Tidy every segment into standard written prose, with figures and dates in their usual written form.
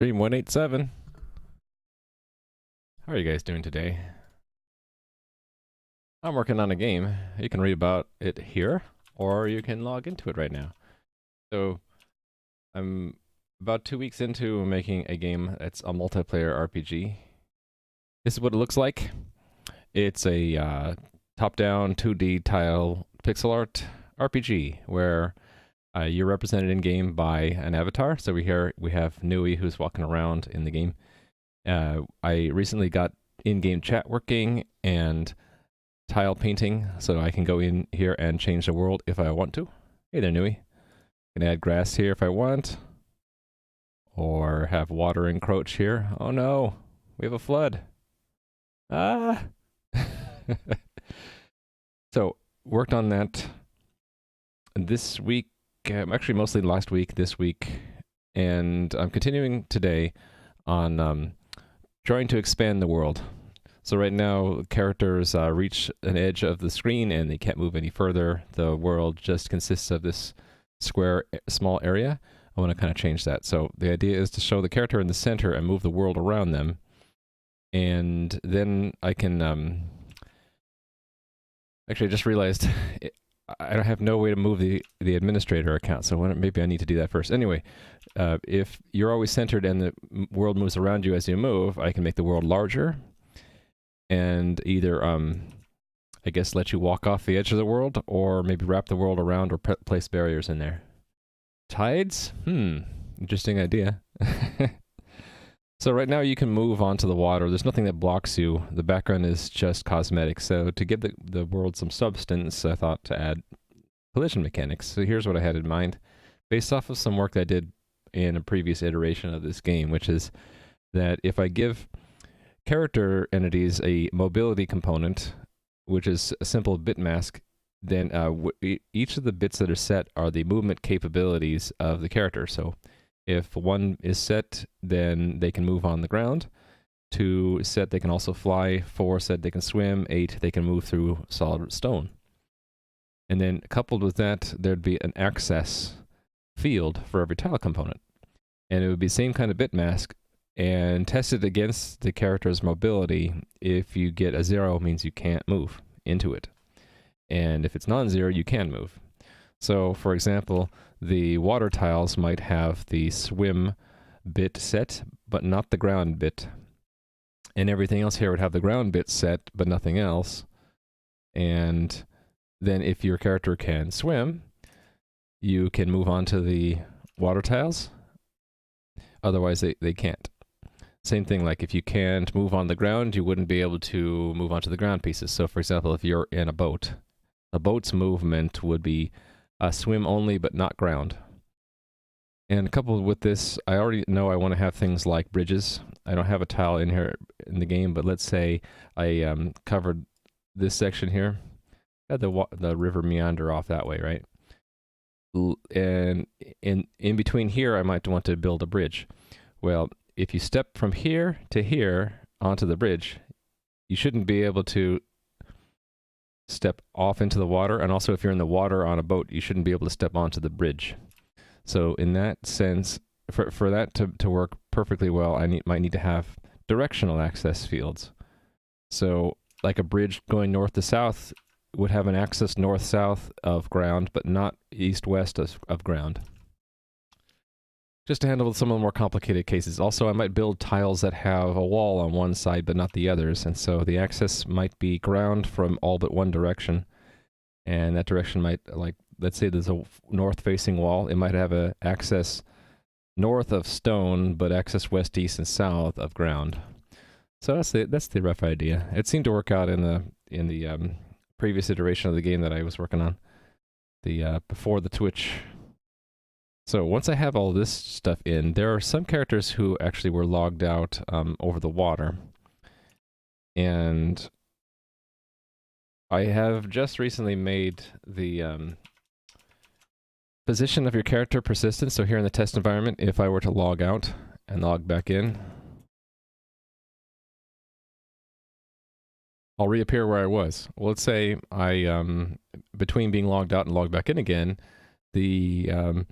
Stream 187. How are you guys doing today? I'm working on a game. You can read about it here, or you can log into it right now. So, I'm about 2 weeks into making a game that's a multiplayer RPG. This is what it looks like. It's a top-down 2D tile pixel art RPG where you're represented in game by an avatar. So we have Nui who's walking around in the game. I recently got in-game chat working and tile painting, so I can go in here and change the world if I want to. Hey there, Nui. Can add grass here if I want, or have water encroach here. Oh no, we have a flood. Ah! So, worked on that this week, actually mostly last week, this week, and I'm continuing today on trying to expand the world. So right now, characters reach an edge of the screen and they can't move any further. The world just consists of this square, small area. I want to kind of change that. So the idea is to show the character in the center and move the world around them. And then I can... Actually, I just realized I don't have no way to move the administrator account, so maybe I need to do that first. Anyway, if you're always centered and the world moves around you as you move, I can make the world larger and either, I guess, let you walk off the edge of the world, or maybe wrap the world around or place barriers in there. Tides? Interesting idea. So right now you can move onto the water. There's nothing that blocks you. The background is just cosmetic. So to give the world some substance, I thought to add collision mechanics. So here's what I had in mind, based off of some work that I did in a previous iteration of this game, which is that if I give character entities a mobility component, which is a simple bit mask, then each of the bits that are set are the movement capabilities of the character. So if 1 is set, then they can move on the ground. 2 is set, they can also fly. 4 said they can swim. 8, they can move through solid stone. And then coupled with that, there'd be an access field for every tile component. And it would be the same kind of bit mask, and tested against the character's mobility. If you get a 0, it means you can't move into it. And if it's non-zero, you can move. So, for example, the water tiles might have the swim bit set, but not the ground bit. And everything else here would have the ground bit set, but nothing else. And then if your character can swim, you can move on to the water tiles. Otherwise, they can't. Same thing, like if you can't move on the ground, you wouldn't be able to move onto the ground pieces. So, for example, if you're in a boat's movement would be swim only, but not ground. And coupled with this, I already know I want to have things like bridges. I don't have a tile in here in the game, but let's say I covered this section here. Had the river meander off that way, right? And in between here, I might want to build a bridge. Well, if you step from here to here onto the bridge, you shouldn't be able to step off into the water, and also if you're in the water on a boat, you shouldn't be able to step onto the bridge. So in that sense, for that to work perfectly well, I might need to have directional access fields. So like a bridge going north to south would have an access north-south of ground, but not east-west of ground. Just to handle some of the more complicated cases. Also, I might build tiles that have a wall on one side, but not the others. And so the access might be ground from all but one direction. And that direction might, like, let's say there's a north-facing wall. It might have a access north of stone, but access west, east, and south of ground. So that's the rough idea. It seemed to work out in the previous iteration of the game that I was working on, before the Twitch. So once I have all this stuff in, there are some characters who actually were logged out over the water. And I have just recently made the position of your character persistent. So here in the test environment, if I were to log out and log back in, I'll reappear where I was. Well, let's say between being logged out and logged back in again, the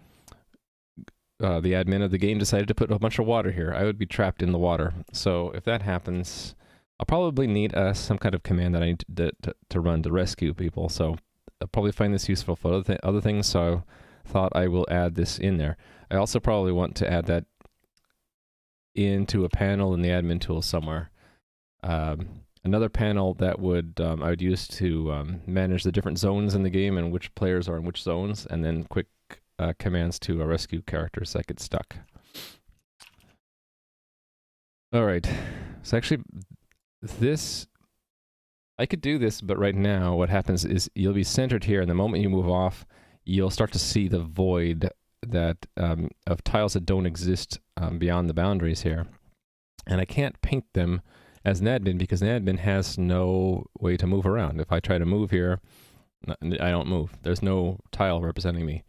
the admin of the game decided to put a bunch of water here. I would be trapped in the water. So if that happens, I'll probably need some kind of command that I need to run to rescue people. So I'll probably find this useful for other things. So I thought I will add this in there. I also probably want to add that into a panel in the admin tool somewhere. Another panel that I would use to manage the different zones in the game and which players are in which zones, and then quick commands to rescue characters that get stuck. All right, so actually this, I could do this, but right now what happens is you'll be centered here, and the moment you move off, you'll start to see the void that of tiles that don't exist beyond the boundaries here. And I can't paint them as an admin because an admin has no way to move around. If I try to move here, I don't move. There's no tile representing me.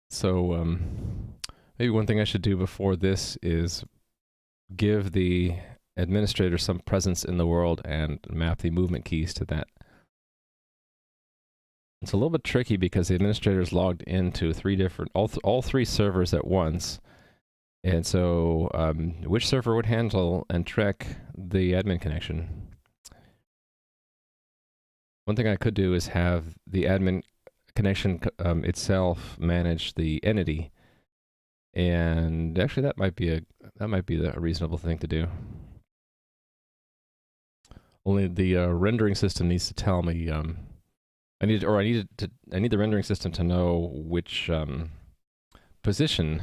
So maybe one thing I should do before this is give the administrator some presence in the world and map the movement keys to that. It's a little bit tricky because the administrator is logged into all three servers at once. And so which server would handle and track the admin connection? One thing I could do is have the admin connection itself manage the entity. And actually that might be a reasonable thing to do. Only the rendering system needs to tell me I need the rendering system to know which position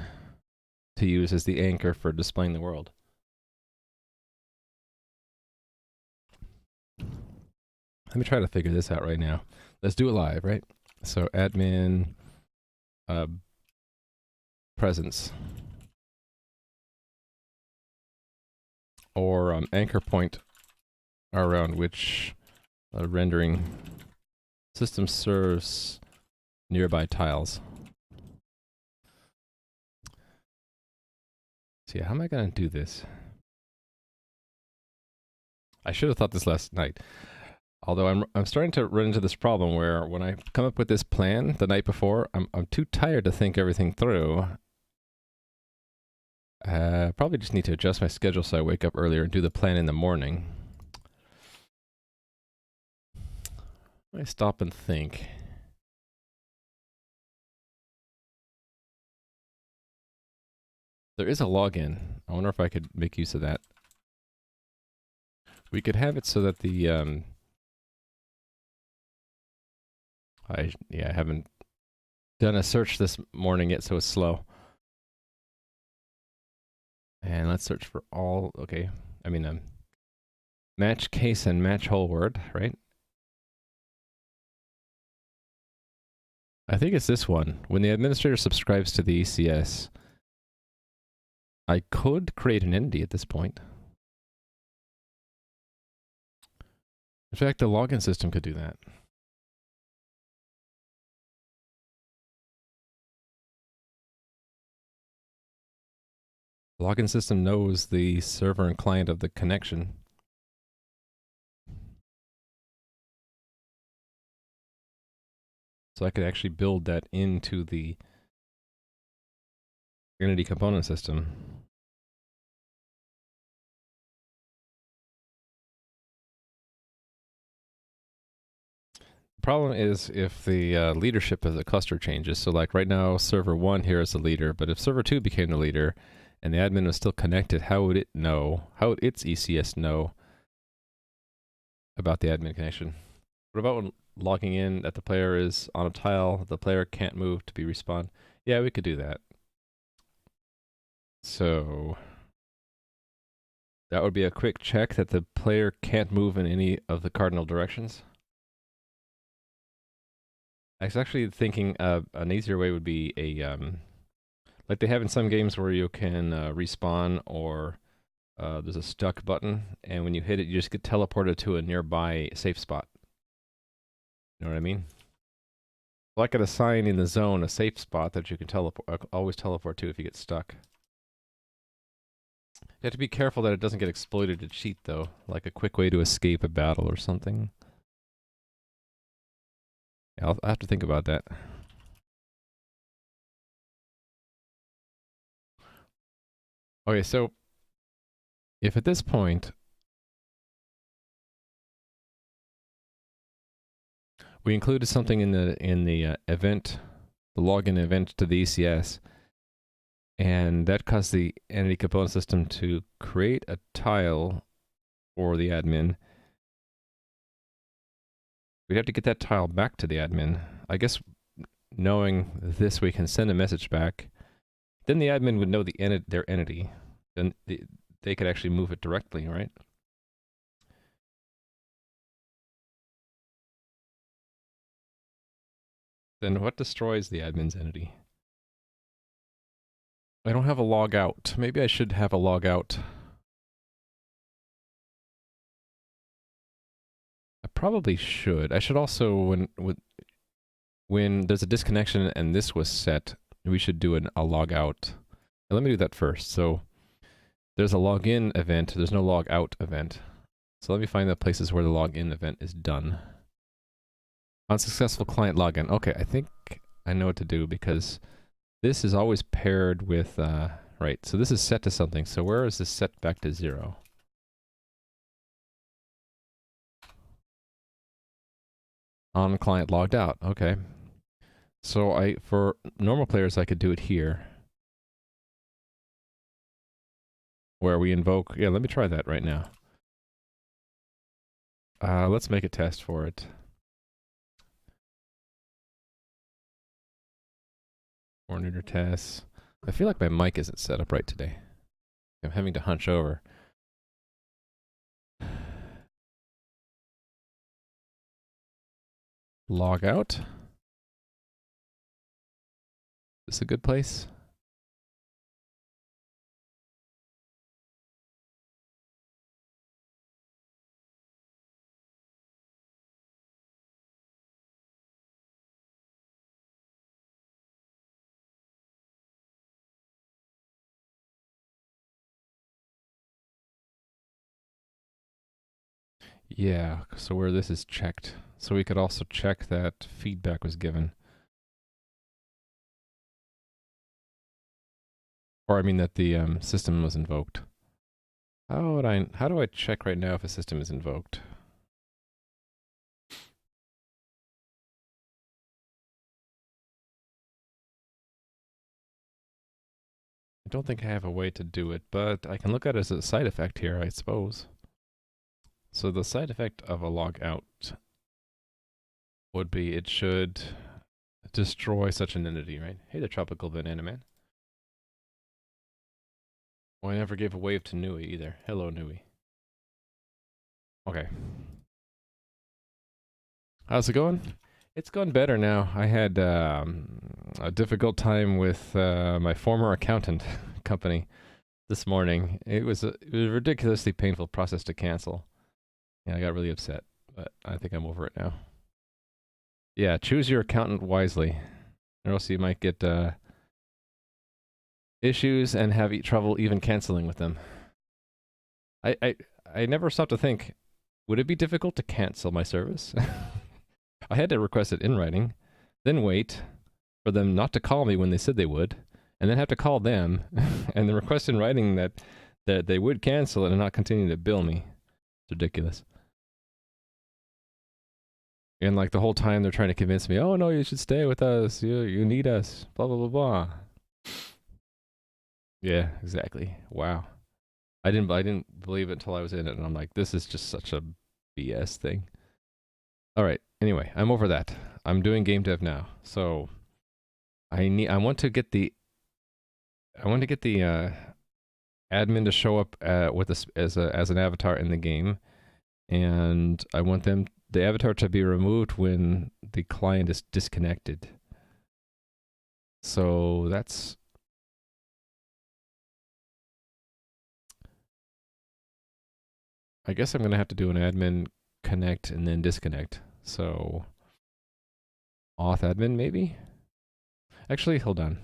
to use as the anchor for displaying the world. Let me try to figure this out right now. Let's do it live, right? So admin presence or anchor point around which rendering system serves nearby tiles. So yeah, how am I going to do this? I should have thought this last night. Although I'm starting to run into this problem where when I come up with this plan the night before, I'm too tired to think everything through. Probably just need to adjust my schedule so I wake up earlier and do the plan in the morning. I stop and think. There is a login. I wonder if I could make use of that. We could have it so that the I haven't done a search this morning yet, so it's slow. And let's search for all. Okay, I mean match case and match whole word, right? I think it's this one. When the administrator subscribes to the ECS, I could create an entity at this point. In fact, the login system could do that. The login system knows the server and client of the connection. So I could actually build that into the Unity component system. The problem is if the leadership of the cluster changes. So like right now, server 1 here is the leader, but if server 2 became the leader and the admin was still connected, how would it know, how would its ECS know about the admin connection? What about when logging in that the player is on a tile, the player can't move to be respawned? Yeah, we could do that. So that would be a quick check that the player can't move in any of the cardinal directions. I was actually thinking an easier way would be a like they have in some games where you can respawn, or there's a stuck button, and when you hit it, you just get teleported to a nearby safe spot. You know what I mean? Well, I could assign in the zone a safe spot that you can always teleport to if you get stuck. You have to be careful that it doesn't get exploited to cheat, though, like a quick way to escape a battle or something. Yeah, I'll have to think about that. Okay, so if at this point we included something in the event, the login event to the ECS, and that caused the entity component system to create a tile for the admin, we'd have to get that tile back to the admin. I guess knowing this, we can send a message back. Then the admin would know their entity. Then they could actually move it directly, right? Then what destroys the admin's entity? I don't have a log out. Maybe I should have a log out. I probably should. I should also, when there's a disconnection and this was set, we should do a log out. Now, let me do that first. So there's a login event. There's no log out event. So let me find the places where the login event is done. Unsuccessful client login. Okay, I think I know what to do because this is always paired with, right, so this is set to something. So where is this set back to 0? On client logged out. Okay. So for normal players, I could do it here. Where we invoke, yeah, let me try that right now. Let's make a test for it. Coordinator tests. I feel like my mic isn't set up right today. I'm having to hunch over. Log out. Is this a good place? Yeah, so where this is checked. So we could also check that feedback was given. Or I mean that the system was invoked. How do I check right now if a system is invoked? I don't think I have a way to do it, but I can look at it as a side effect here, I suppose. So the side effect of a log out would be it should destroy such an entity, right? Hey there, Tropical Banana Man. Oh, I never gave a wave to Nui either. Hello, Nui. Okay. How's it going? It's going better now. I had a difficult time with my former accountant company this morning. It was a ridiculously painful process to cancel. Yeah, I got really upset, but I think I'm over it now. Yeah, choose your accountant wisely, or else you might get issues and have trouble even canceling with them. I never stopped to think, would it be difficult to cancel my service? I had to request it in writing, then wait for them not to call me when they said they would, and then have to call them, and then request in writing that they would cancel it and not continue to bill me. It's ridiculous. And like the whole time they're trying to convince me, oh no, you should stay with us. You need us. Blah blah blah blah. Yeah, exactly. Wow. I didn't believe it until I was in it, and I'm like, this is just such a BS thing. All right. Anyway, I'm over that. I'm doing game dev now, so I want to get the admin to show up with us as an avatar in the game, and I want the avatar to be removed when the client is disconnected. So that's I guess I'm gonna have to do an admin connect and then disconnect. So auth admin maybe? Actually, hold on.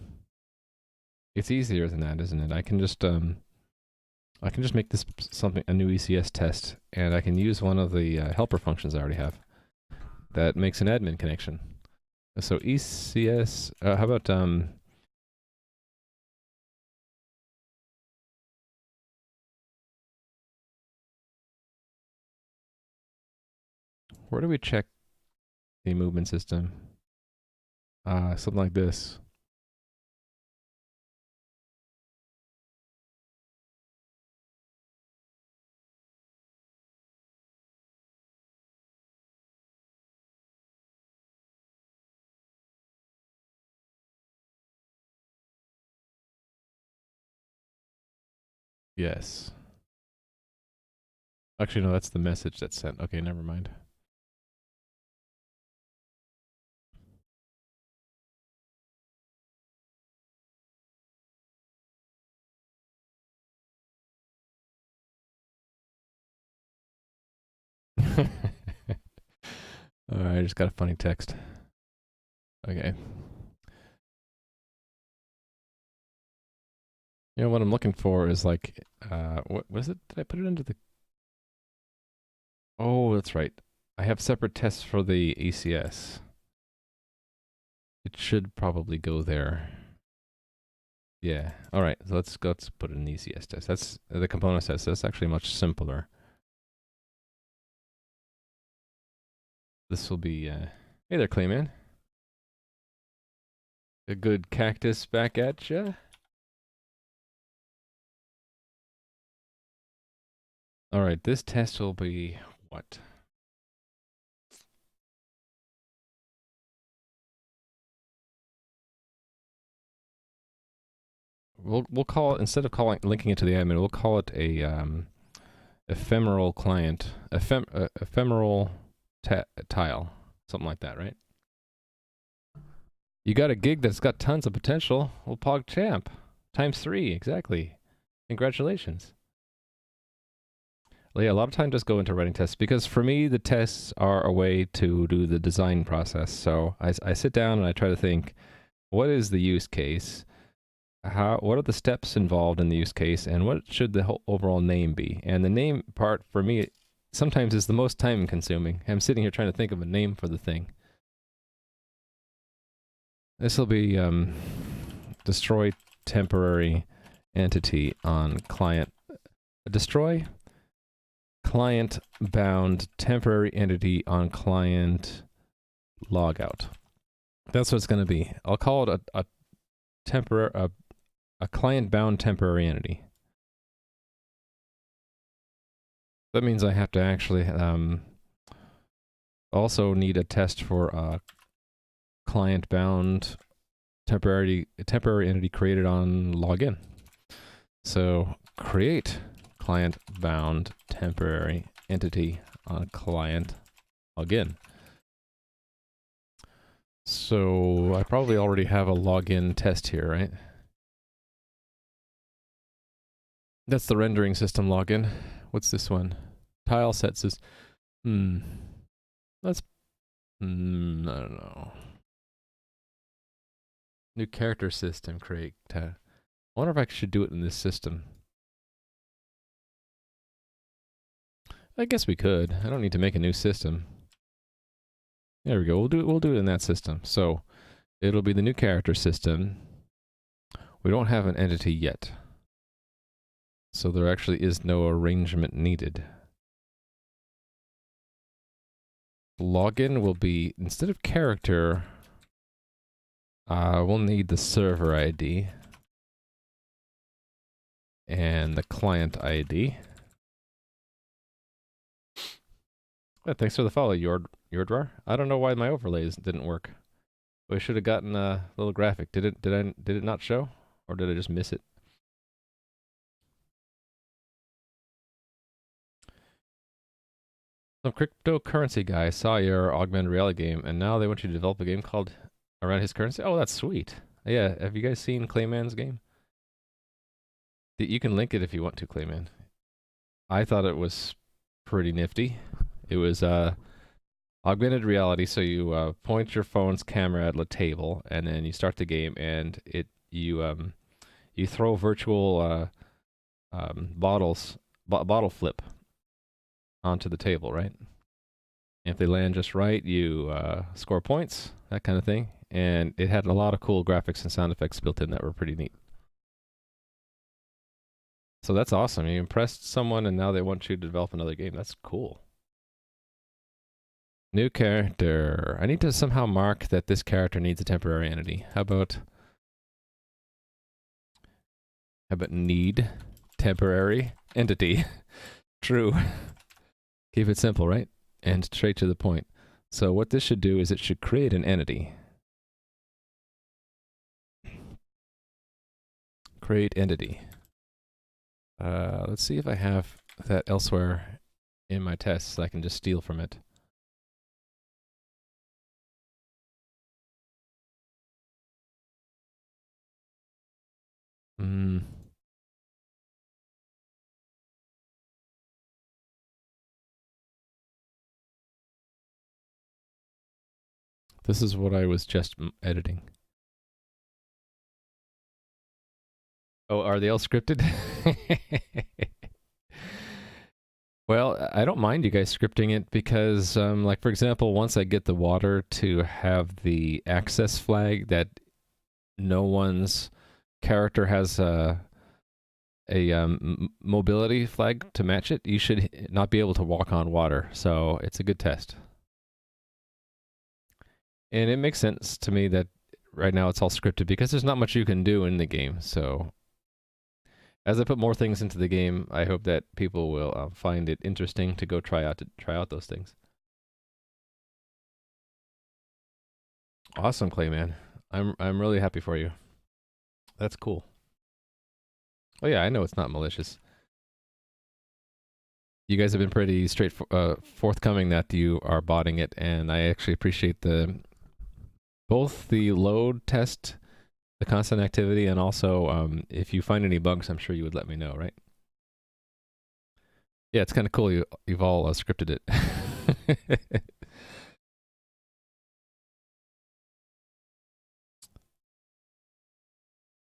It's easier than that, isn't it? I can just make this a new ECS test, and I can use one of the helper functions I already have that makes an admin connection. So ECS, how about Where do we check the movement system? Something like this. Yes. Actually, no, that's the message that's sent. Okay, never mind. Alright, I just got a funny text. Okay. You know what I'm looking for is like, what was it? Did I put it into the... Oh, that's right. I have separate tests for the ECS. It should probably go there. Yeah. All right. So let's put it in the ECS test. That's the component test. That's actually much simpler. This will be. Hey there, Clayman. A good cactus back at ya. All right. This test will be what? We'll call it, instead of linking it to the admin, we'll call it a ephemeral client, ephemeral tile, something like that, right? You got a gig that's got tons of potential. Well, Pog Champ, ×3, exactly. Congratulations. Well, yeah, a lot of time does go into writing tests because for me, the tests are a way to do the design process. So I sit down and I try to think, what is the use case? What are the steps involved in the use case, and what should the whole overall name be? And the name part for me sometimes is the most time consuming. I'm sitting here trying to think of a name for the thing. This will be destroy temporary entity on client. Destroy client bound temporary entity on client logout. That's what it's going to be. I'll call it a client bound temporary entity. That means I have to actually also need a test for a client bound temporary entity created on login. So create client bound temporary entity on client login. So I probably already have a login test here, right? That's the rendering system login. What's this one? Tile sets is That's I don't know. New character system create. I wonder if I should do it in this system. I guess we could. I don't need to make a new system. There we go. We'll do it in that system. So it'll be the new character system. We don't have an entity yet. So there actually is no arrangement needed. Login will be, instead of character, we'll need the server ID and the client ID. Yeah, thanks for the follow, Yordrar. I don't know why my overlays didn't work. We should have gotten a little graphic. Did it not show, or did I just miss it? Some cryptocurrency guy saw your augmented reality game, and now they want you to develop a game called around his currency. Oh, that's sweet. Yeah, have you guys seen Clayman's game? You can link it if you want to, Clayman. I thought it was pretty nifty. It was augmented reality, so you point your phone's camera at a table, and then you start the game, and you throw virtual bottle flip onto the table, right? And if they land just right, you score points, that kind of thing. And it had a lot of cool graphics and sound effects built in that were pretty neat. So that's awesome. You impressed someone, and now they want you to develop another game. That's cool. New character. I need to somehow mark that this character needs a temporary entity. How about need temporary entity? True. Keep it simple, right? And straight to the point. So what this should do is it should create an entity. Create entity. Let's see if I have that elsewhere in my tests so I can just steal from it. This is what I was just editing. Oh, are they all scripted? Well, I don't mind you guys scripting it because, like, for example, once I get the water to have the access flag that no one's character has a mobility flag to match it, you should not be able to walk on water. So it's a good test. And it makes sense to me that right now it's all scripted because there's not much you can do in the game. So as I put more things into the game, I hope that people will find it interesting to go try out those things. Awesome, Clayman. I'm really happy for you. That's cool. Oh yeah, I know it's not malicious. You guys have been pretty forthcoming that you are botting it, and I actually appreciate both the load test, the constant activity, and also if you find any bugs, I'm sure you would let me know, right? Yeah, it's kind of cool. You've all scripted it.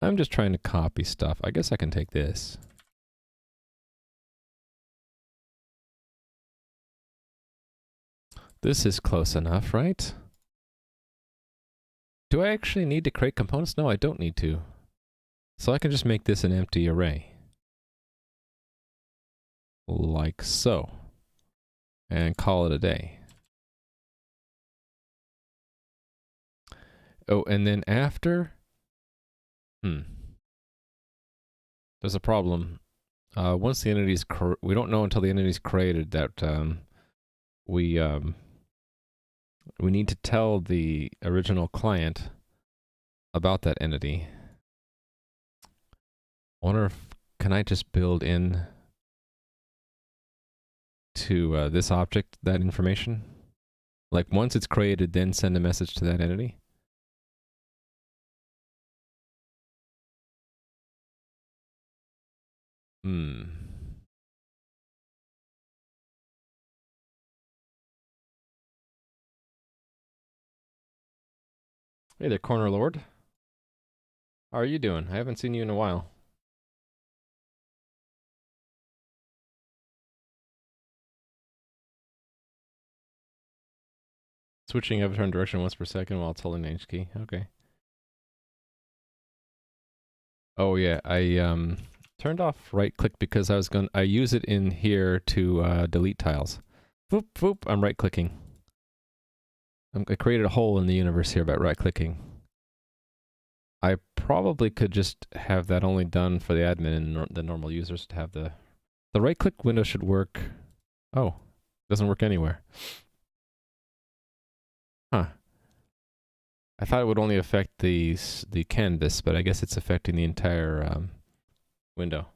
I'm just trying to copy stuff. I guess I can take this. This is close enough, right? Do I actually need to create components? No, I don't need to. So I can just make this an empty array. Like so. And call it a day. Oh, and then after... There's a problem. Once the entity is... we don't know until the entity is created that we need to tell the original client about that entity. I wonder if... can I just build in to this object that information? Like once it's created, then send a message to that entity? Hey there, Corner Lord. How are you doing? I haven't seen you in a while. Switching avatar in direction once per second while it's holding the H key. Okay. Oh yeah, I turned off right click because I use it in here to delete tiles. Boop, boop, I'm right clicking. I created a hole in the universe here by right clicking. I probably could just have that only done for the admin and the normal users to have the right click window should work. Oh, doesn't work anywhere. Huh. I thought it would only affect the canvas, but I guess it's affecting the entire window.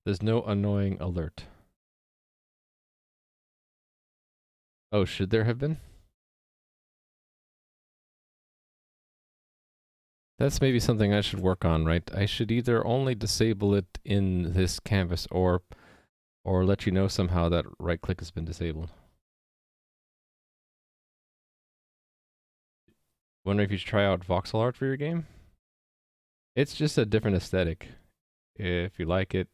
There's no annoying alert. Oh, should there have been? That's maybe something I should work on, right? I should either only disable it in this canvas or let you know somehow that right click has been disabled. Wondering if you should try out voxel art for your game? It's just a different aesthetic. If you like it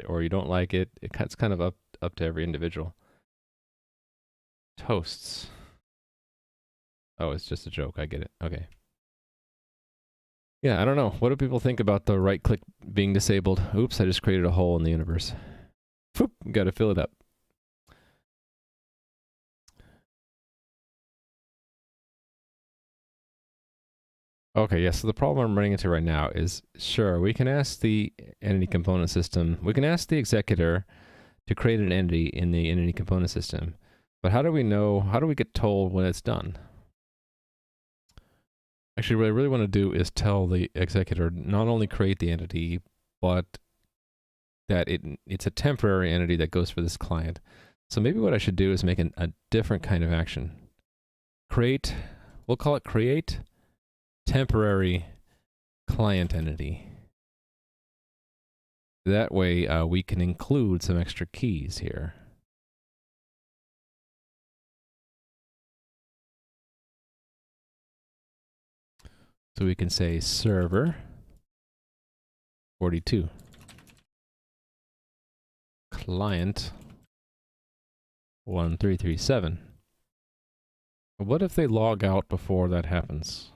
or you don't like it, it's kind of up to every individual. Toasts. Oh, it's just a joke. I get it. Okay. Yeah, I don't know. What do people think about the right click being disabled? Oops, I just created a hole in the universe. Boop, got to fill it up. Okay, yeah, so the problem I'm running into right now is, sure, we can ask the entity component system, we can ask the executor to create an entity in the entity component system, but how do we know, how do we get told when it's done? Actually, what I really want to do is tell the executor not only create the entity, but that it's a temporary entity that goes for this client. So maybe what I should do is make a different kind of action. Create, we'll call it create temporary client entity. That way we can include some extra keys here. So we can say server 42. Client 1337. What if they log out before that happens?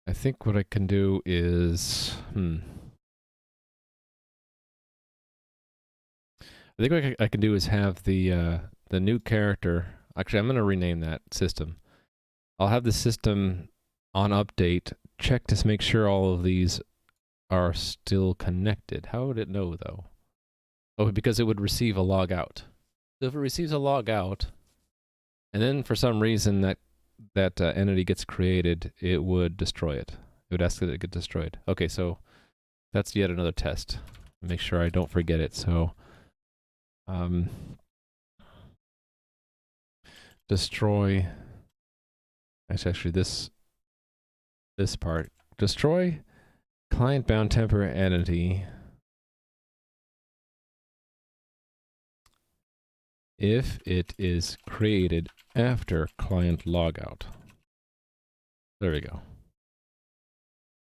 I think what I can do is, I think what I can do is have the new character. Actually, I'm going to rename that system. I'll have the system on update check to make sure all of these are still connected. How would it know though? Oh, because it would receive a log out. So if it receives a log out, and then for some reason that entity gets created, it would destroy it. It would ask that it get destroyed. Okay, so that's yet another test. Make sure I don't forget it. So destroy. Actually, this part. Destroy client bound temporary entity if it is created after client logout. There we go.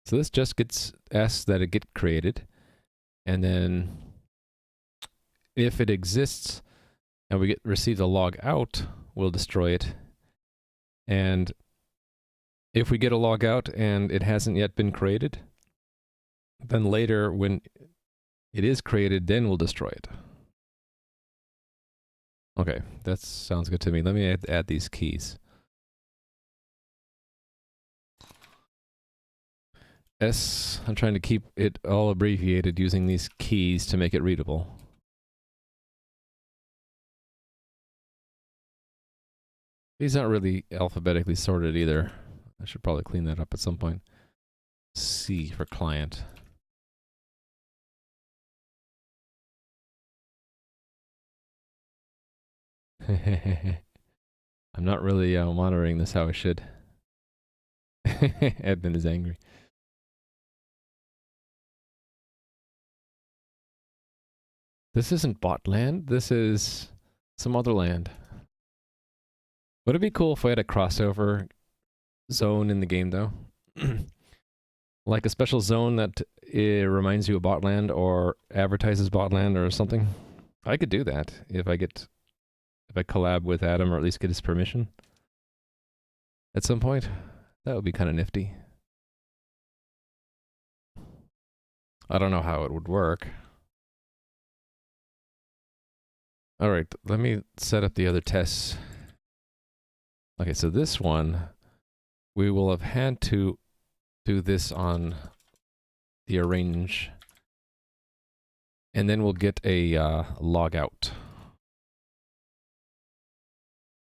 So this just gets asked that it get created, and then if it exists and we receive a log out, we'll destroy it. And if we get a log out and it hasn't yet been created, then later when it is created, then we'll destroy it. Okay, that sounds good to me. Let me add these keys. I'm trying to keep it all abbreviated using these keys to make it readable. These aren't really alphabetically sorted either. I should probably clean that up at some point. C for client. I'm not really monitoring this how I should. Edmund is angry. This isn't bot land, this is some other land. Would it be cool if we had a crossover zone in the game though? Like a special zone that reminds you of botland or advertises botland or something? I could do that if I collab with Adam, or at least get his permission at some point. That would be kind of nifty. I don't know how it would work. All right, let me set up the other tests. Okay, so this one, we will have had to do this on the arrange, and then we'll get a log out.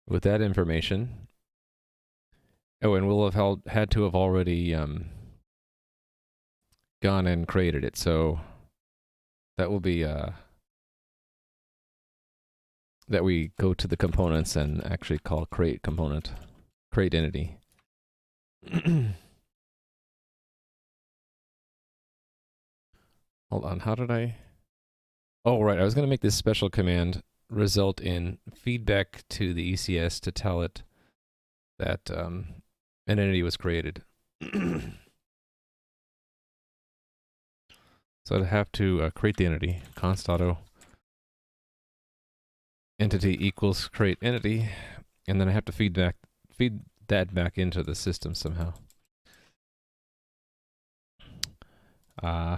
With that information, oh, and we'll have had to have already gone and created it, so that will be that we go to the components and actually call create component, create entity. Hold on, how did I? Oh, right, I was going to make this special command result in feedback to the ECS to tell it that an entity was created. So I'd have to create the entity, const auto entity equals create entity, and then I have to feed that back into the system somehow. Uh,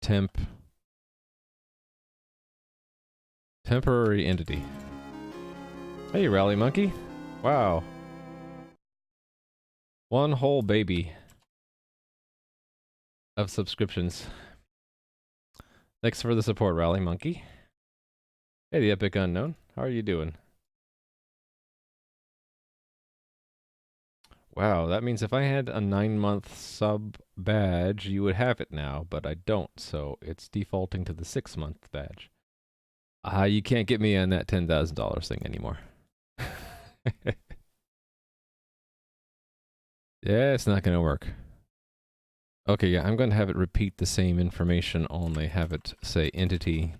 temp. Temporary entity. Hey, Rally Monkey. Wow. One whole baby of subscriptions. Thanks for the support, Rally Monkey. Hey, the Epic Unknown. How are you doing? Wow, that means if I had a 9-month sub badge, you would have it now, but I don't, so it's defaulting to the 6-month badge. You can't get me on that $10,000 thing anymore. Yeah, it's not going to work. Okay, yeah, I'm going to have it repeat the same information, only have it say entity.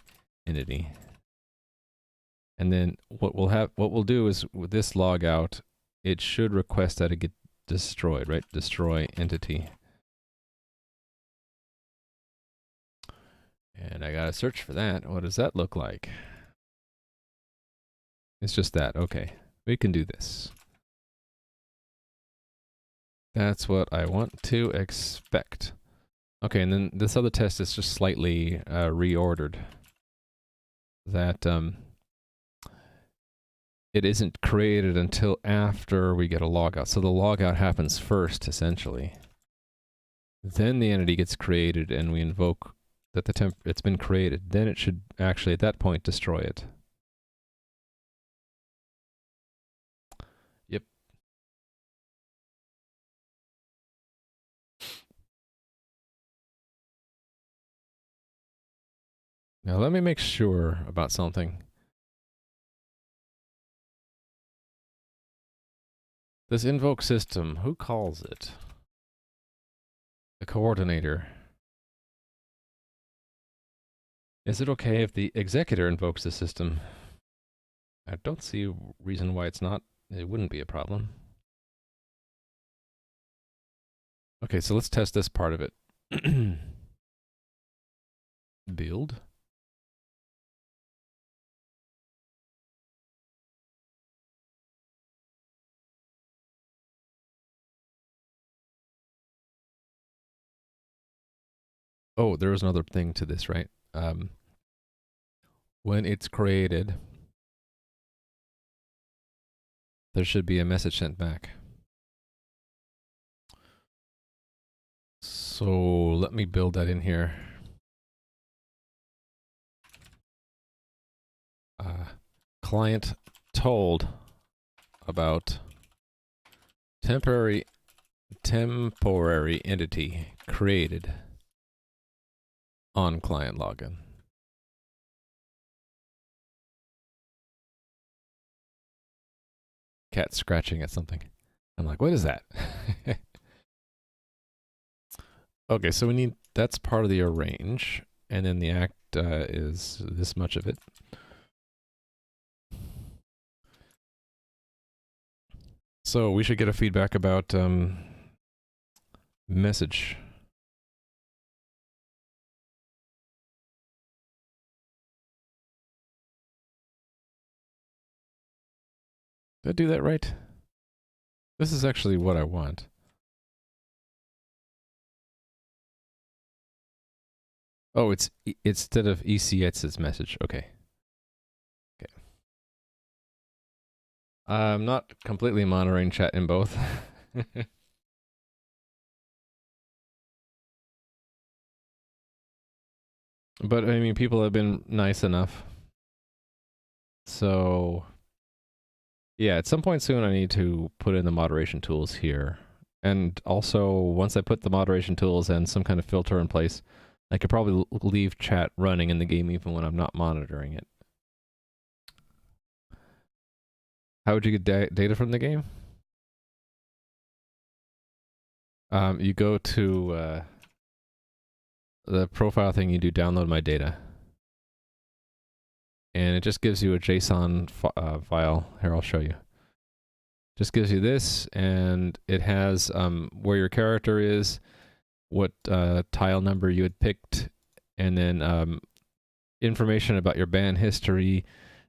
And then what we'll do is with this log out, it should request that it get destroyed, right? Destroy entity. And I gotta search for that. What does that look like? It's just that. Okay, we can do this. That's what I want to expect. Okay, and then this other test is just slightly reordered. That it isn't created until after we get a logout. So the logout happens first, essentially. Then the entity gets created and we invoke that it's been created. Then it should actually, at that point, destroy it. Yep. Now let me make sure about something. This invoke system, who calls it? The coordinator. Is it okay if the executor invokes the system? I don't see a reason why it wouldn't be a problem. Okay, so let's test this part of it. Build. Oh, there is another thing to this, right? When it's created, there should be a message sent back. So let me build that in here. Client told about temporary entity created on client login. Cat scratching at something. I'm like, what is that? Okay, so we need, that's part of the arrange, and then the act is this much of it. So we should get a feedback about message. Did I do that right? This is actually what I want. Oh, it's instead of ECX's message. Okay. Okay. I'm not completely monitoring chat in both. But I mean, people have been nice enough. So yeah, at some point soon I need to put in the moderation tools here. And also, once I put the moderation tools and some kind of filter in place, I could probably leave chat running in the game even when I'm not monitoring it. How would you get data from the game? You go to the profile thing, you do download my data. And it just gives you a JSON file. Here, I'll show you. Just gives you this, and it has where your character is, what tile number you had picked, and then information about your band history,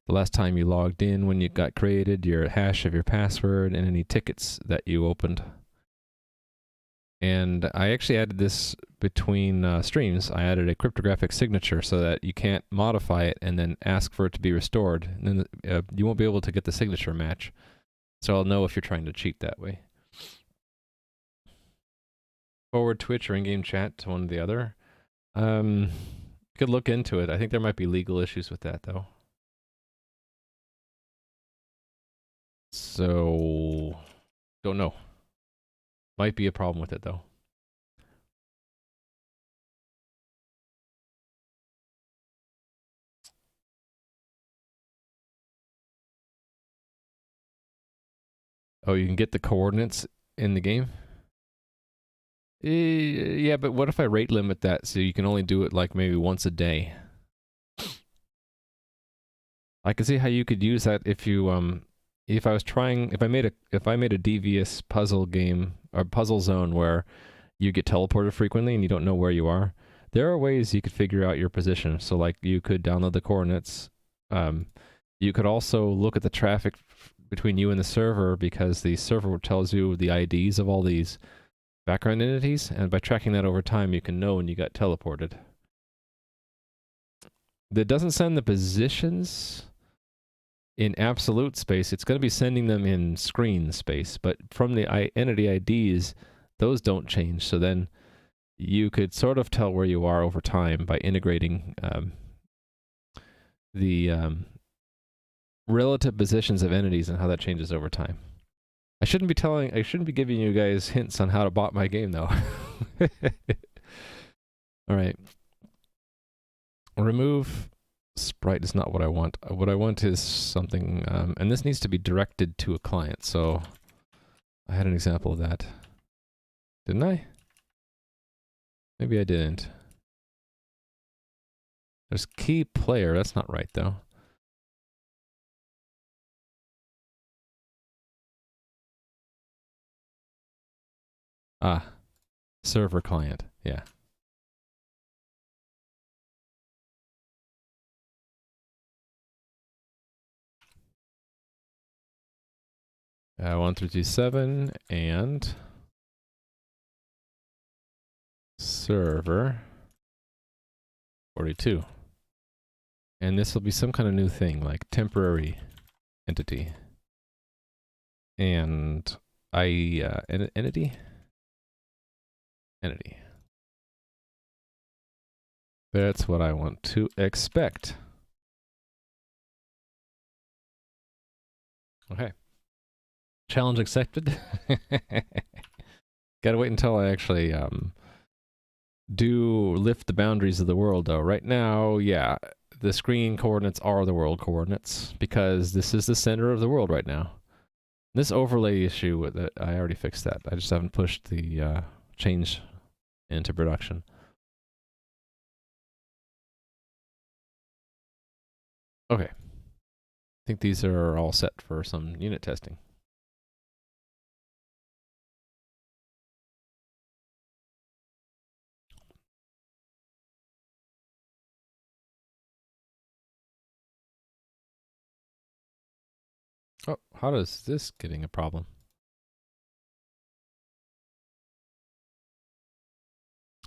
the last time you logged in when you got created, your hash of your password, and any tickets that you opened. And I actually added this between streams. I added a cryptographic signature so that you can't modify it and then ask for it to be restored. And then you won't be able to get the signature match. So I'll know if you're trying to cheat that way. Forward Twitch or in-game chat to one or the other. Could look into it. I think there might be legal issues with that, though. So, don't know. Might be a problem with it, though. Oh, you can get the coordinates in the game? Yeah, but what if I rate limit that so you can only do it like maybe once a day? I can see how you could use that if you if I made a devious puzzle game or puzzle zone where you get teleported frequently and you don't know where you are. There are ways you could figure out your position. So like you could download the coordinates. You could also look at the traffic between you and the server, because the server tells you the IDs of all these background entities, and by tracking that over time you can know when you got teleported. That doesn't send the positions in absolute space. It's going to be sending them in screen space, but from the entity IDs, those don't change. So then you could sort of tell where you are over time by integrating the relative positions of entities and how that changes over time. I shouldn't be giving you guys hints on how to bot my game, though. All right. Remove sprite is not what I want. What I want is something, and this needs to be directed to a client. So I had an example of that. Didn't I? Maybe I didn't. There's key player. That's not right, though. Ah, server client. Yeah. 1327 and server 42. And this will be some kind of new thing, like temporary entity. And entity? Entity. That's what I want to expect. Okay. Challenge accepted. Gotta wait until I actually do lift the boundaries of the world, though. Right now, yeah, the screen coordinates are the world coordinates, because this is the center of the world right now. This overlay issue with it, I already fixed that. I just haven't pushed the change into production. Okay. I think these are all set for some unit testing. Oh, how does this getting a problem?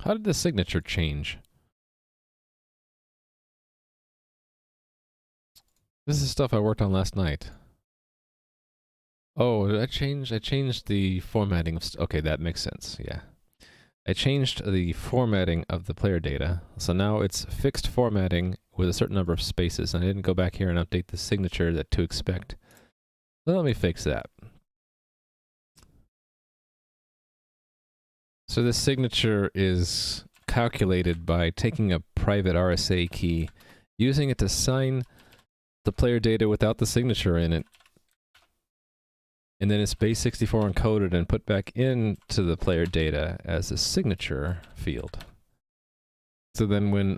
How did the signature change? This is stuff I worked on last night. Oh, did I change? I changed the formatting of... Okay, that makes sense, yeah. I changed the formatting of the player data. So now it's fixed formatting with a certain number of spaces. And I didn't go back here and update the signature that to expect. So let me fix that. So this signature is calculated by taking a private RSA key, using it to sign the player data without the signature in it. And then it's base64 encoded and put back into the player data as a signature field. So then when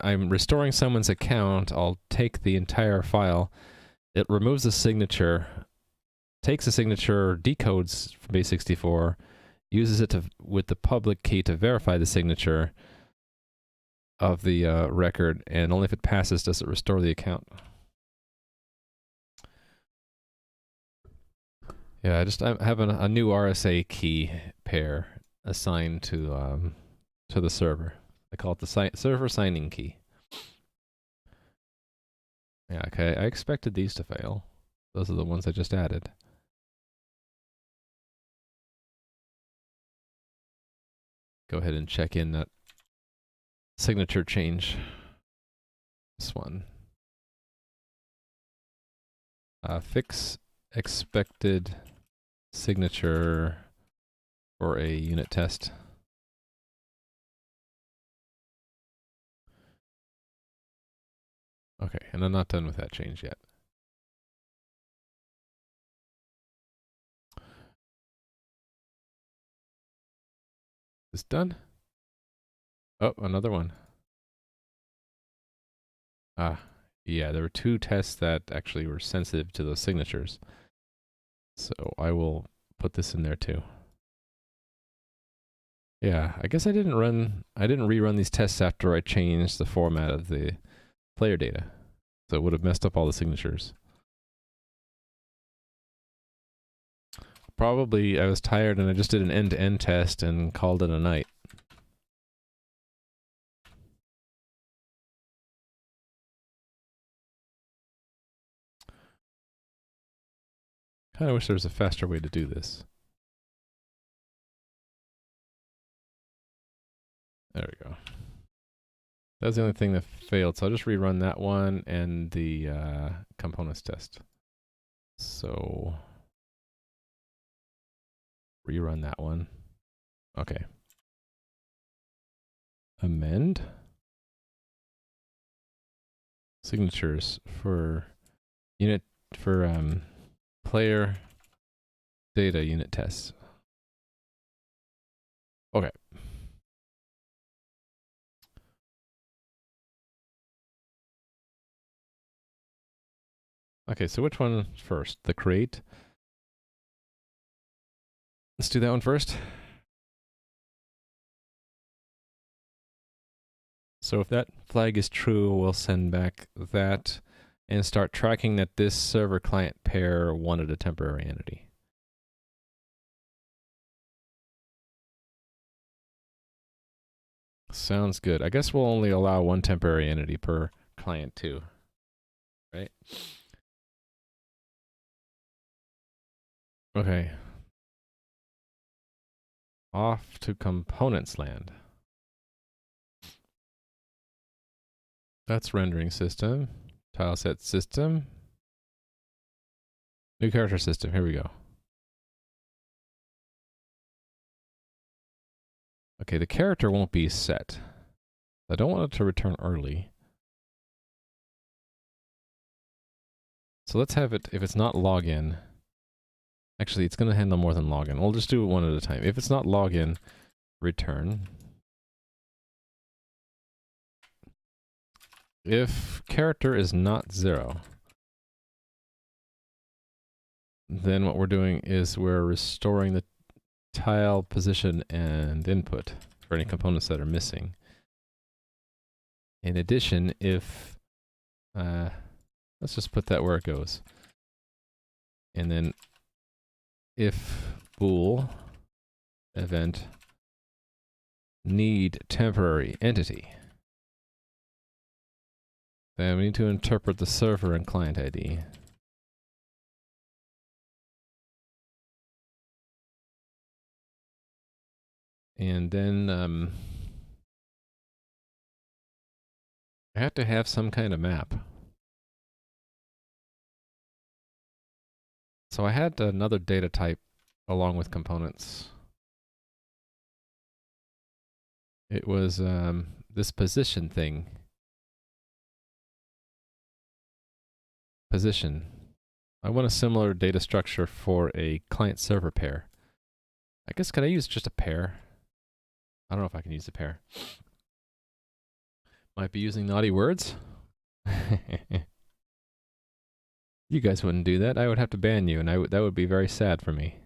I'm restoring someone's account, I'll take the entire file. It removes the signature, takes the signature, decodes from base64, uses it with the public key to verify the signature, of the record, and only if it passes does it restore the account. Yeah, I have a new RSA key pair assigned to the server. I call it the server signing key. Yeah, okay, I expected these to fail. Those are the ones I just added. Go ahead and check in that signature change. This one. Fix expected signature for a unit test. Okay, and I'm not done with that change yet. Is this done? Oh, another one. Yeah, there were 2 tests that actually were sensitive to those signatures. So I will put this in there too. Yeah, I guess I didn't rerun these tests after I changed the format of the player data. So it would have messed up all the signatures. Probably I was tired and I just did an end-to-end test and called it a night. Kind of wish there was a faster way to do this. There we go. That was the only thing that failed, so I'll just rerun that one and the components test. So rerun that one. Okay. Amend. Signatures for player data unit tests. Okay. Okay, so which one first? The create? Let's do that one first. So if that flag is true, we'll send back that and start tracking that this server client pair wanted a temporary entity. Sounds good. I guess we'll only allow 1 temporary entity per client too, right? Okay. Off to components land. That's rendering system. Tileset system. New character system. Here we go. Okay, the character won't be set. I don't want it to return early. So let's have it, if it's not login. Actually, it's going to handle more than login. We'll just do it one at a time. If it's not login, return. If character is not 0, then what we're doing is we're restoring the tile position and input for any components that are missing. In addition, if let's just put that where it goes. And then if bool event need temporary entity, then we need to interpret the server and client ID. And then I have to have some kind of map. So I had another data type along with components. It was this position thing. Position. I want a similar data structure for a client-server pair. I guess, could I use just a pair? I don't know if I can use a pair. Might be using naughty words. You guys wouldn't do that. I would have to ban you, and that would be very sad for me.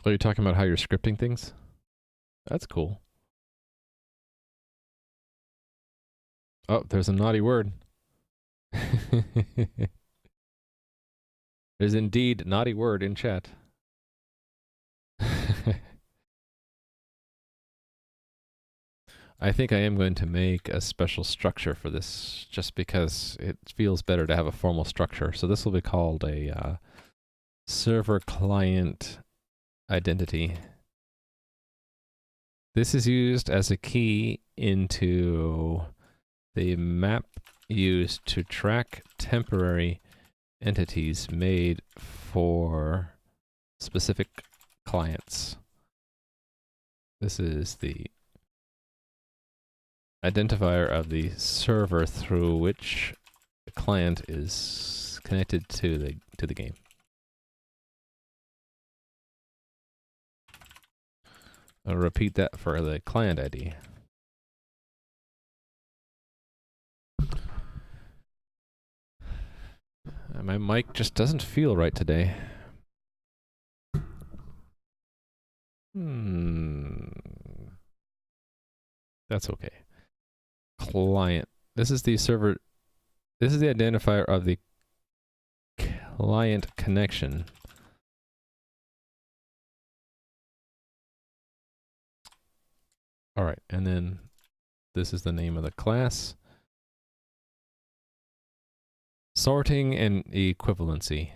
Are you talking about how you're scripting things? That's cool. Oh, there's a naughty word. There's indeed a naughty word in chat. I think I am going to make a special structure for this just because it feels better to have a formal structure. So this will be called a server client identity. This is used as a key into the map used to track temporary entities made for specific clients. This is the identifier of the server through which the client is connected to the game. I'll repeat that for the client ID. My mic just doesn't feel right today. That's okay. Client. This is the server. This is the identifier of the client connection. All right, and then this is the name of the class. Sorting and equivalency.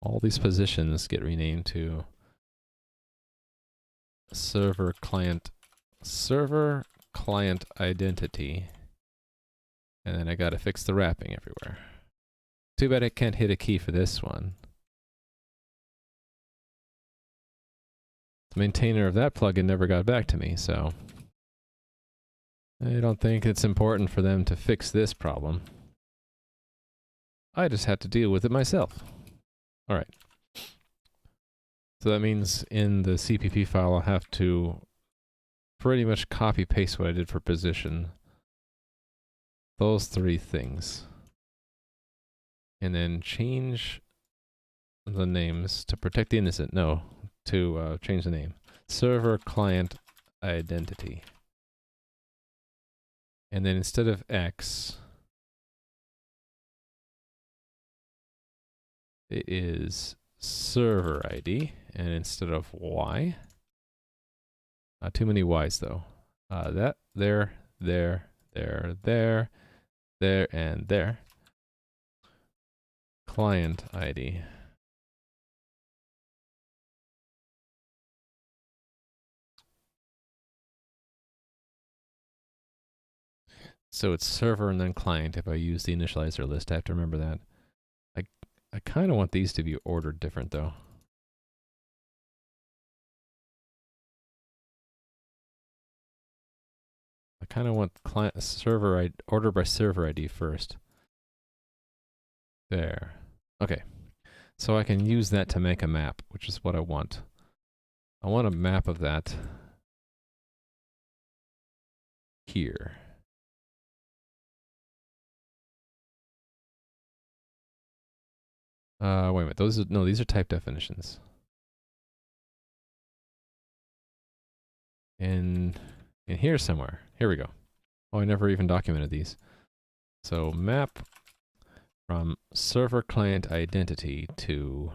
All these positions get renamed to server client identity. And then I gotta fix the wrapping everywhere. Too bad I can't hit a key for this one. The maintainer of that plugin never got back to me, so I don't think it's important for them to fix this problem. I just had to deal with it myself. All right. So that means in the CPP file, I'll have to pretty much copy paste what I did for position. Those three things. And then change the names to protect the innocent. No, to change the name. Server client identity. And then instead of X, it is server ID. And instead of Y, too many Y's though. That, there, and there. Client ID. So it's server and then client. If I use the initializer list, I have to remember that. I kind of want these to be ordered different though. I kind of want client server ID, order by server ID first. There. Okay. So I can use that to make a map, which is what I want. I want a map of that here. Wait a minute. These are type definitions. In here somewhere. Here we go. Oh, I never even documented these. So map from server client identity to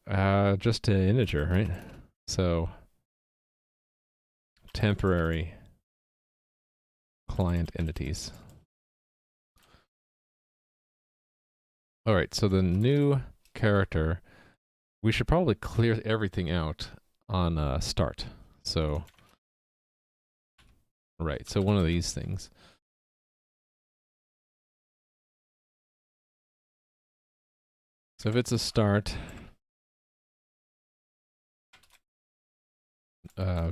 just an integer, right? So temporary client entities. All right, so the new character, we should probably clear everything out on start. So, right, so one of these things. So if it's a start,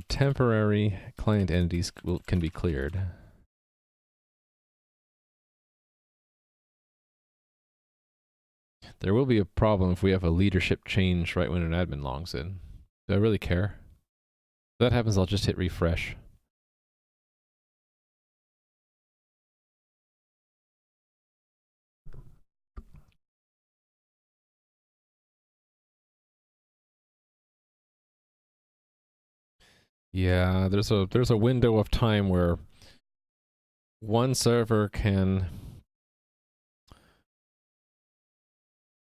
temporary client entities can be cleared. There will be a problem if we have a leadership change right when an admin logs in. Do I really care? If that happens, I'll just hit refresh. Yeah, there's a window of time where one server can,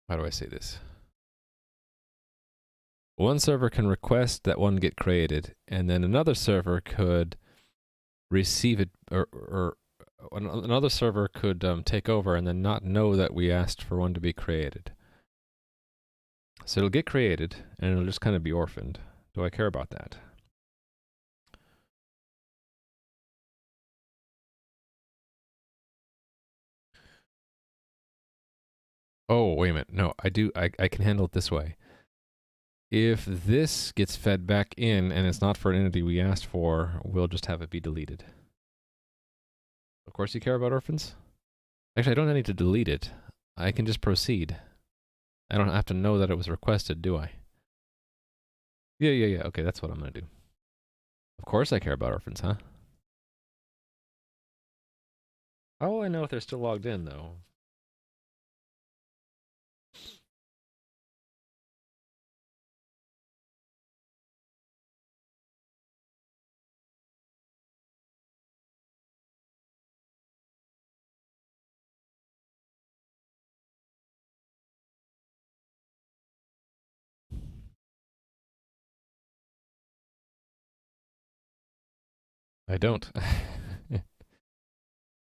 how do I say this? One server can request that one get created, and then another server could receive it, or another server could take over and then not know that we asked for one to be created. So it'll get created, and it'll just kind of be orphaned. Do I care about that? Oh, wait a minute. No, I do. I can handle it this way. If this gets fed back in and it's not for an entity we asked for, we'll just have it be deleted. Of course you care about orphans? Actually, I don't need to delete it. I can just proceed. I don't have to know that it was requested, do I? Yeah. Okay, that's what I'm going to do. Of course I care about orphans, huh? How will I know if they're still logged in, though? I don't.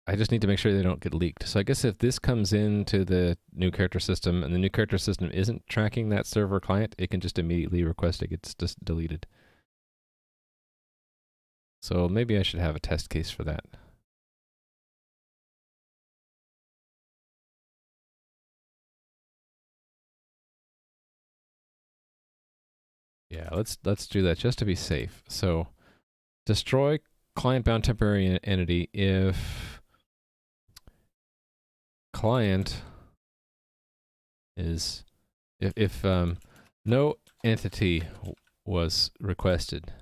I just need to make sure they don't get leaked. So I guess if this comes into the new character system and the new character system isn't tracking that server client, it can just immediately request it gets just deleted. So maybe I should have a test case for that. Yeah, let's do that just to be safe. So destroy client-bound temporary entity if client is if no entity was requested.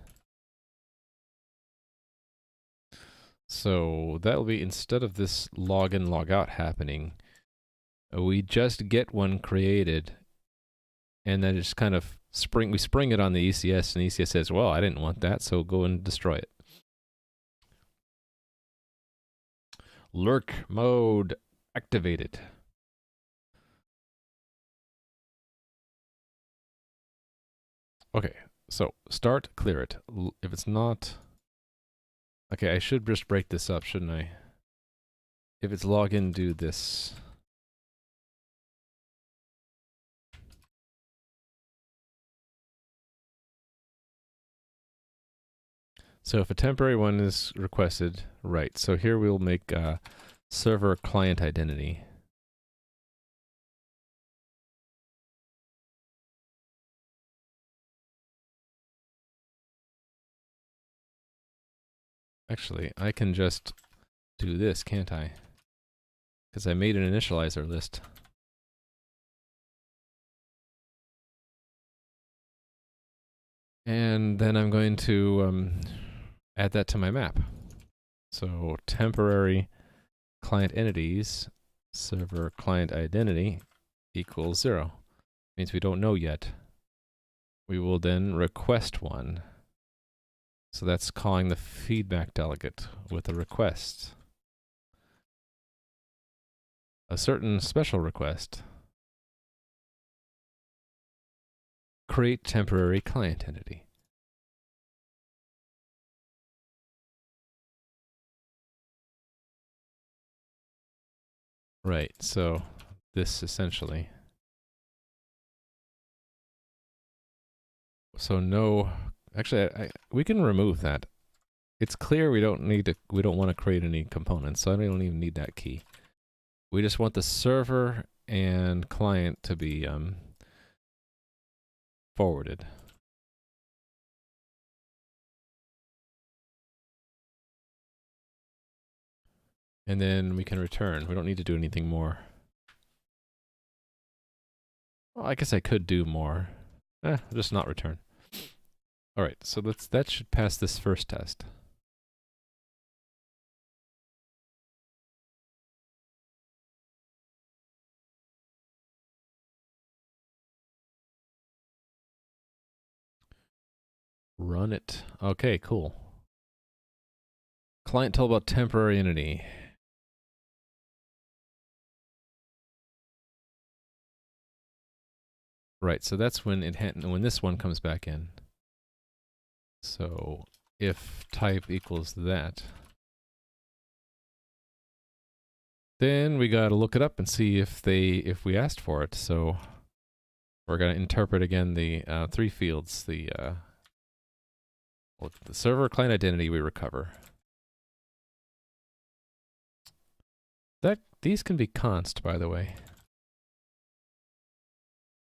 So that will be, instead of this login logout happening, we just get one created, and then it's kind of we spring it on the ECS, and the ECS says, well, I didn't want that, so go and destroy it. Lurk mode activated. Okay, so start, clear it. If it's not... Okay, I should just break this up, shouldn't I? If it's login, do this. So if a temporary one is requested, right. So here we'll make server client identity. Actually, I can just do this, can't I? Because I made an initializer list. And then I'm going to add that to my map. So temporary client entities, server client identity equals 0. Means we don't know yet. We will then request one. So that's calling the feedback delegate with a request. A certain special request. Create temporary client entity. Right, so this essentially. So no, actually, we can remove that. It's clear we don't want to create any components, so I don't even need that key. We just want the server and client to be forwarded. And then we can return. We don't need to do anything more. Well, I guess I could do more. Just not return. All right, so that should pass this first test. Run it. Okay, cool. Client told about temporary entity. Right, so that's when when this one comes back in. So if type equals that, then we gotta look it up and see if we asked for it. So we're gonna interpret again the 3 fields. The server client identity we recover. These can be const, by the way.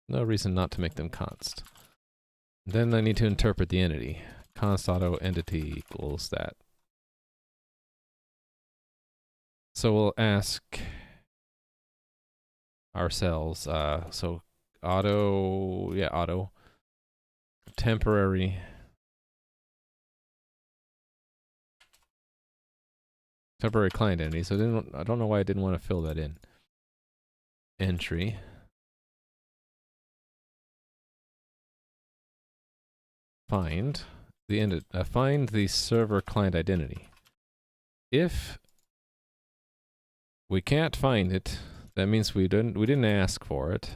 No reason not to make them const. Then I need to interpret the entity. Const auto entity equals that. So we'll ask ourselves, so auto, temporary client entity. So I don't know why I didn't want to fill that in. Entry. Find the server client identity. If we can't find it, that means we didn't ask for it.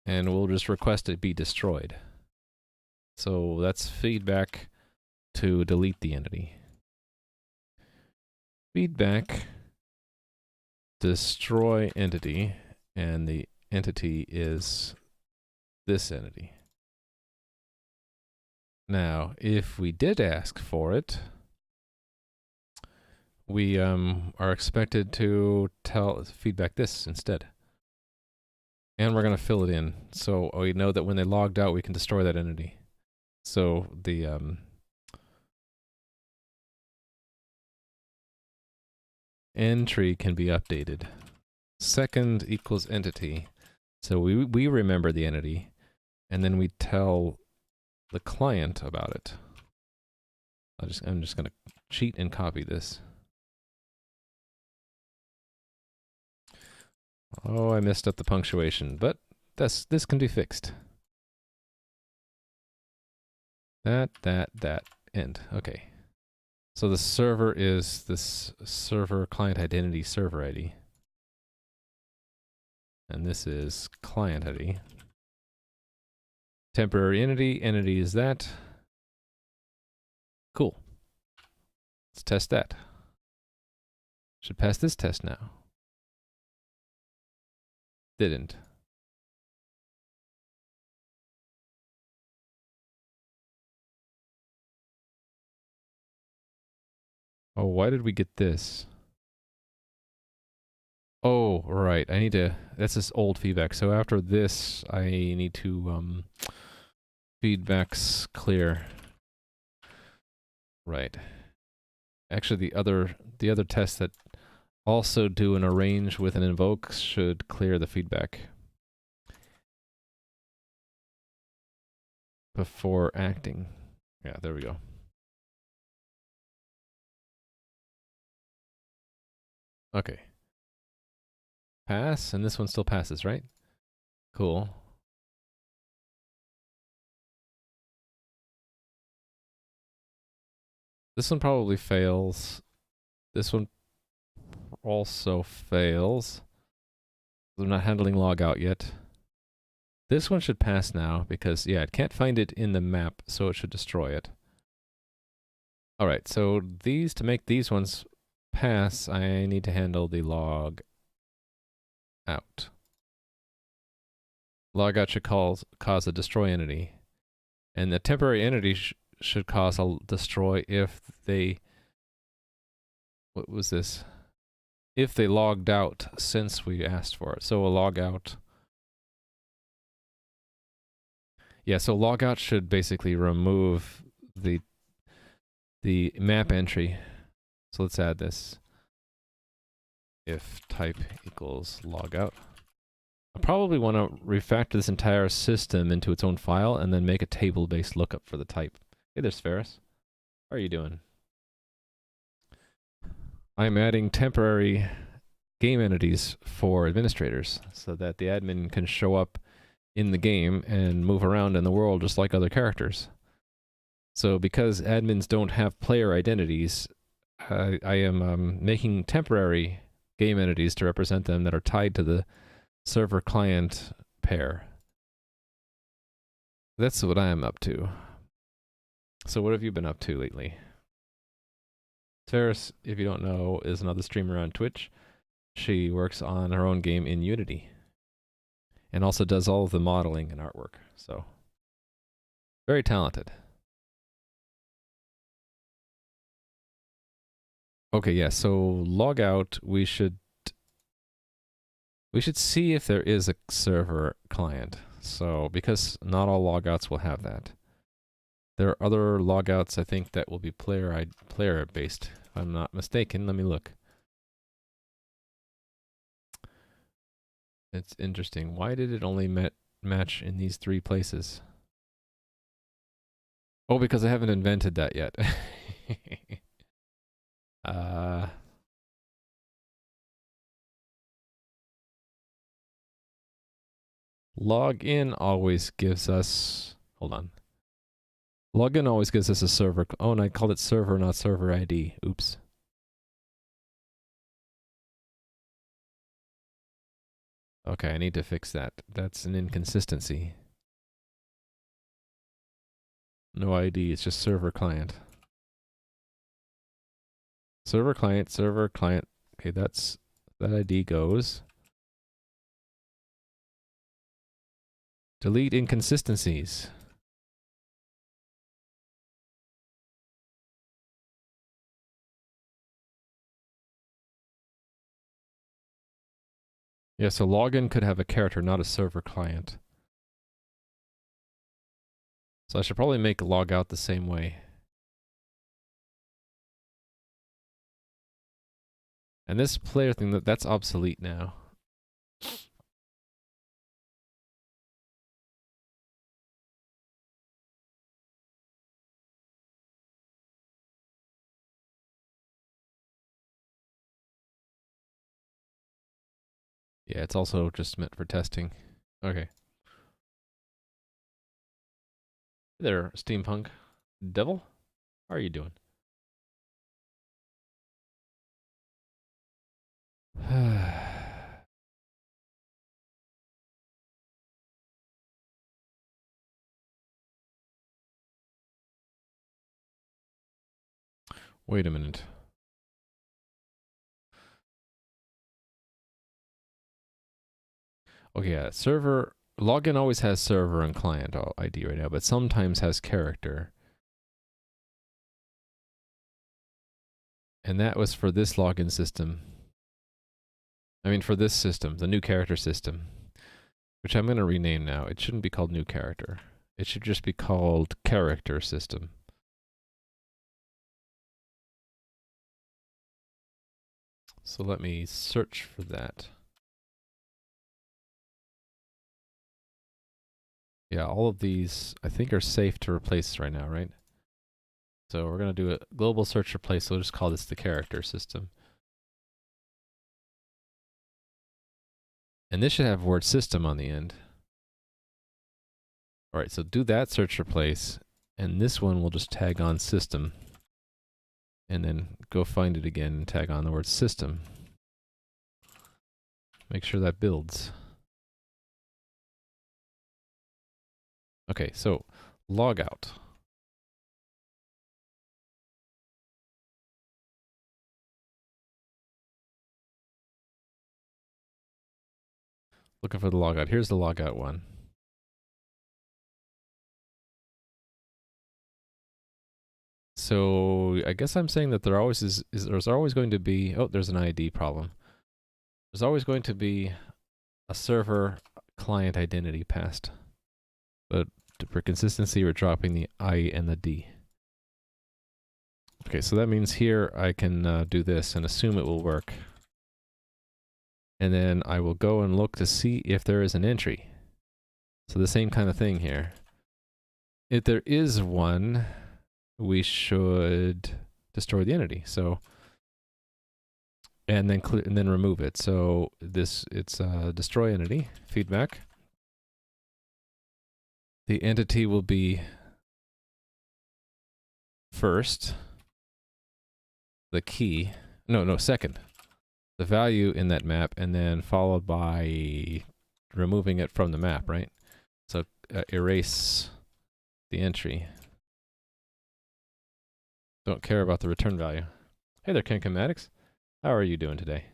And we'll just request it be destroyed. So that's feedback to delete the entity. Feedback destroy entity, and the entity is this entity. Now, if we did ask for it, we are expected to feedback this instead. And we're going to fill it in. So we know that when they logged out, we can destroy that entity. So the entry can be updated. Second equals entity. So we remember the entity, and then we tell the client about it. I'm just going to cheat and copy this. Oh, I messed up the punctuation, but this can be fixed. That, end. Okay. So the server is this server client identity server ID. And this is client ID. Temporary entity is that. Cool. Let's test that. Should pass this test now. Didn't. Oh, why did we get this? Oh, right. That's this old feedback. So after this, I need to, feedbacks clear. Right. Actually, the other tests that also do an arrange with an invoke should clear the feedback before acting. Yeah, there we go. Okay. Pass, and this one still passes, right? Cool. This one probably fails. This one also fails. I'm not handling logout yet. This one should pass now because, yeah, it can't find it in the map, so it should destroy it. Alright, so to make these ones pass, I need to handle the log out. Logout should cause a destroy entity. And the temporary entity should cause a destroy if they... What was this? If they logged out since we asked for it. So a logout... Yeah, so logout should basically remove the map entry. So let's add this. If type equals logout. I probably want to refactor this entire system into its own file and then make a table-based lookup for the type. Hey, there's Ferris. How are you doing? I'm adding temporary game entities for administrators so that the admin can show up in the game and move around in the world just like other characters. So because admins don't have player identities, I am making temporary game entities to represent them that are tied to the server-client pair. That's what I am up to. So what have you been up to lately? Terrace, if you don't know, is another streamer on Twitch. She works on her own game in Unity. And also does all of the modeling and artwork. So, very talented. Okay, yeah, so log out, we should see if there is a server client. So, because not all logouts will have that. There are other logouts, I think, that will be player based. If I'm not mistaken, let me look. It's interesting. Why did it only match in these 3 places? Oh, because I haven't invented that yet. Login always gives us... Hold on. Login always gives us a server... Oh, and I called it server, not server ID. Oops. Okay, I need to fix that. That's an inconsistency. No ID, it's just server client. Server client, server client. Okay, that ID goes. Delete inconsistencies. Yeah, so login could have a character, not a server client. So I should probably make logout the same way. And this player thing, that's obsolete now. Yeah, it's also just meant for testing. Okay. Hey there, Steampunk Devil. How are you doing? Wait a minute. Okay, yeah, server... Login always has server and client ID right now, but sometimes has character. And that was for this login system. I mean, for this system, the new character system. Which I'm going to rename now. It shouldn't be called new character. It should just be called character system. So let me search for that. Yeah, all of these I think are safe to replace right now, right? So we're going to do a global search replace. So we'll just call this the character system. And this should have word system on the end. All right, so do that search replace. And this one will just tag on system. And then go find it again and tag on the word system. Make sure that builds. Okay, so log out. Looking for the logout. Here's the logout one. So I guess I'm saying that there always there's always going to be, oh, there's an ID problem. There's always going to be a server client identity passed. But for consistency, we're dropping the I and the D. Okay, so that means here I can do this and assume it will work. And then I will go and look to see if there is an entry. So the same kind of thing here. If there is one, we should destroy the entity. So, and then remove it. So it's destroy entity feedback. the entity will be first, the key, no, second, the value in that map, and then followed by removing it from the map, right? So erase the entry. Don't care about the return value. Hey there, Kenkomatics. How are you doing today?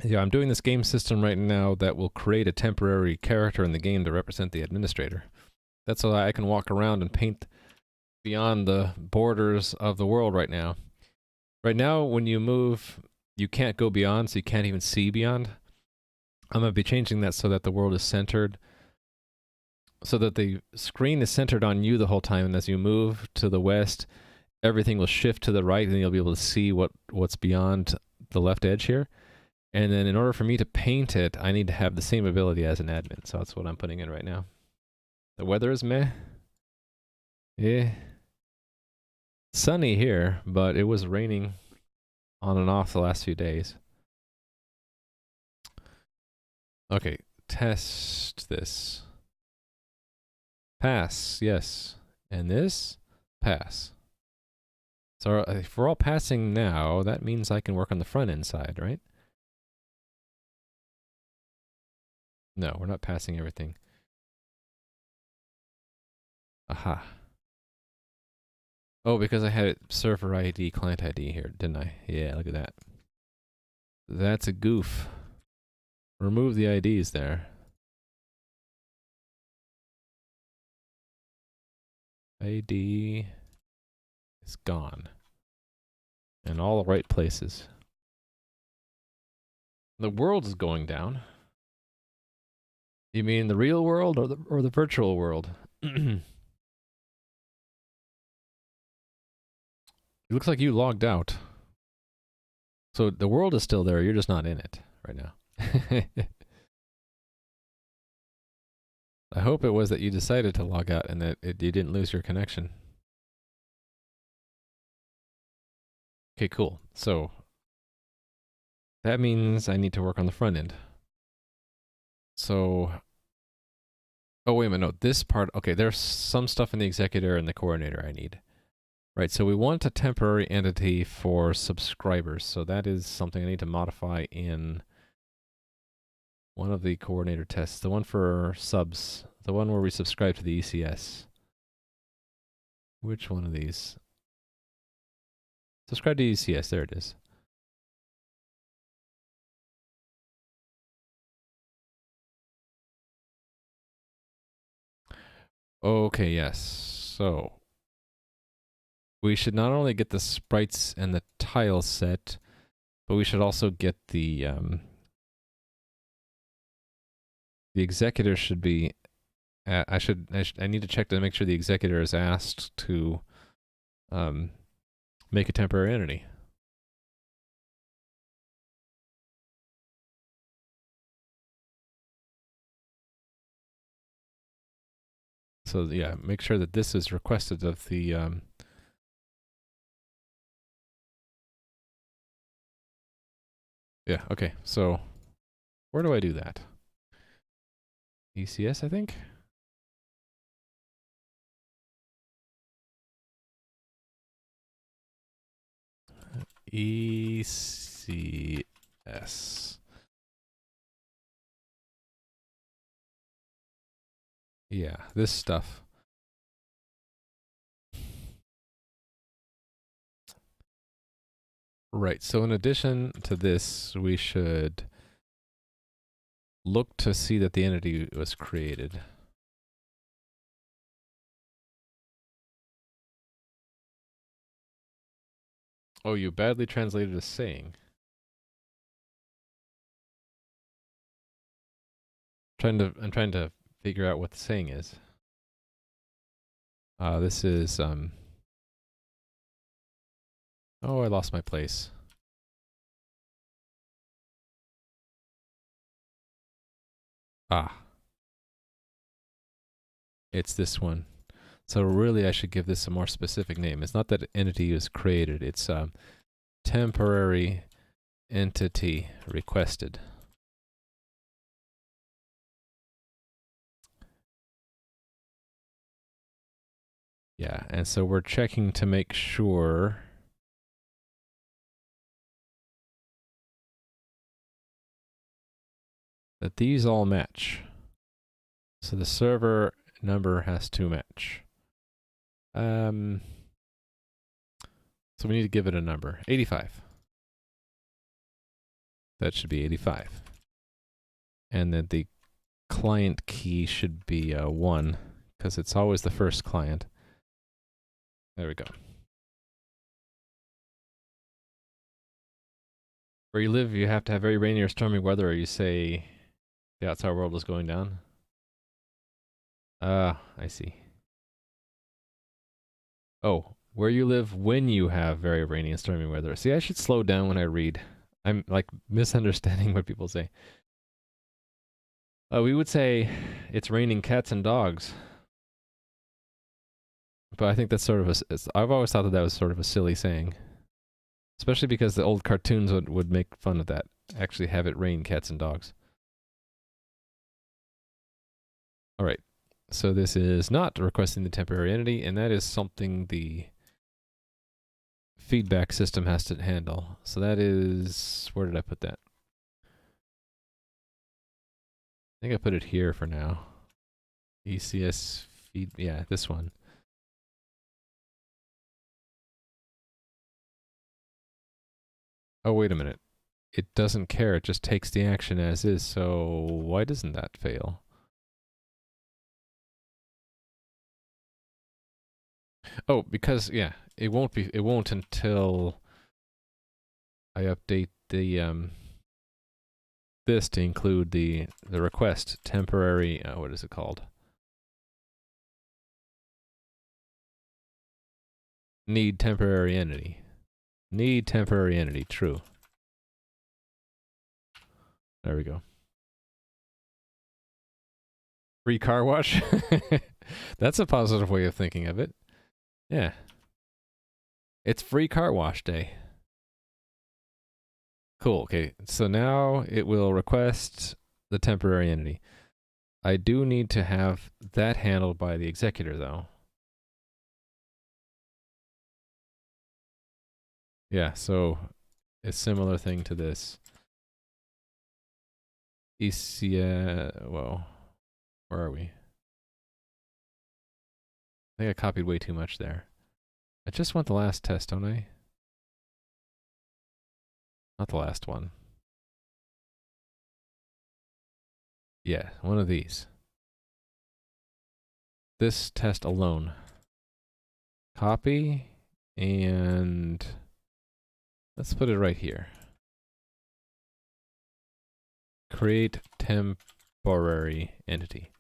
Yeah, I'm doing this game system right now that will create a temporary character in the game to represent the administrator. That's so I can walk around and paint beyond the borders of the world right now. Right now, when you move, you can't go beyond, so you can't even see beyond. I'm going to be changing that so that the world is centered, so that the screen is centered on you the whole time, and as you move to the west, everything will shift to the right, and you'll be able to see what's beyond the left edge here. And then in order for me to paint it, I need to have the same ability as an admin, so that's what I'm putting in right now. The weather is meh. Yeah. Sunny here, but it was raining on and off the last few days. Okay, test this. Pass, yes. And this? Pass. So if we're all passing now, that means I can work on the front end side, right? No, we're not passing everything. Aha. Oh, because I had server ID, client ID here, didn't I? Yeah, look at that. That's a goof. Remove the IDs there. ID is gone. In all the right places. The world is going down. You mean the real world or the virtual world? It looks like you logged out. So the world is still there, you're just not in it right now. I hope it was that you decided to log out and that you didn't lose your connection. Okay, cool. So that means I need to work on the front end. So, oh wait a minute, no, this part, okay, there's some stuff in the executor and the coordinator I need. Right, so we want a temporary entity for subscribers, so that is something I need to modify in one of the coordinator tests, the one for subs, the one where we subscribe to the ECS. Which one of these? Subscribe to ECS, there it is. Okay, yes, so we should not only get the sprites and the tile set, but we should also get the executor should be, I need to check to make sure the executor is asked to make a temporary entity. So yeah, make sure that this is requested of the yeah, okay, so where do I do that? ECS, I think? ECS. Yeah, this stuff. Right, so in addition to this, we should look to see that the entity was created. Oh, you badly translated a saying. I'm trying to figure out what the saying is. This is oh, I lost my place. Ah. It's this one. So really I should give this a more specific name. It's not that entity is created, it's temporary entity requested. Yeah, and so we're checking to make sure that these all match. So the server number has to match. So we need to give it a number, 85. That should be 85. And then the client key should be 1, because it's always the first client. There we go. Where you live, you have to have very rainy or stormy weather, or you say the outside world is going down. I see. Oh, where you live when you have very rainy and stormy weather. See, I should slow down when I read. I'm like misunderstanding what people say. We would say it's raining cats and dogs. But I think that's sort of I've always thought that that was sort of a silly saying. Especially because the old cartoons would make fun of that. Actually have it rain cats and dogs. Alright. So this is not requesting the temporary entity, and that is something the feedback system has to handle. So that is... where did I put that? I think I put it here for now. ECS feed... yeah, this one. Oh, wait a minute. It doesn't care, it just takes the action as is, so why doesn't that fail? Oh, because, yeah, it won't until I update the, this to include the request temporary, what is it called? Need temporary entity. Need temporary entity, true. There we go. Free car wash? That's a positive way of thinking of it. Yeah. It's free car wash day. Cool, okay. So now it will request the temporary entity. I do need to have that handled by the executor, though. Yeah, so a similar thing to this. Whoa. Where are we? I think I copied way too much there. I just want the last test, don't I? Not the last one. Yeah, one of these. This test alone. Copy, and let's put it right here. Create temporary entity.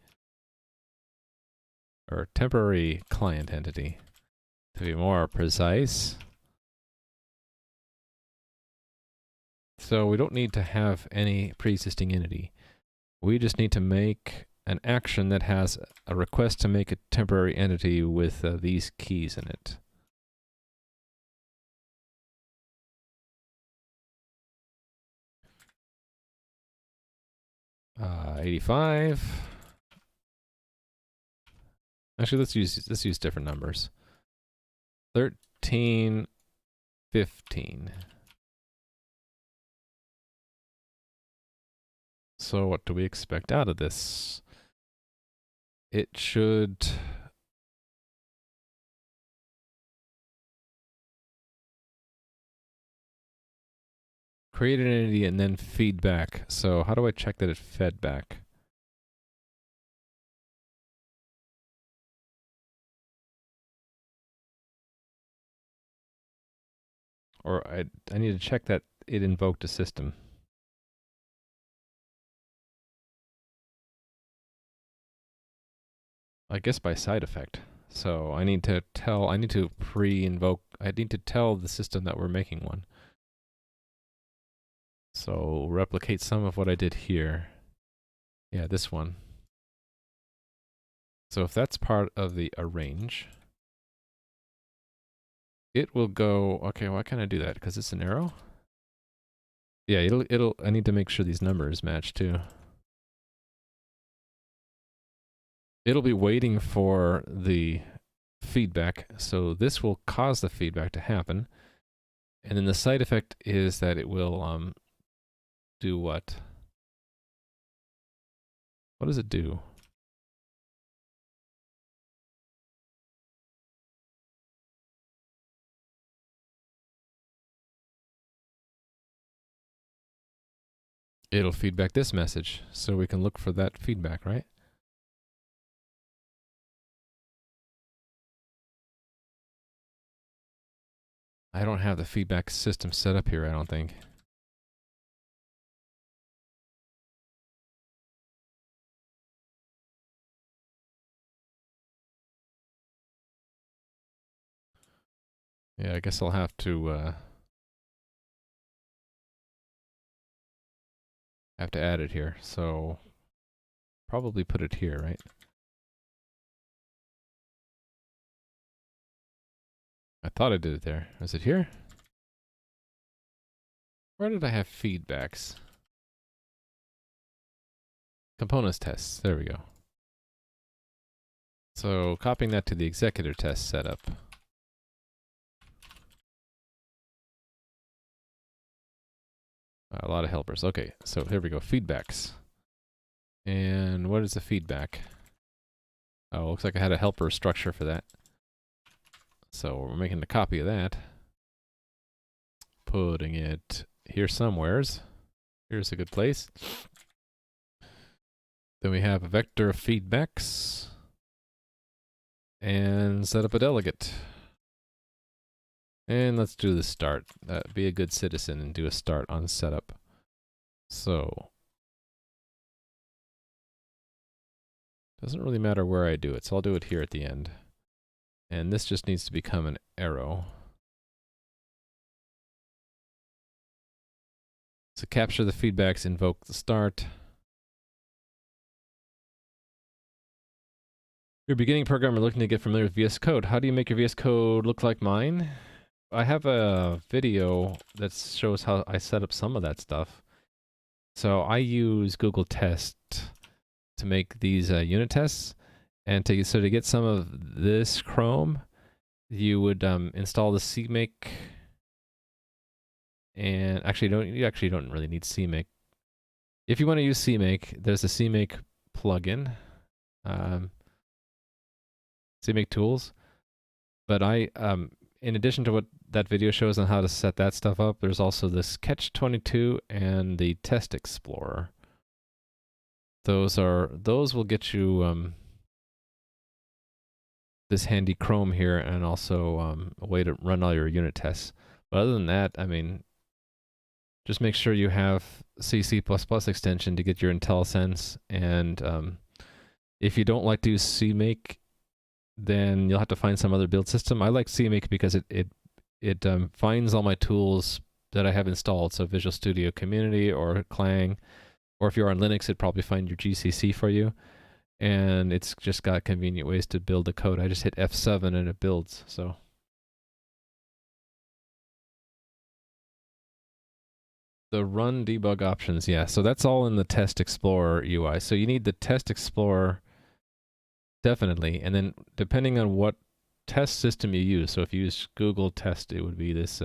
Or temporary client entity. To be more precise. So we don't need to have any pre-existing entity. We just need to make an action that has a request to make a temporary entity with these keys in it. Uh, 85. Actually, let's use different numbers. 13, 15. So what do we expect out of this? It should... create an entity and then feed back. So how do I check that it fed back? Or I need to check that it invoked a system. I guess by side effect. So I need to tell the system that we're making one. So replicate some of what I did here. Yeah, this one. So if that's part of the arrange, it will go, okay, why can't I do that? Because it's an arrow? Yeah, I need to make sure these numbers match too. It'll be waiting for the feedback, so this will cause the feedback to happen. And then the side effect is that it will do what? What does it do? It'll feedback this message, so we can look for that feedback, right? I don't have the feedback system set up here, I don't think. Yeah, I guess I'll have to add it here. So probably put it here, right? I thought I did it there. Is it here? Where did I have feedbacks? Components tests. There we go. So copying that to the executor test setup. A lot of helpers. Okay, so here we go. Feedbacks. And what is the feedback? Oh, looks like I had a helper structure for that. So we're making a copy of that. Putting it here somewheres. Here's a good place. Then we have a vector of feedbacks. And set up a delegate. And let's do the start. Be a good citizen and do a start on setup. So, doesn't really matter where I do it, so I'll do it here at the end. And this just needs to become an arrow. So capture the feedbacks, invoke the start. You're a beginning programmer looking to get familiar with VS Code. How do you make your VS Code look like mine? I have a video that shows how I set up some of that stuff. So I use Google Test to make these unit tests, and to get some of this Chrome, you would install the CMake, and you actually don't really need CMake. If you want to use CMake, there's a CMake plugin, CMake tools. But in addition to what that video shows on how to set that stuff up, there's also the Sketch-22 and the Test Explorer. Those will get you this handy Chrome here, and also a way to run all your unit tests. But other than that, I mean, just make sure you have C++ extension to get your IntelliSense, and if you don't like to use CMake, then you'll have to find some other build system. I like CMake because it finds all my tools that I have installed, so Visual Studio Community or Clang, or if you're on Linux, it'd probably find your GCC for you. And it's just got convenient ways to build the code. I just hit F7 and it builds, so. The run debug options, yeah. So that's all in the Test Explorer UI. So you need the Test Explorer, definitely. And then depending on what test system you use, so if you use Google Test, it would be this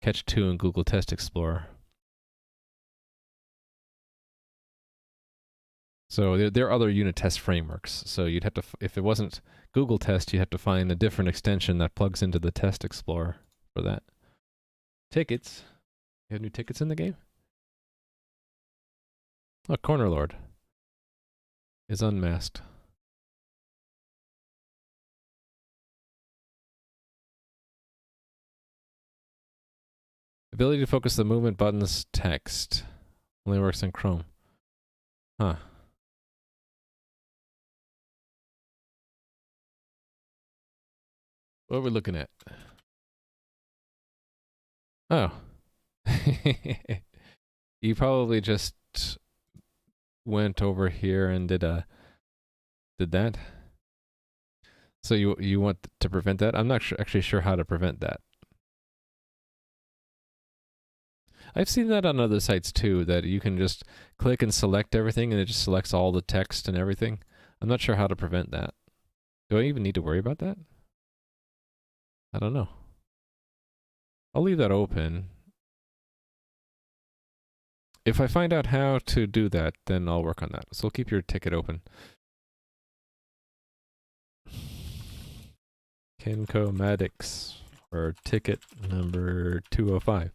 Catch 2 and Google Test Explorer. So there are other unit test frameworks. So you'd have to, if it wasn't Google Test, you have to find a different extension that plugs into the Test Explorer for that. Tickets. You have new tickets in the game? Oh, Corner Lord is unmasked. Ability to focus the movement buttons text. Only works in Chrome. Huh. What are we looking at? Oh. You probably just went over here and did that. So you want to prevent that? I'm not actually sure how to prevent that. I've seen that on other sites too, that you can just click and select everything and it just selects all the text and everything. I'm not sure how to prevent that. Do I even need to worry about that? I don't know. I'll leave that open. If I find out how to do that, then I'll work on that. So we'll keep your ticket open. Kenko Maddox, or ticket number 205.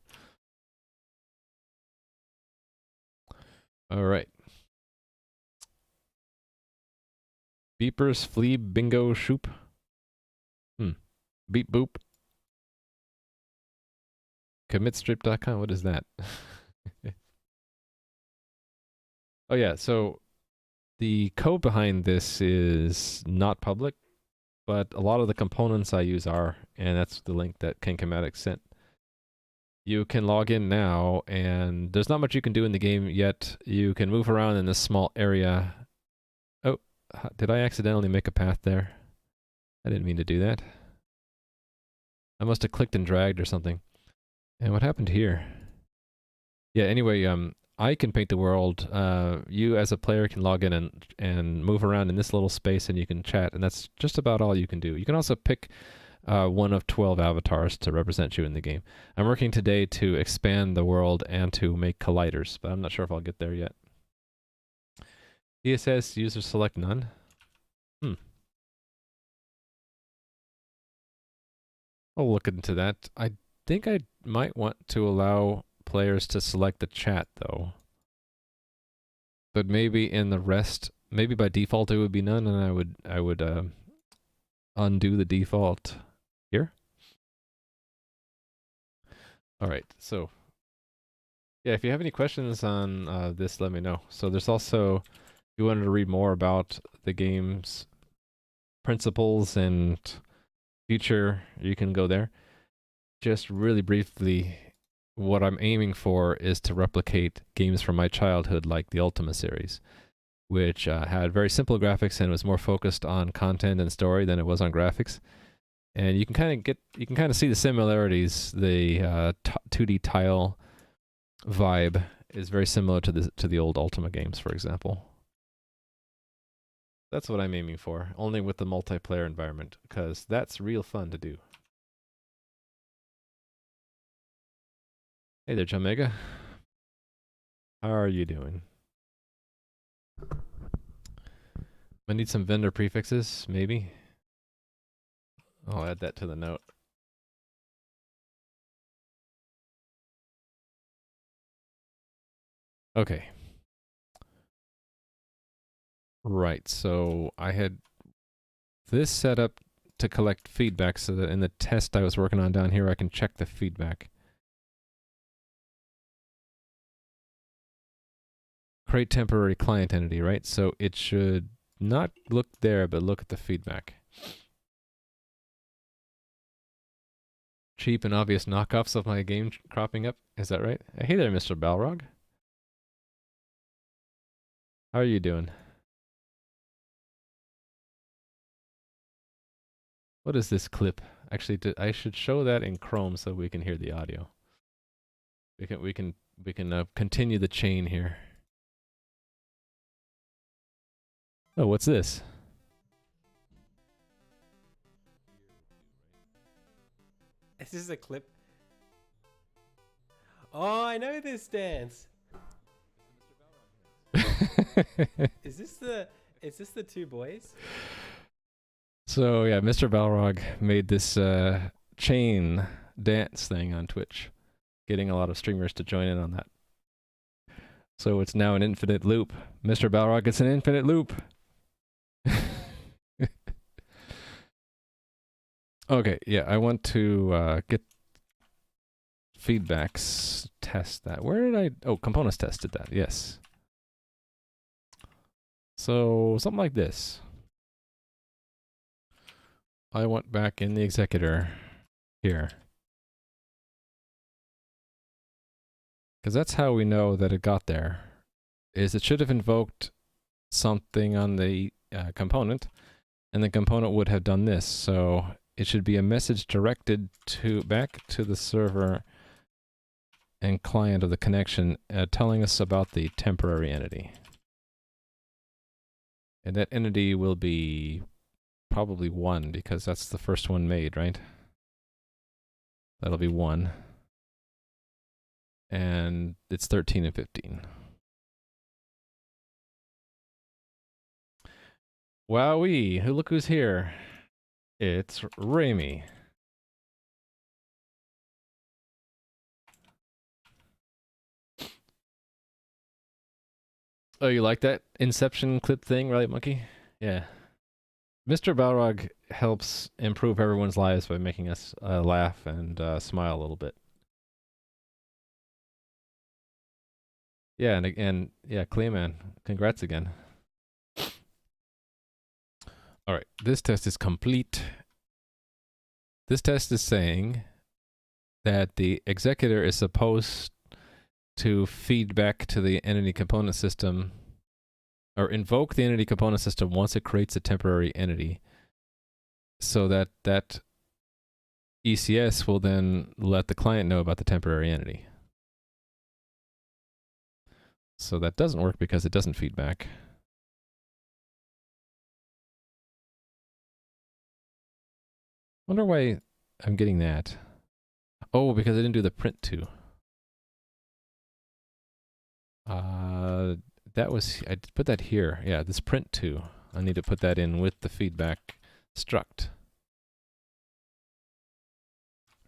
All right. Beepers, flea, bingo, shoop. Beep boop. Commitstrip.com, what is that? Oh yeah, so the code behind this is not public, but a lot of the components I use are, and that's the link that Kenkomatic sent. You can log in now, and there's not much you can do in the game yet. You can move around in this small area. Oh, did I accidentally make a path there? I didn't mean to do that. I must have clicked and dragged or something. And what happened here? Yeah, anyway, I can paint the world. You as a player can log in and move around in this little space and you can chat, and that's just about all you can do. You can also pick one of 12 avatars to represent you in the game. I'm working today to expand the world and to make colliders, but I'm not sure if I'll get there yet. CSS users select none. I'll look into that. I think I might want to allow players to select the chat though. But maybe in the rest, maybe by default it would be none, and I would undo the default here. All right, so yeah, if you have any questions on this, let me know. So there's also, if you wanted to read more about the game's principles and future, you can go there. Just really briefly, what I'm aiming for is to replicate games from my childhood like the Ultima series, which had very simple graphics and was more focused on content and story than it was on graphics. And you can kind of see the similarities. The 2D tile vibe is very similar to the old Ultima games, for example. That's what I'm aiming for, only with the multiplayer environment, because that's real fun to do. Hey there, Jamega. How are you doing? I need some vendor prefixes, maybe. I'll add that to the note. Okay. Right, so I had this set up to collect feedback so that in the test I was working on down here I can check the feedback. Create temporary client entity, right? So it should not look there, but look at the feedback. Cheap and obvious knockoffs of my game cropping up. Is that right? Hey there, Mr. Balrog. How are you doing? What is this clip? Actually, I should show that in Chrome so we can hear the audio. We can continue the chain here. Oh, what's this? Is this a clip? Oh, I know this dance. Is this the two boys? So yeah, Mr. Balrog made this chain dance thing on Twitch, getting a lot of streamers to join in on that. So it's now an infinite loop. Mr. Balrog, it's an infinite loop. Okay, yeah, I want to get feedbacks, test that. Where did I... Oh, components tested that, yes. So, something like this. I want back in the executor here. Because that's how we know that it got there. Is it should have invoked something on the component, and the component would have done this. So it should be a message directed back to the server, and client of the connection telling us about the temporary entity. And that entity will be probably 1 because that's the first one made, right? That'll be 1. And it's 13 and 15. Wowee, look who's here. It's Ramy. Oh, you like that Inception clip thing, right, Monkey? Yeah. Mr. Balrog helps improve everyone's lives by making us laugh and smile a little bit. Yeah, and yeah, Clayman, congrats again. All right, this test is complete. This test is saying that the executor is supposed to feed back to the entity component system or invoke the entity component system once it creates a temporary entity so that that ECS will then let the client know about the temporary entity. So that doesn't work because it doesn't feed back. Wonder why I'm getting that. Oh, because I didn't do the print to. That was, I put that here. Yeah, this print to. I need to put that in with the feedback struct.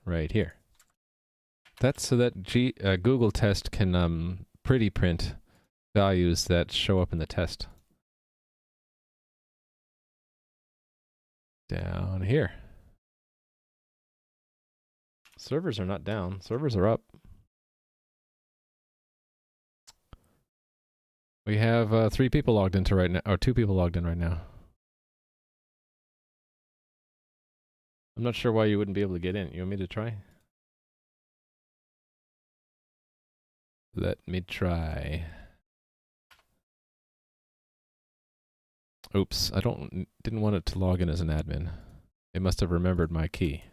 Right here. That's so that Google test can pretty print values that show up in the test. Down here. Servers are not down. Servers are up. We have 3 people logged into right now, or 2 people logged in right now. I'm not sure why you wouldn't be able to get in. You want me to try? Let me try. Oops, I didn't want it to log in as an admin. It must have remembered my key.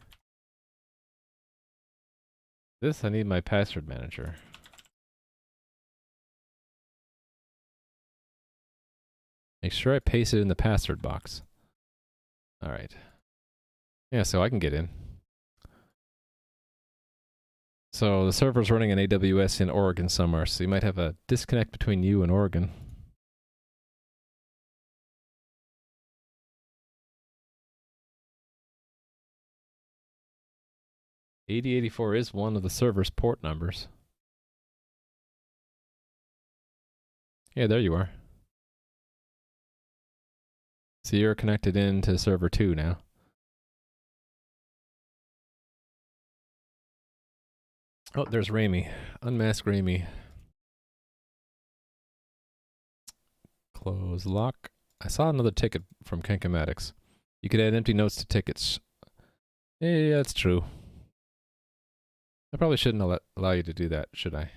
I need my password manager. Make sure I paste it in the password box. All right. Yeah, so I can get in. So the server's running an AWS in Oregon somewhere, so you might have a disconnect between you and Oregon. .8084 is one of the server's port numbers. Yeah, there you are. So you're connected into server 2 now. Oh, there's Ramy. Unmask Ramy. Close lock. I saw another ticket from Kenkomatics. You could add empty notes to tickets. Yeah, that's true. I probably shouldn't allow you to do that, should I?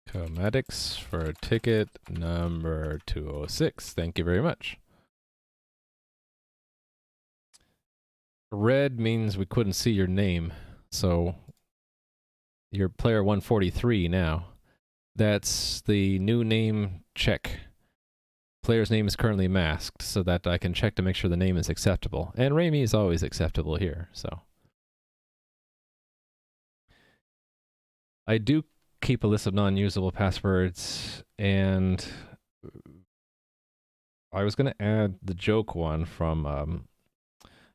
Comatics for ticket number 206. Thank you very much. Red means we couldn't see your name, so you're player 143 now. That's the new name check. Player's name is currently masked, so that I can check to make sure the name is acceptable. And Ramy is always acceptable here, so. I do keep a list of non-usable passwords, and I was going to add the joke one from,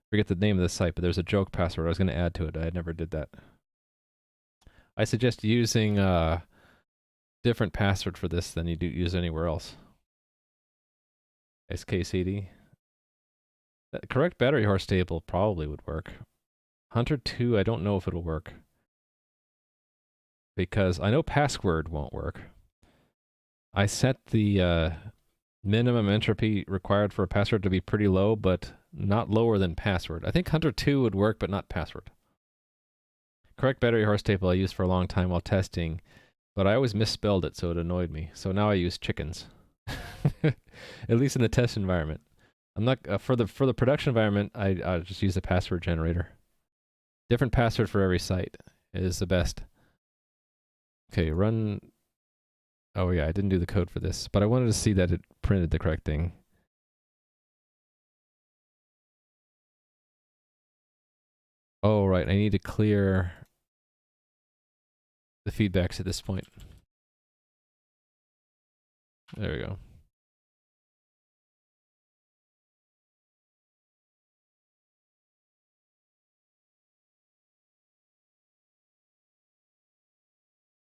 forget the name of the site, but there's a joke password I was going to add to it. I never did that. I suggest using a different password for this than you do use anywhere else. SKCD. That correct battery horse table probably would work. Hunter 2, I don't know if it'll work. Because I know password won't work. I set the minimum entropy required for a password to be pretty low, but not lower than password. I think Hunter 2 would work, but not password. Correct battery horse table I used for a long time while testing, but I always misspelled it, so it annoyed me. So now I use chickens. At least in the test environment. I'm not for the production environment. I just use a password generator. Different password for every site is the best. Okay, run. Oh yeah, I didn't do the code for this, but I wanted to see that it printed the correct thing. Oh right, I need to clear the feedbacks at this point. There we go.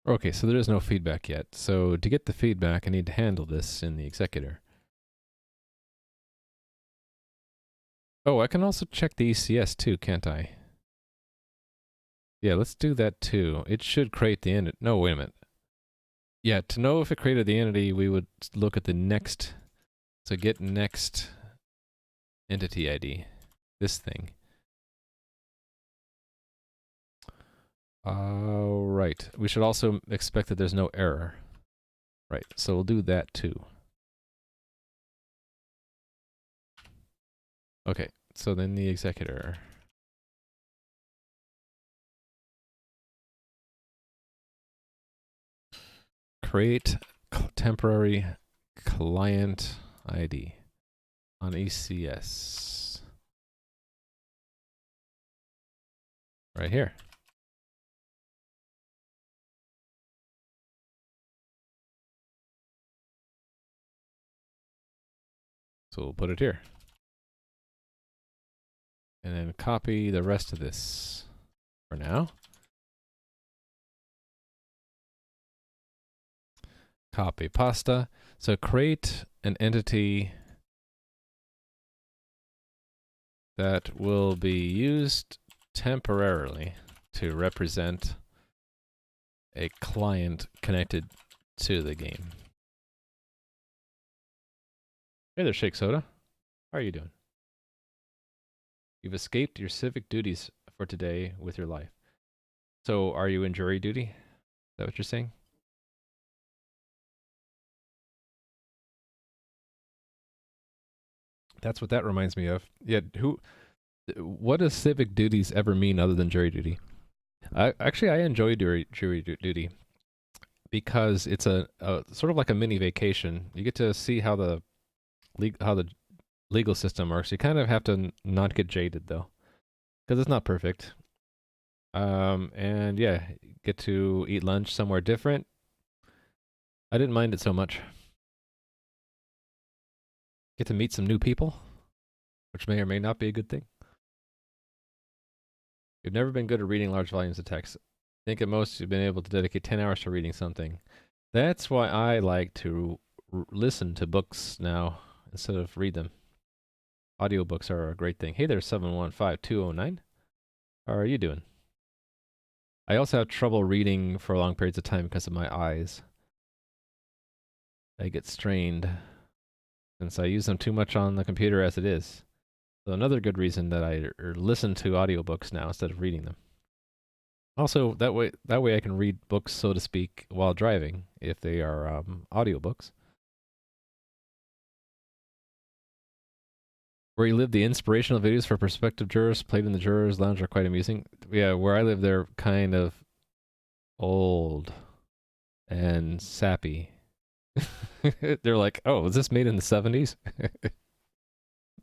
Okay, so there is no feedback yet. So to get the feedback, I need to handle this in the executor. Oh, I can also check the ECS too, can't I? Yeah, let's do that too. It should create the entity. No, wait a minute. Yeah, to know if it created the entity, we would look at the next. So get next entity ID. This thing. Right. We should also expect that there's no error. Right, so we'll do that too. Okay, so then the executor. Create temporary client ID on ECS. Right here. So we'll put it here. And then copy the rest of this for now. Copy pasta. So create an entity that will be used temporarily to represent a client connected to the game. Hey there, Shake Soda. How are you doing? You've escaped your civic duties for today with your life. So are you in jury duty? Is that what you're saying? That's what that reminds me of. Yeah, what does civic duties ever mean other than jury duty? I enjoy jury duty because it's a sort of like a mini vacation. You get to see how the legal system works. You kind of have to not get jaded though, because it's not perfect. And yeah, get to eat lunch somewhere different. I didn't mind it so much. Get to meet some new people, which may or may not be a good thing. You've never been good at reading large volumes of text. I think at most you've been able to dedicate 10 hours to reading something. That's why I like to listen to books now instead of read them. Audiobooks are a great thing. Hey there, 715209. How are you doing? I also have trouble reading for long periods of time because of my eyes. I get strained since I use them too much on the computer as it is. So another good reason that I listen to audiobooks now instead of reading them. Also, that way I can read books, so to speak, while driving, if they are audiobooks. Where you live, the inspirational videos for prospective jurors played in the jurors' lounge are quite amusing. Yeah, where I live, they're kind of old and sappy. They're like, oh, was this made in the 70s?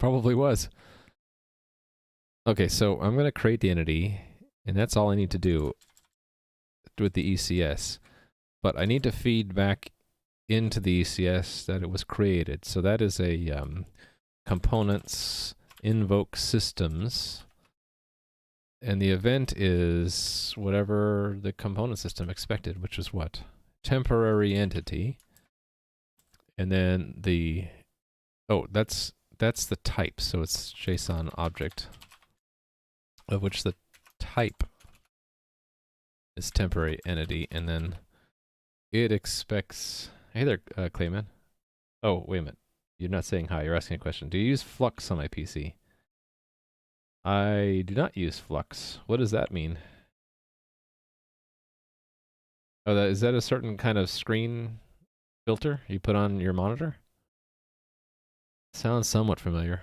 Probably was. Okay, so I'm going to create the entity, and that's all I need to do with the ECS. But I need to feed back into the ECS that it was created. So that is a components invoke systems. And the event is whatever the component system expected, which is what? Temporary entity. And then the, oh, that's the type. So it's JSON object, of which the type is temporary entity. And then it expects, hey there, Clayman. Oh, wait a minute. You're not saying hi, you're asking a question. Do you use Flux on my PC? I do not use Flux. What does that mean? Oh, is that a certain kind of screen filter you put on your monitor? Sounds somewhat familiar.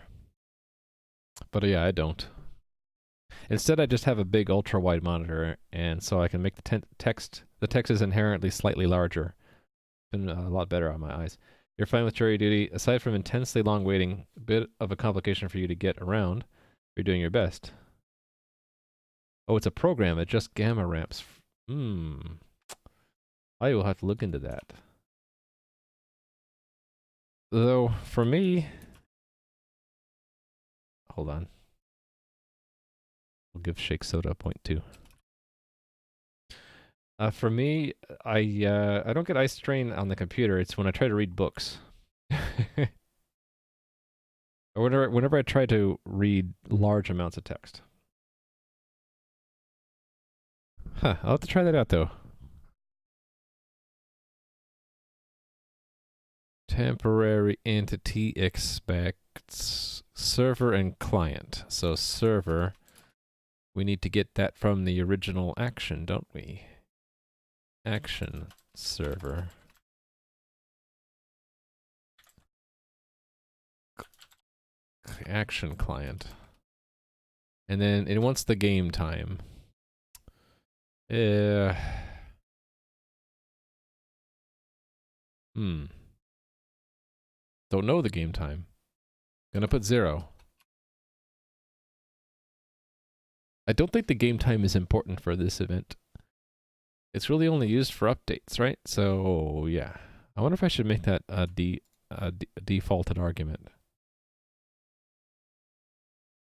But yeah, I don't. Instead, I just have a big ultra-wide monitor, and so I can make the text. The text is inherently slightly larger. Been a lot better on my eyes. You're fine with jury duty. Aside from intensely long waiting, a bit of a complication for you to get around. You're doing your best. Oh, it's a program. It just gamma ramps. Hmm. I will have to look into that. Though, for me... Hold on. We'll give Shake Soda a point too. For me, I don't get eye strain on the computer. It's when I try to read books. Or whenever I try to read large amounts of text. Huh, I'll have to try that out though. Temporary entity expects server and client. So server, we need to get that from the original action, don't we? Action server. Action client. And then it wants the game time. Don't know the game time. Gonna put 0. I don't think the game time is important for this event. It's really only used for updates, right? So, yeah. I wonder if I should make that a defaulted argument.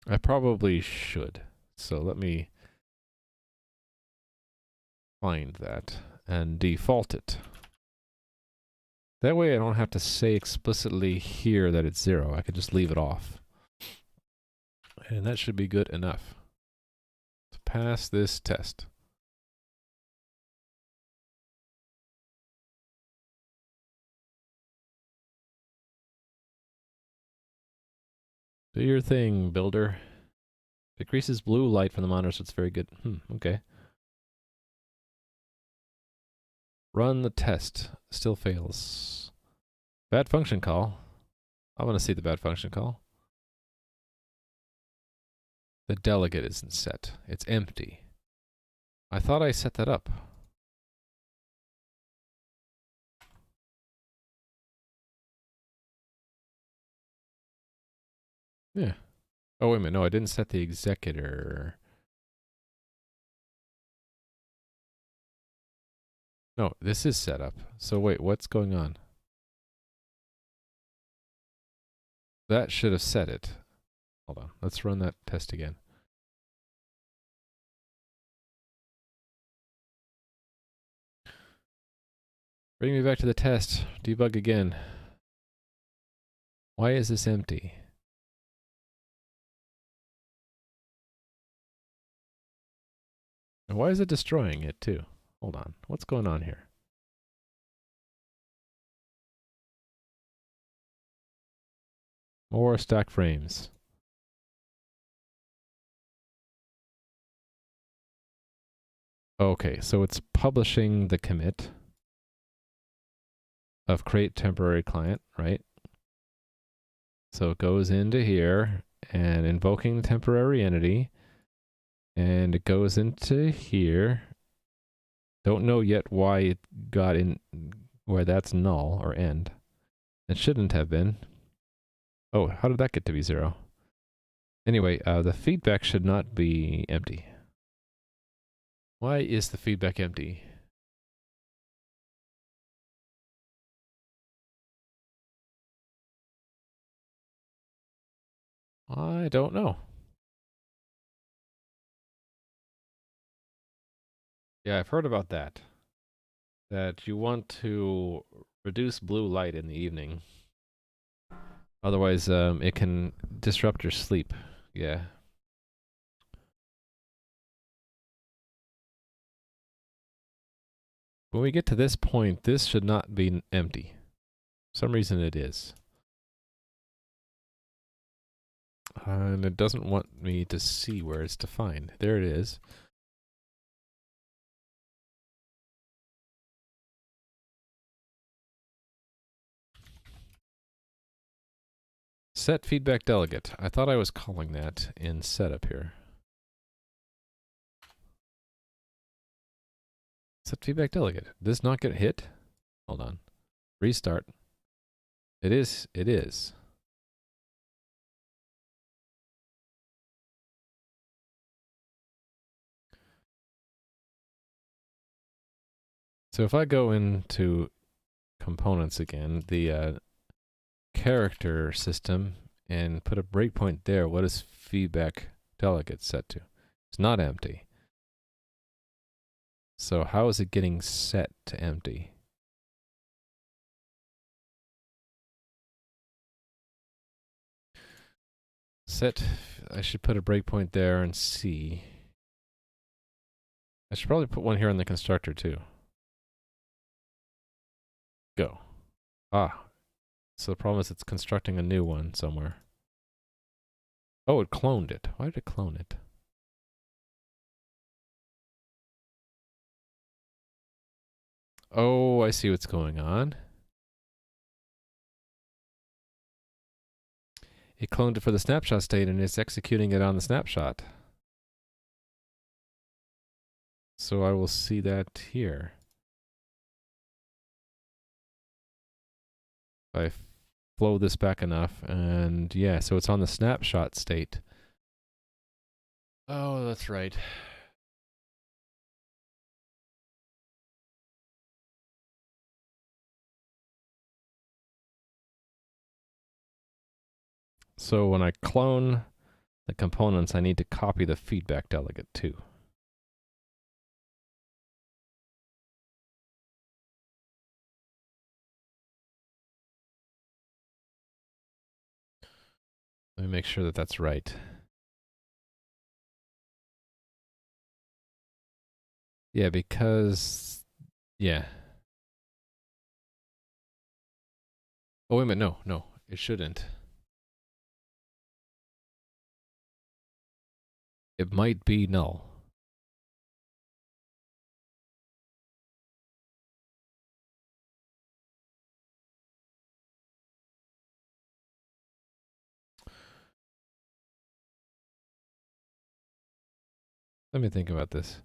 I probably should. So let me find that and default it. That way I don't have to say explicitly here that it's 0. I can just leave it off. And that should be good enough to pass this test. Do your thing, builder. Decreases blue light from the monitor, so it's very good. Okay. Run the test. Still fails. Bad function call. I want to see the bad function call. The delegate isn't set. It's empty. I thought I set that up. Yeah. Oh, wait a minute. No, I didn't set the executor. No, this is set up. So wait, what's going on? That should have set it. Hold on. Let's run that test again. Bring me back to the test. Debug again. Why is this empty? And why is it destroying it too? Hold on. What's going on here? More stack frames. Okay, so it's publishing the commit of create temporary client, right? So it goes into here and invoking the temporary entity, and it goes into here. Don't know yet why it got in where that's null or end. It shouldn't have been. Oh, how did that get to be 0? Anyway, the feedback should not be empty. Why is the feedback empty? I don't know. Yeah, I've heard about that. That you want to reduce blue light in the evening. Otherwise, it can disrupt your sleep. Yeah. When we get to this point, this should not be empty. For some reason it is. And it doesn't want me to see where it's defined. There it is. Set feedback delegate. I thought I was calling that in setup here. Set feedback delegate. Does this not get hit? Hold on. Restart. It is. It is. So if I go into components again, the character system, and put a breakpoint there, what is feedback delegate set to? It's not empty. So how is it getting set to empty? Set, I should put a breakpoint there and see. I should probably put one here in the constructor too. Go. Ah. So the problem is it's constructing a new one somewhere. Oh, it cloned it. Why did it clone it? Oh, I see what's going on. It cloned it for the snapshot state and it's executing it on the snapshot. So I will see that here. If I flow this back enough, and yeah, so it's on the snapshot state. Oh, that's right. So when I clone the components, I need to copy the feedback delegate too. Let me make sure that that's right. Yeah, because, yeah. Oh, wait a minute, no, it shouldn't. It might be null. Let me think about this.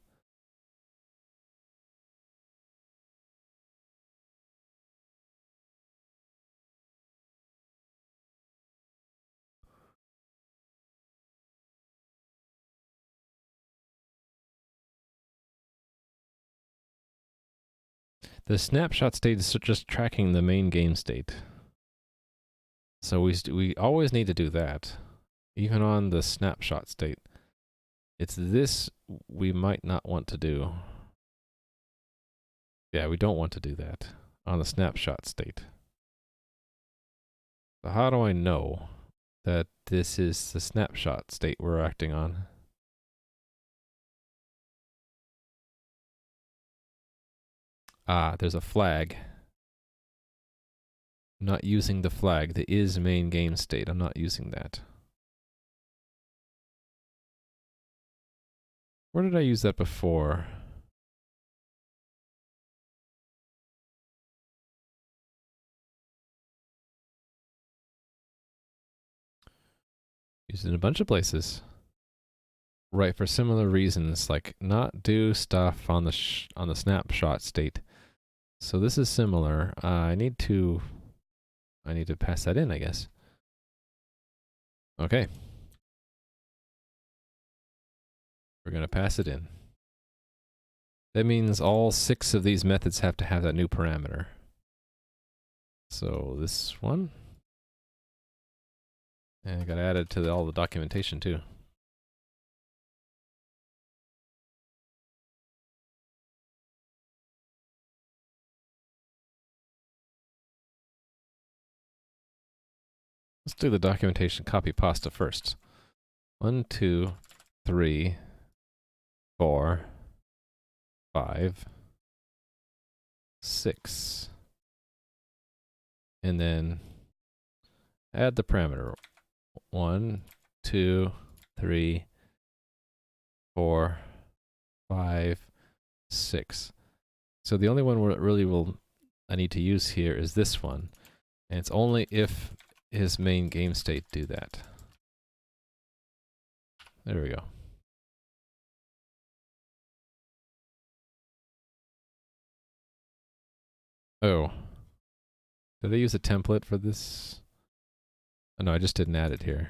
The snapshot state is just tracking the main game state. So we always need to do that, even on the snapshot state. It's this we might not want to do. Yeah, we don't want to do that on the snapshot state. So how do I know that this is the snapshot state we're acting on? Ah, there's a flag. I'm not using the flag, the is main game state. I'm not using that. Where did I use that before? Used it in a bunch of places. Right, for similar reasons, like not do stuff on the snapshot state. So this is similar. I need to pass that in, I guess. Okay. We're going to pass it in. That means all 6 of these methods have to have that new parameter. So this one. And I got to add it to all the documentation too. Let's do the documentation copy pasta first. 1, 2, 3, 4, 5, 6. And then add the parameter. 1, 2, 3, 4, 5, 6. So the only one where it really I need to use here is this one. And it's only if his main game state do that. There we go. Oh. Did I use a template for this? Oh, no, I just didn't add it here.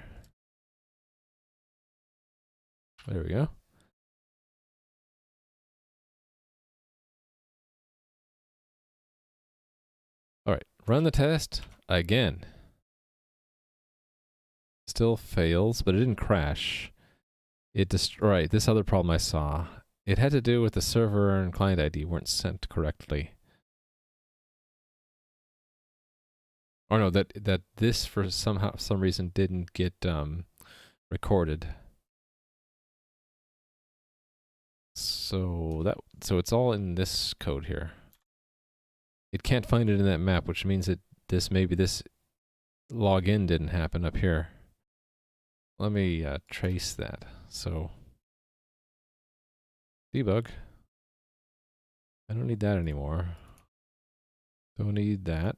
There we go. All right, run the test again. Still fails, but it didn't crash. It right, this other problem I saw. It had to do with the server and client ID weren't sent correctly. Or no, that this for some reason didn't get recorded. So it's all in this code here. It can't find it in that map, which means that maybe this login didn't happen up here. Let me trace that. So debug. I don't need that anymore. Don't need that.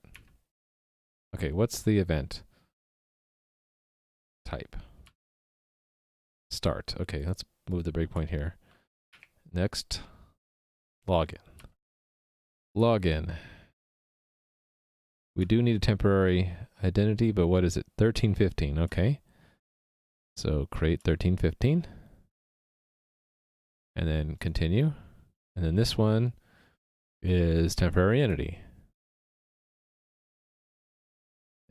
Okay, what's the event? Type. Start. Okay, let's move the breakpoint here. Next. Login. Login. We do need a temporary identity, but what is it? 1315. Okay. So create 1315. And then continue. And then this one is temporary entity.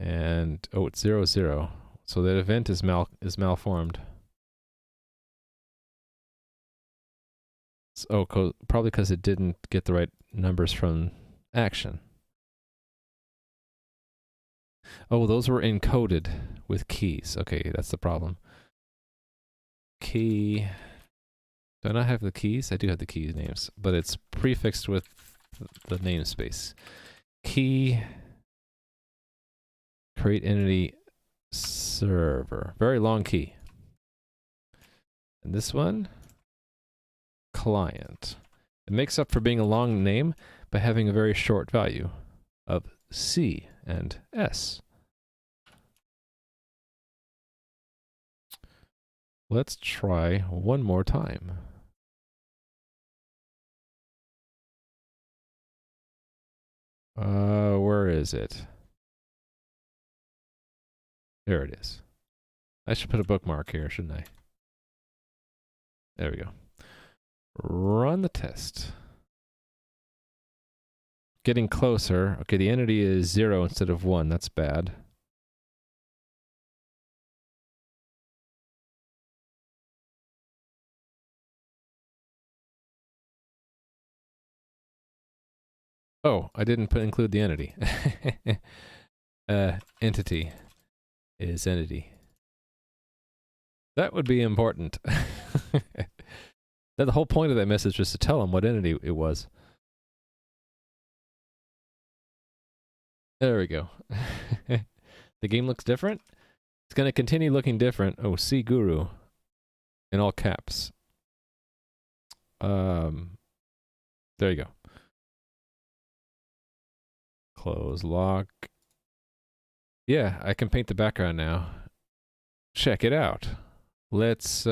And oh, it's 00. So that event is malformed. Oh, probably because it didn't get the right numbers from action. Oh, those were encoded with keys. Okay, that's the problem. Key. Do I not have the keys? I do have the key names, but it's prefixed with the namespace. Key. Create entity server. Very long key. And this one, client. It makes up for being a long name by having a very short value of C and S. Let's try one more time. Where is it? There it is. I should put a bookmark here, shouldn't I? There we go. Run the test. Getting closer. Okay, the entity is 0 instead of 1. That's bad. Oh, I didn't include the entity. Entity is entity. That would be important. The whole point of that message was to tell them what entity it was. There we go. The game looks different. It's going to continue looking different. Oh, C Guru. In all caps. There you go. Close lock. Yeah, I can paint the background now. Check it out. Let's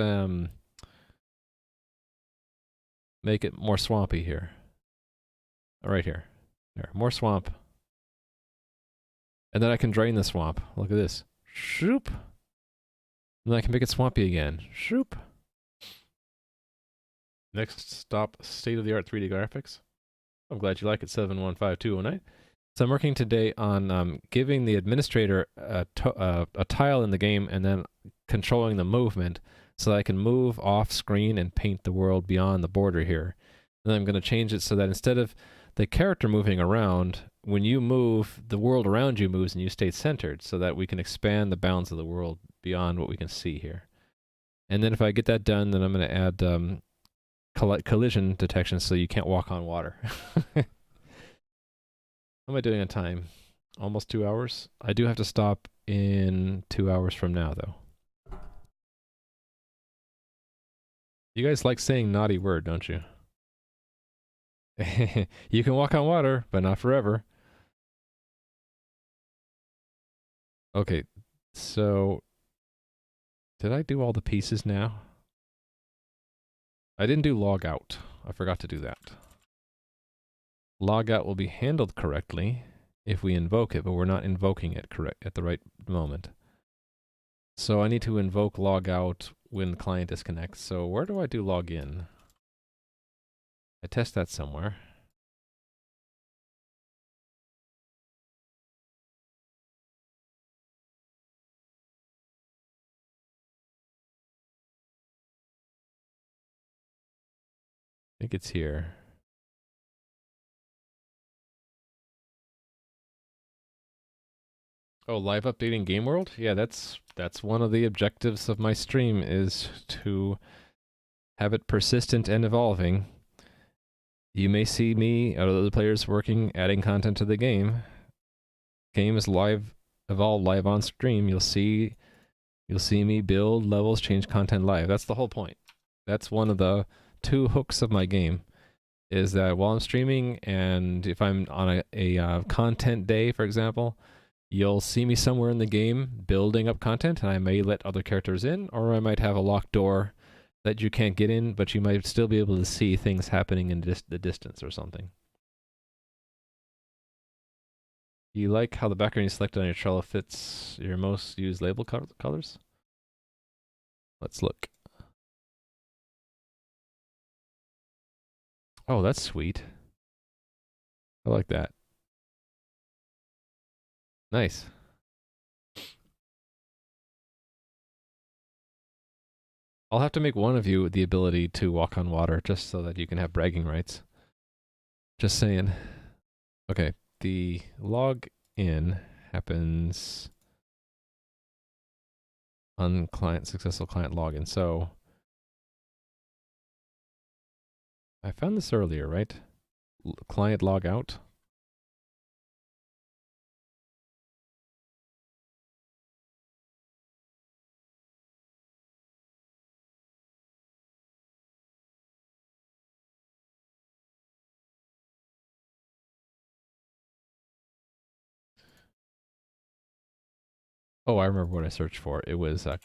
make it more swampy here. Right here. There, more swamp. And then I can drain the swamp. Look at this. Shoop. And then I can make it swampy again. Shoop. Next stop, state-of-the-art 3D graphics. I'm glad you like it, 715209. So I'm working today on giving the administrator a tile in the game and then controlling the movement so that I can move off screen and paint the world beyond the border here. And then I'm going to change it so that instead of the character moving around, when you move, the world around you moves and you stay centered so that we can expand the bounds of the world beyond what we can see here. And then if I get that done, then I'm going to add collision detection so you can't walk on water. How am I doing on time? Almost 2 hours? I do have to stop in 2 hours from now, though. You guys like saying naughty word, don't you? You can walk on water, but not forever. Okay, So, did I do all the pieces now? I didn't do log out. I forgot to do that. Log out will be handled correctly if we invoke it, but we're not invoking it correct at the right moment. So I need to invoke log out when the client disconnects. So where do I do log in? I test that somewhere. I think it's here. Oh, live updating game world? Yeah, that's one of the objectives of my stream is to have it persistent and evolving. You may see me or other players working, adding content to the game. Game is live, evolve live on stream. You'll see me build levels, change content live. That's the whole point. That's one of the 2 hooks of my game. Is that while I'm streaming, and if I'm on a content day, for example, you'll see me somewhere in the game building up content, and I may let other characters in, or I might have a locked door that you can't get in, but you might still be able to see things happening in the distance or something. You like how the background you selected on your Trello fits your most used label colors? Let's look. Oh, that's sweet. I like that. Nice. I'll have to make one of you the ability to walk on water just so that you can have bragging rights. Just saying. Okay, the log in happens on successful client login. So I found this earlier, right? Client log out. Oh, I remember what I searched for. It was a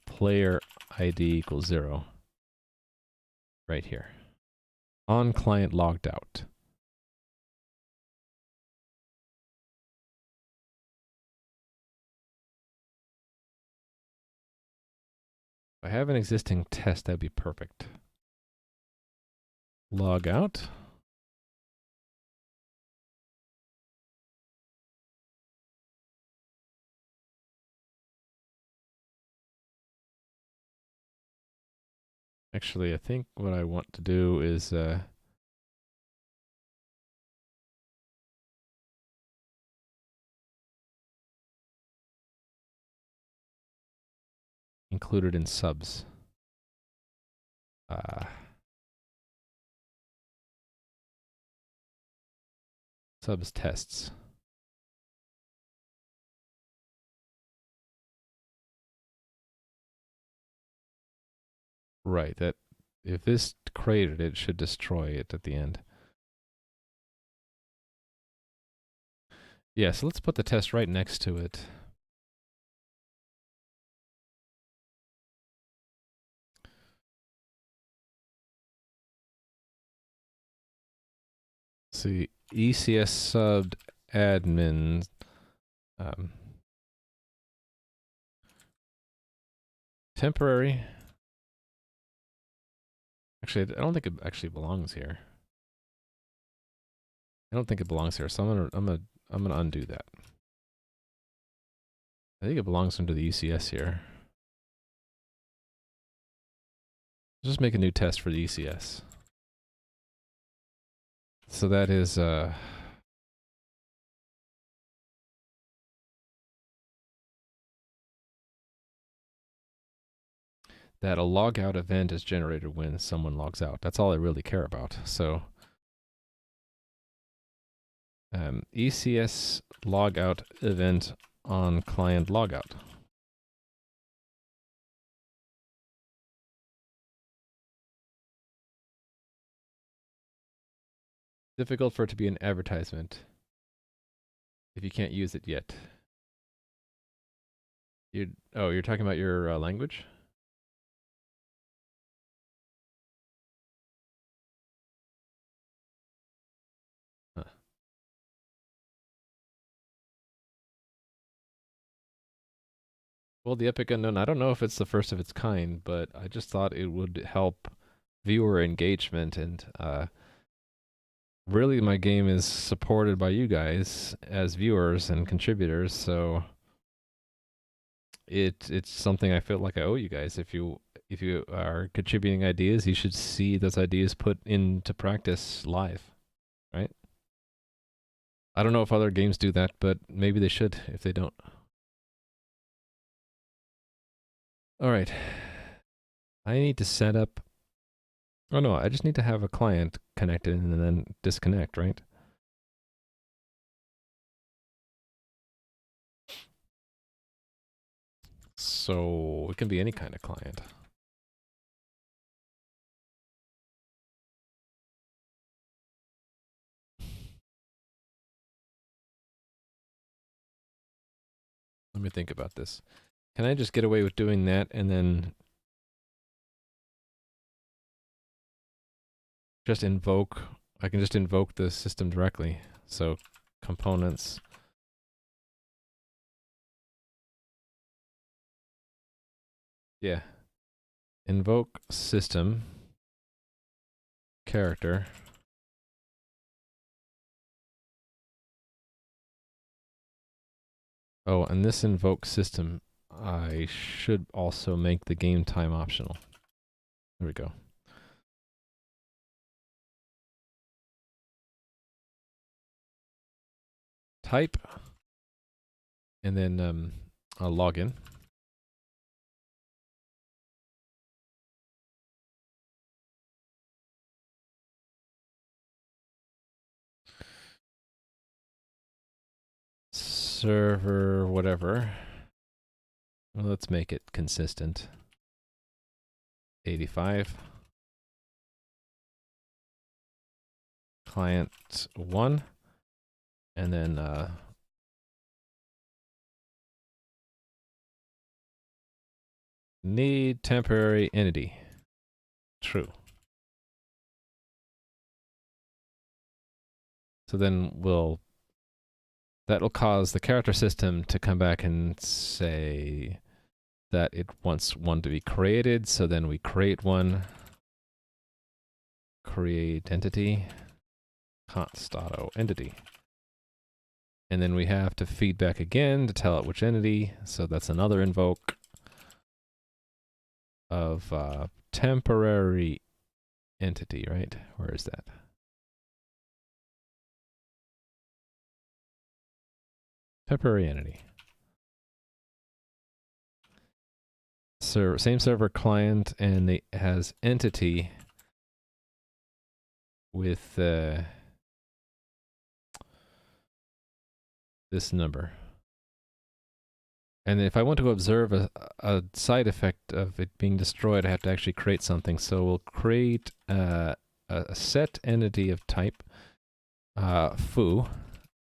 player ID equals 0. Right here. On client logged out. If I have an existing test, that'd be perfect. Log out. Actually, I think what I want to do is include it in subs. Subs tests. Right, that if this created it, should destroy it at the end. Yeah, so let's put the test right next to it. See, ECS subbed admin temporary. Actually, I don't think it actually belongs here. I don't think it belongs here, so I'm gonna undo that. I think it belongs under the ECS here. Just make a new test for the ECS. So that is that a logout event is generated when someone logs out. That's all I really care about. So ECS logout event on client logout. Difficult for it to be an advertisement if you can't use it yet. You're talking about your language? Huh. Well, the Epic Unknown, I don't know if it's the first of its kind, but I just thought it would help viewer engagement and really my game is supported by you guys as viewers and contributors, so it's something I feel like I owe you guys. If you are contributing ideas, you should see those ideas put into practice live, right? I don't know if other games do that, but maybe they should if they don't. All right. I need to set up. Oh no, I just need to have a client connected and then disconnect, right? So it can be any kind of client. Let me think about this. Can I just get away with doing that and then just invoke? I can just invoke the system directly. So components. Yeah. Invoke system character. Oh, and this invoke system, I should also make the game time optional. There we go. Type, and then I'll log in. Server, whatever. Well, let's make it consistent. 85. Client 1. And then need temporary entity. True. So then that'll cause the character system to come back and say that it wants one to be created. So then we create one. Create entity. Const auto entity. And then we have to feedback again to tell it which entity. So that's another invoke of temporary entity, right? Where is that? Temporary entity. Same server client, and it has entity with this number. And if I want to observe a side effect of it being destroyed, I have to actually create something. So we'll create a set entity of type foo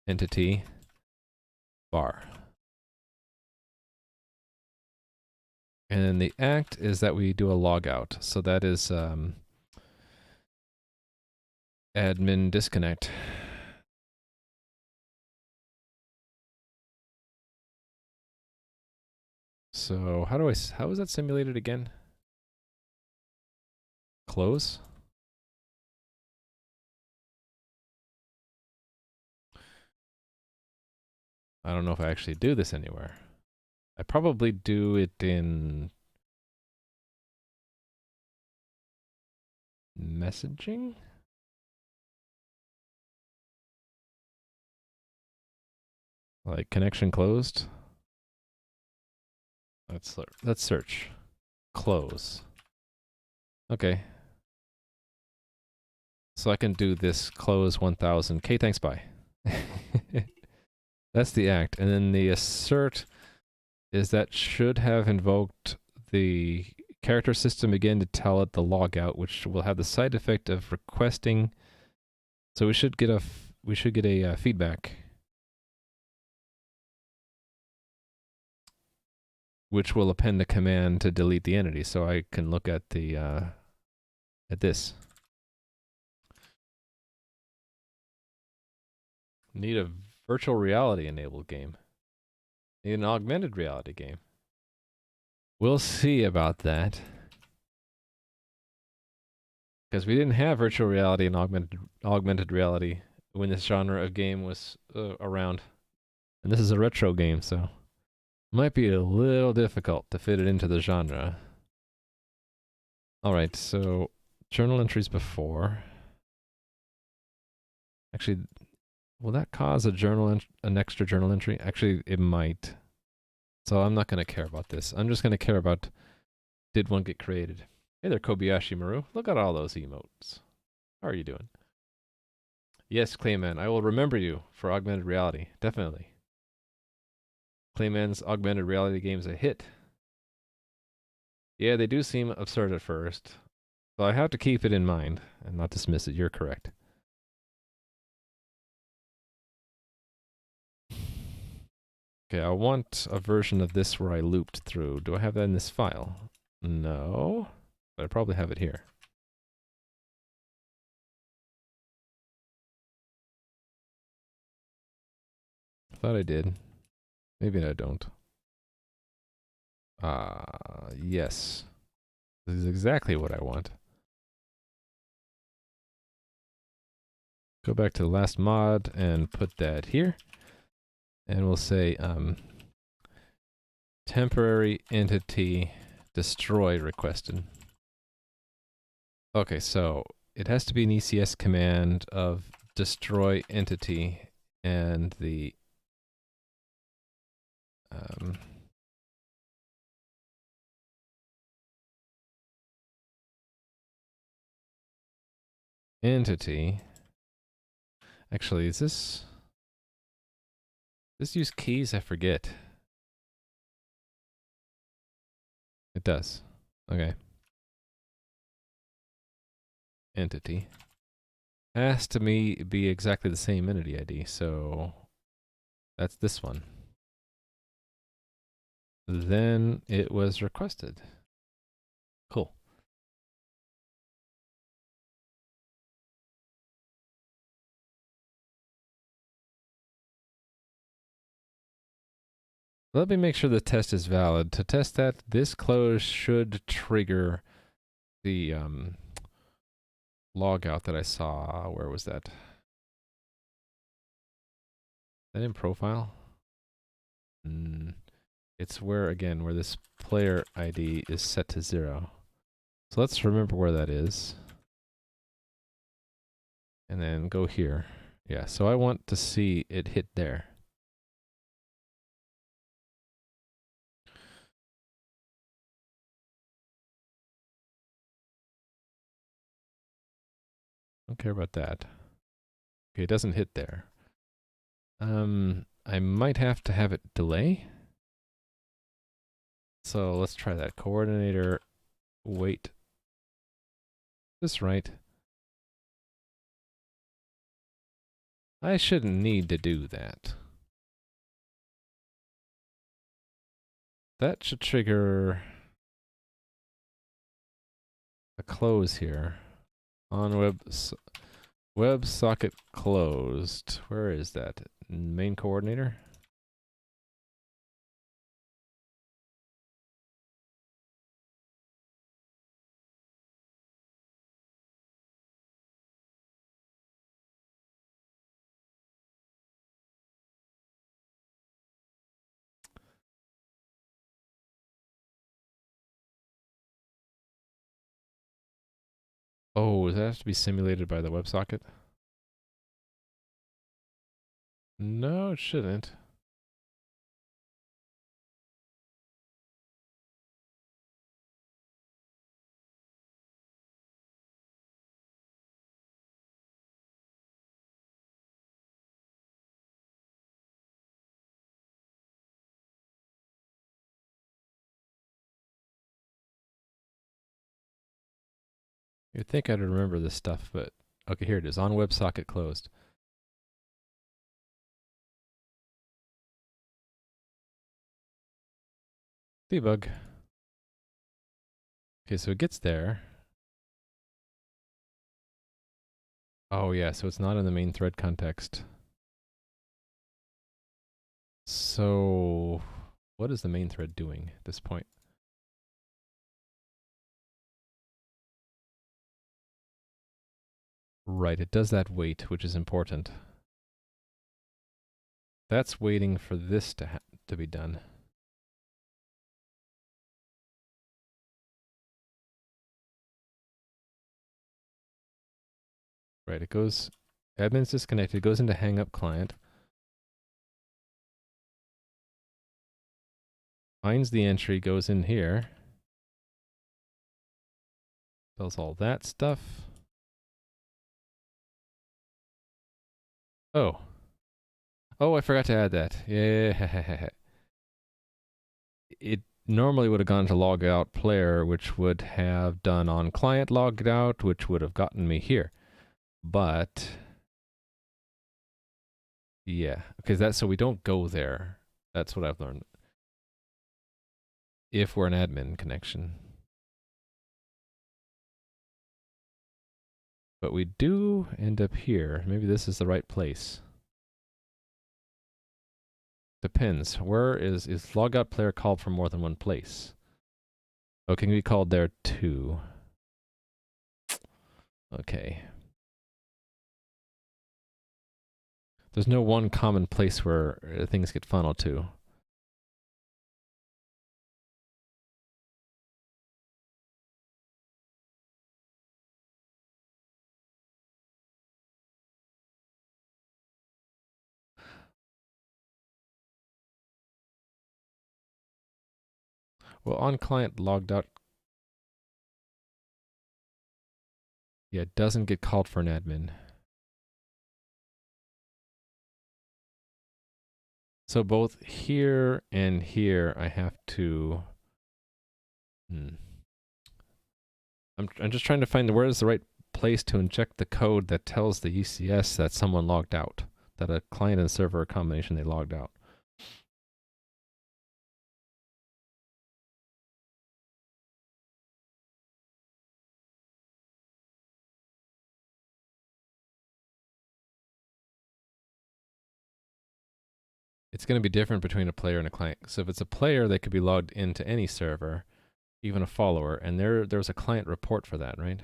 entity bar. And then the act is that we do a logout. So that is admin disconnect. So how is that simulated again? Close. I don't know if I actually do this anywhere. I probably do it in messaging. Like connection closed. Let's search. Close. Okay. So I can do this close 1000. Okay, thanks, bye. That's the act. And then the assert is that should have invoked the character system again to tell it the logout, which will have the side effect of requesting. So we should get a feedback. which will append a command to delete the entity. So I can look at the at this. Need a virtual reality enabled game. Need an augmented reality game. We'll see about that. Because we didn't have virtual reality and augmented reality when this genre of game was around. And this is a retro game, so it might be a little difficult to fit it into the genre. Alright, so journal entries before. Actually, will that cause an extra journal entry? Actually, it might. So I'm not going to care about this. I'm just going to care about, did one get created? Hey there, Kobayashi Maru. Look at all those emotes. How are you doing? Yes, Clayman, I will remember you for augmented reality. Definitely. Clayman's augmented reality game's a hit. Yeah, they do seem absurd at first. So I have to keep it in mind and not dismiss it. You're correct. Okay, I want a version of this where I looped through. Do I have that in this file? No, but I probably have it here. I thought I did. Maybe I don't. Yes. This is exactly what I want. Go back to the last mod and put that here. And we'll say temporary entity destroy requested. Okay, so it has to be an ECS command of destroy entity and the entity. Actually, is this use keys? I forget. It does. Okay. Entity has to be exactly the same entity ID, so that's this one. Then it was requested. Cool. Let me make sure the test is valid. To test that, this close should trigger the log out that I saw. Where was that? That in profile? It's where, again, where this player ID is set to 0. So let's remember where that is. And then go here. Yeah, so I want to see it hit there. Don't care about that. Okay, it doesn't hit there. I might have to have it delay. So let's try that. Coordinator, wait. Is this right? I shouldn't need to do that. That should trigger a close here. On WebSocket closed. Where is that? Main coordinator? Oh, does that have to be simulated by the WebSocket? No, it shouldn't. You'd think I'd remember this stuff, but okay, here it is. On WebSocket closed. Debug. Okay, so it gets there. Oh yeah, so it's not in the main thread context. So what is the main thread doing at this point? Right, it does that wait, which is important. That's waiting for this to be done. Right, it goes, admin's disconnected, goes into hang up client, finds the entry, goes in here, does all that stuff. Oh. Oh, I forgot to add that. Yeah. It normally would have gone to log out player, which would have done on client logged out, which would have gotten me here. But yeah, because that's so we don't go there. That's what I've learned. If we're an admin connection. But we do end up here. Maybe this is the right place. Depends. Where is logout player called from more than one place? Oh, can be called there too. Okay. There's no one common place where things get funneled to. Well, on client logged out, yeah, it doesn't get called for an admin. So both here and here, I have to. I'm just trying to find where is the right place to inject the code that tells the ECS that someone logged out, that a client and server combination they logged out. It's going to be different between a player and a client. So if it's a player, they could be logged into any server, even a follower, and there was a client report for that, right?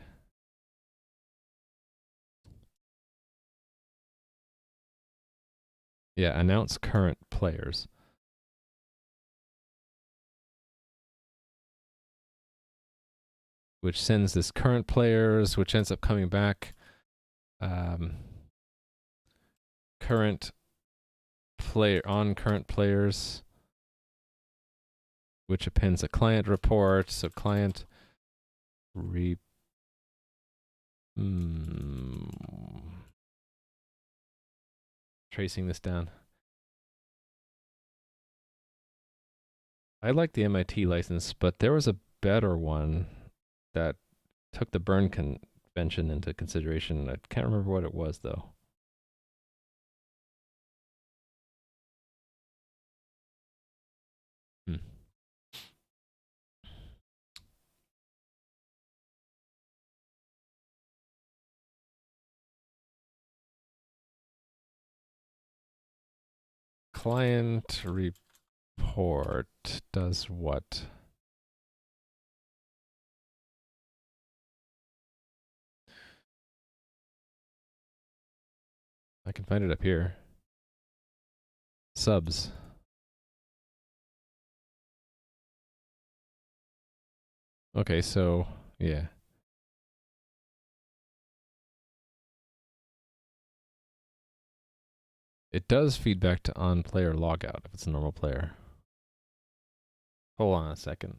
Yeah, announce current players. Which sends this current players, which ends up coming back current player on current players, which appends a client report. So client tracing this down. I like the MIT license, but there was a better one that took the burn convention into consideration. I can't remember what it was though. Client report does what? I can find it up here. Subs. Okay, so yeah. It does feedback to on player logout if it's a normal player. Hold on a second.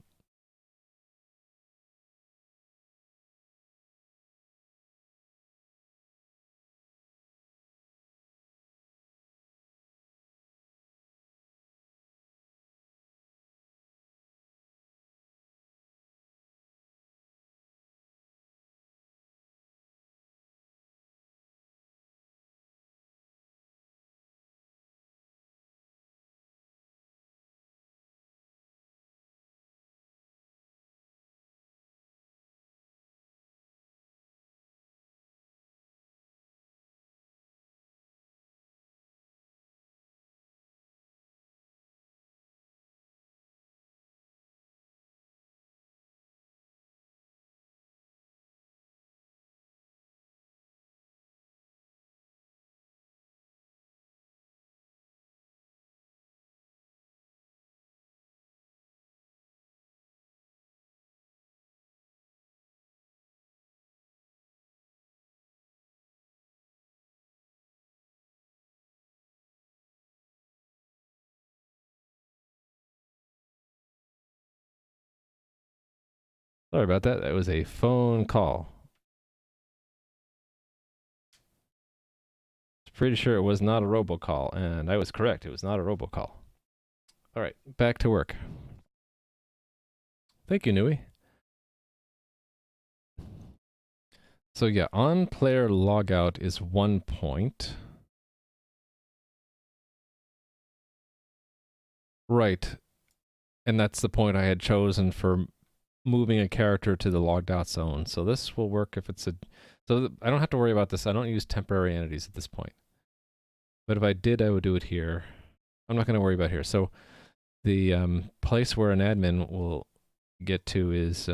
Sorry about that. That was a phone call. Pretty sure it was not a robocall, and I was correct. It was not a robocall. All right, back to work. Thank you, Nui. So yeah, on player logout is 1 point. Right. And that's the point I had chosen for moving a character to the logged out zone. So this will work if it's a... So I don't have to worry about this. I don't use temporary entities at this point. But if I did, I would do it here. I'm not going to worry about here. So the place where an admin will get to is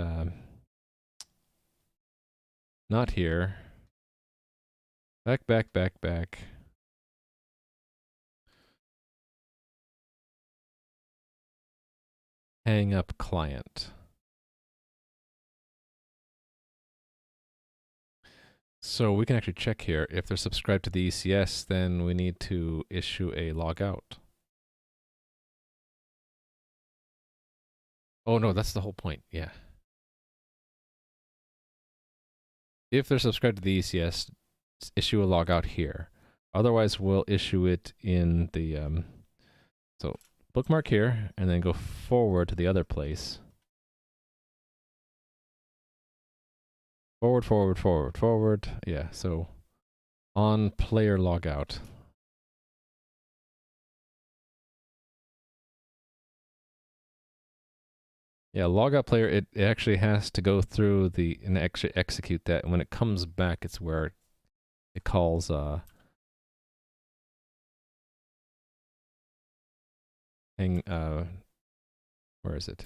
not here. Back, back, back, back. Hang up client. So we can actually check here. If they're subscribed to the ECS, then we need to issue a logout. Oh no, that's the whole point. Yeah. If they're subscribed to the ECS, issue a logout here. Otherwise, we'll issue it in the so bookmark here, and then go forward to the other place. Forward, forward, forward, forward. Yeah, so on player logout. Yeah, logout player, it actually has to go through the and actually execute that. And when it comes back, it's where it calls where is it?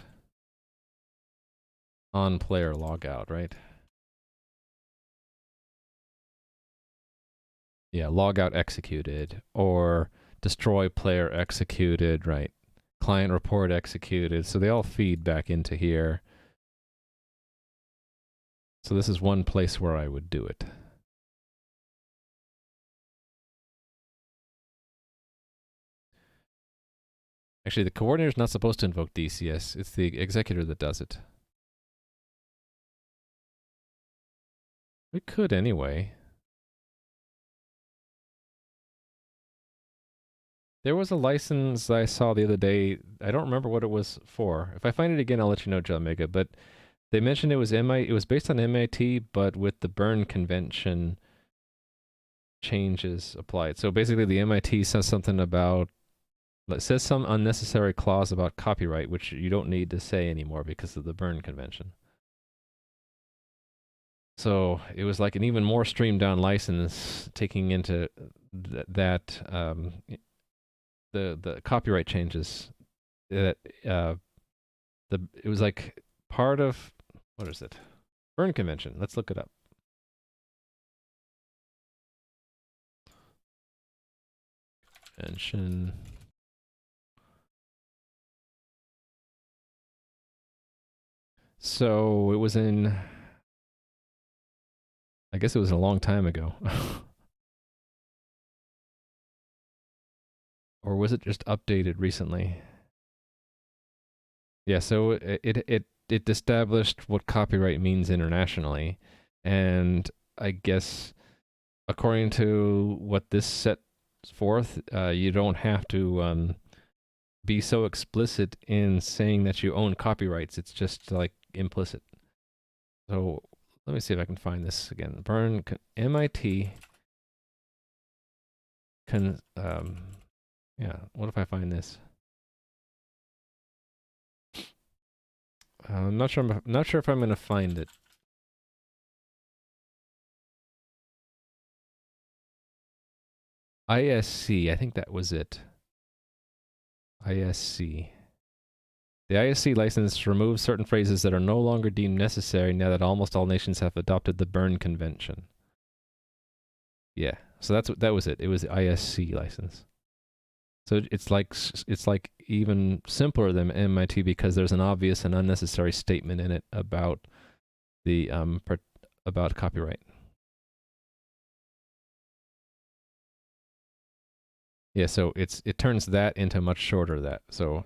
On player logout, right? Yeah, logout executed or destroy player executed, right? Client report executed. So they all feed back into here. So this is one place where I would do it. Actually, the coordinator is not supposed to invoke DCS. It's the executor that does it. We could anyway. There was a license I saw the other day. I don't remember what it was for. If I find it again, I'll let you know, John Mega. But they mentioned it was it was based on MIT, but with the burn convention changes applied. So basically, the MIT says something about says some unnecessary clause about copyright, which you don't need to say anymore because of the Berne Convention. So it was like an even more streamed down license, taking into that the copyright changes. That it was like part of what is it? Berne Convention. Let's look it up. Convention. So it was in, I guess it was a long time ago. Or was it just updated recently? Yeah, so it established what copyright means internationally, and I guess according to what this sets forth, you don't have to be so explicit in saying that you own copyrights. It's just like implicit. So let me see if I can find this again. Berne MIT yeah. What if I find this? I'm not sure. Not sure if I'm gonna find it. ISC. I think that was it. ISC. The ISC license removes certain phrases that are no longer deemed necessary now that almost all nations have adopted the Berne Convention. Yeah, so that was it. It was the ISC license. So it's like even simpler than MIT because there's an obvious and unnecessary statement in it about the about copyright. Yeah, so it turns that into much shorter that. So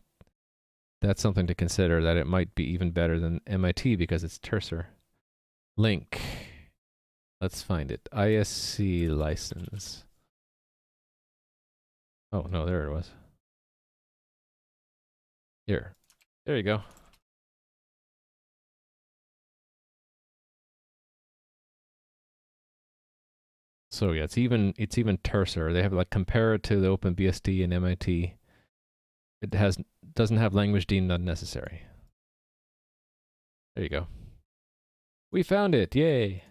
that's something to consider, that it might be even better than MIT because it's terser. Link. Let's find it. ISC license. Oh, no, there it was. Here. There you go. So yeah, it's even terser. They have like compare it to the OpenBSD and MIT. It doesn't have language deemed unnecessary. There you go. We found it. Yay.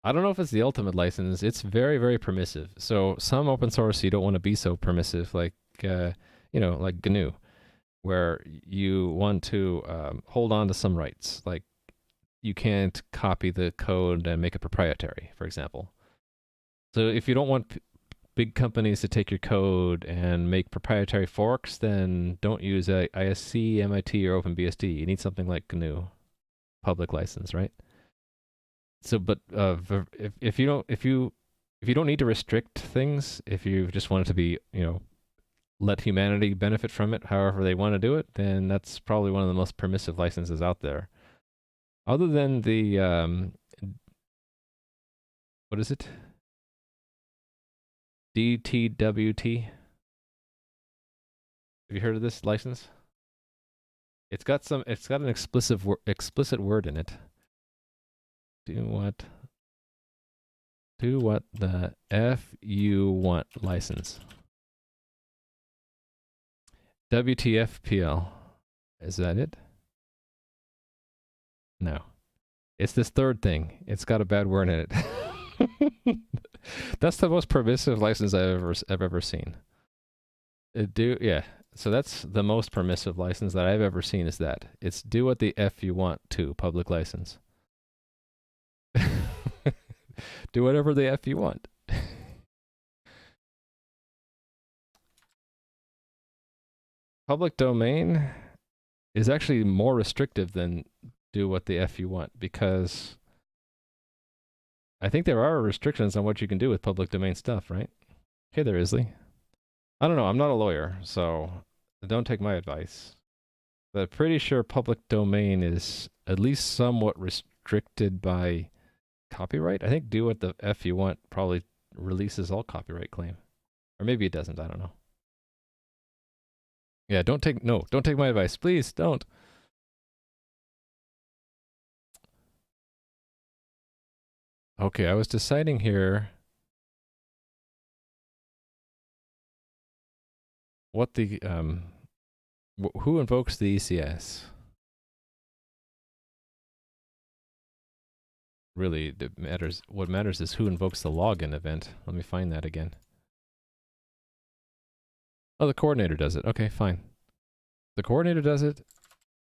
I don't know if it's the ultimate license. It's very, very permissive. So some open source you don't want to be so permissive, like like GNU, where you want to hold on to some rights. Like you can't copy the code and make it proprietary, for example. So if you don't want big companies to take your code and make proprietary forks, then don't use ISC, MIT, or OpenBSD. You need something like GNU, public license, right? So, but if you don't need to restrict things, if you just want it to be, let humanity benefit from it however they want to do it, then that's probably one of the most permissive licenses out there. Other than the what is it? DTWT. Have you heard of this license? It's got an explicit word in it. Do what the F you want license. WTFPL. Is that it? No. It's this third thing. It's got a bad word in it. That's the most permissive license I've ever seen. Yeah. So that's the most permissive license that I've ever seen, is that. It's do what the F you want to, public license. Do whatever the F you want. Public domain is actually more restrictive than do what the F you want, because I think there are restrictions on what you can do with public domain stuff, right? Hey there, Isley. I don't know. I'm not a lawyer, so don't take my advice. But I'm pretty sure public domain is at least somewhat restricted by copyright. I think do what the F you want probably releases all copyright claim. Or maybe it doesn't. I don't know. Yeah, don't take my advice. Please don't. Okay, I was deciding here what the who invokes the ECS. Really, it matters. What matters is who invokes the login event. Let me find that again. Oh, the coordinator does it. Okay, fine. The coordinator does it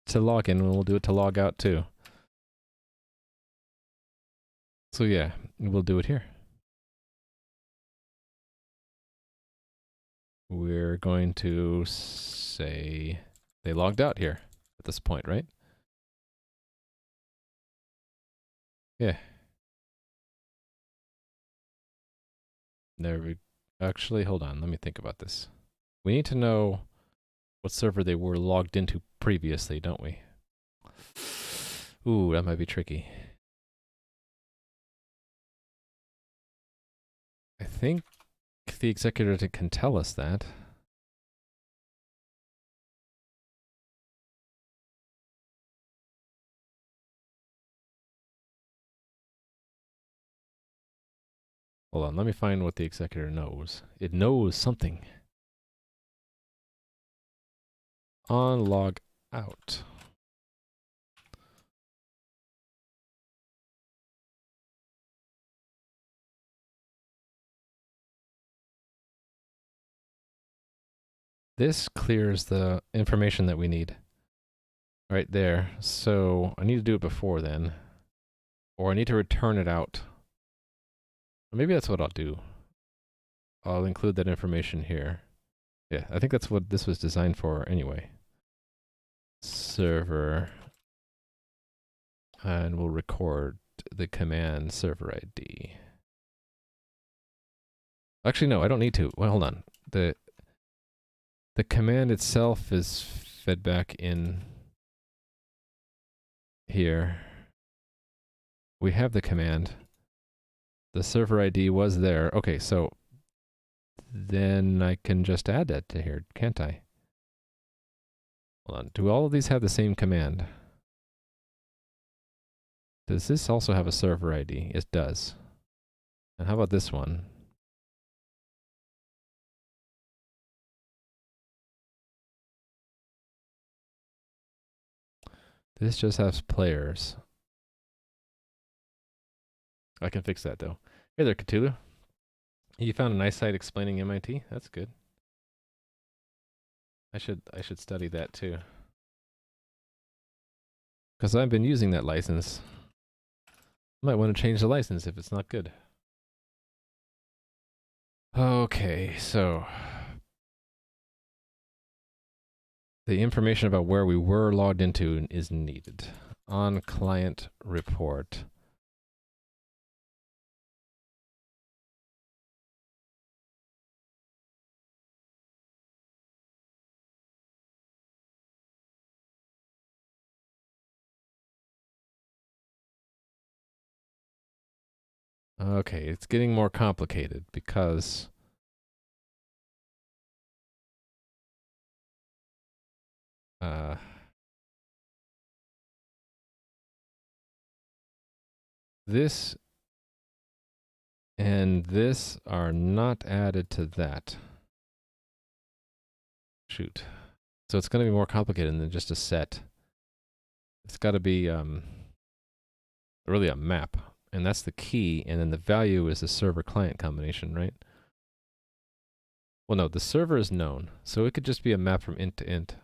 to log in, and we'll do it to log out too. So yeah, we'll do it here. We're going to say they logged out here at this point, right? Yeah. There we actually, hold on, let me think about this. We need to know what server they were logged into previously, don't we? Ooh, that might be tricky. I think the executor can tell us that. Hold on, let me find what the executor knows. It knows something. On log out. This clears the information that we need. Right there. So I need to do it before then. Or I need to return it out. Or maybe that's what I'll do. I'll include that information here. Yeah, I think that's what this was designed for anyway. Server. And we'll record the command server ID. Actually, no, I don't need to. Well, hold on. The command itself is fed back in here. We have the command. The server ID was there. Okay, so then I can just add that to here, can't I? Hold on. Do all of these have the same command? Does this also have a server ID? It does. And how about this one? This just has players. I can fix that though. Hey there, Cthulhu. You found a nice site explaining MIT? That's good. I should study that too. Because I've been using that license. Might want to change the license if it's not good. Okay, so the information about where we were logged into is needed. On client report. Okay, it's getting more complicated because this and this are not added to that. Shoot. So it's going to be more complicated than just a set. It's got to be really a map. And that's the key, and then the value is the server-client combination, right? Well, no, the server is known, so it could just be a map from int to int.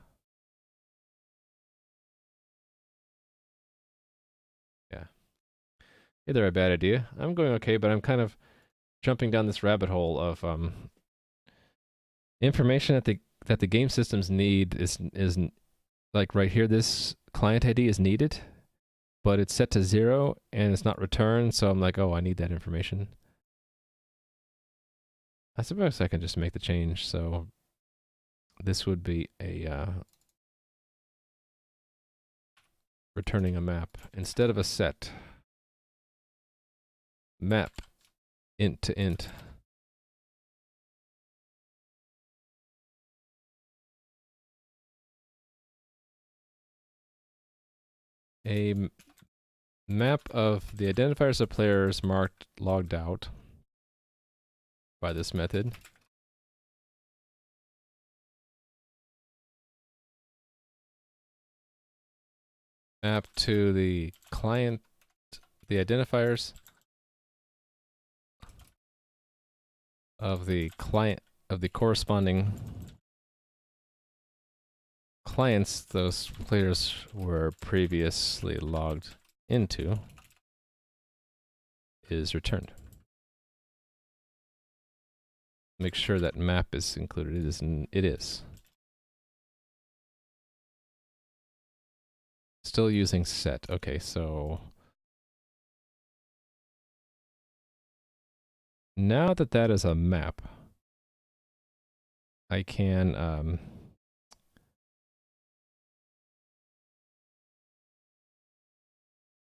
Yeah. Either a bad idea. I'm going okay, but I'm kind of jumping down this rabbit hole of information that the game systems need is like right here. This client ID is needed, but it's set to 0 and it's not returned. So I'm like, oh, I need that information. I suppose I can just make the change. So this would be a returning a map instead of a set. Map int to int. A map of the identifiers of players marked logged out by this method. Map to the client, the identifiers of the client, of the corresponding clients those players were previously logged into is returned. Make sure that map is included. It is. Still using set. Okay, so now that that is a map, I can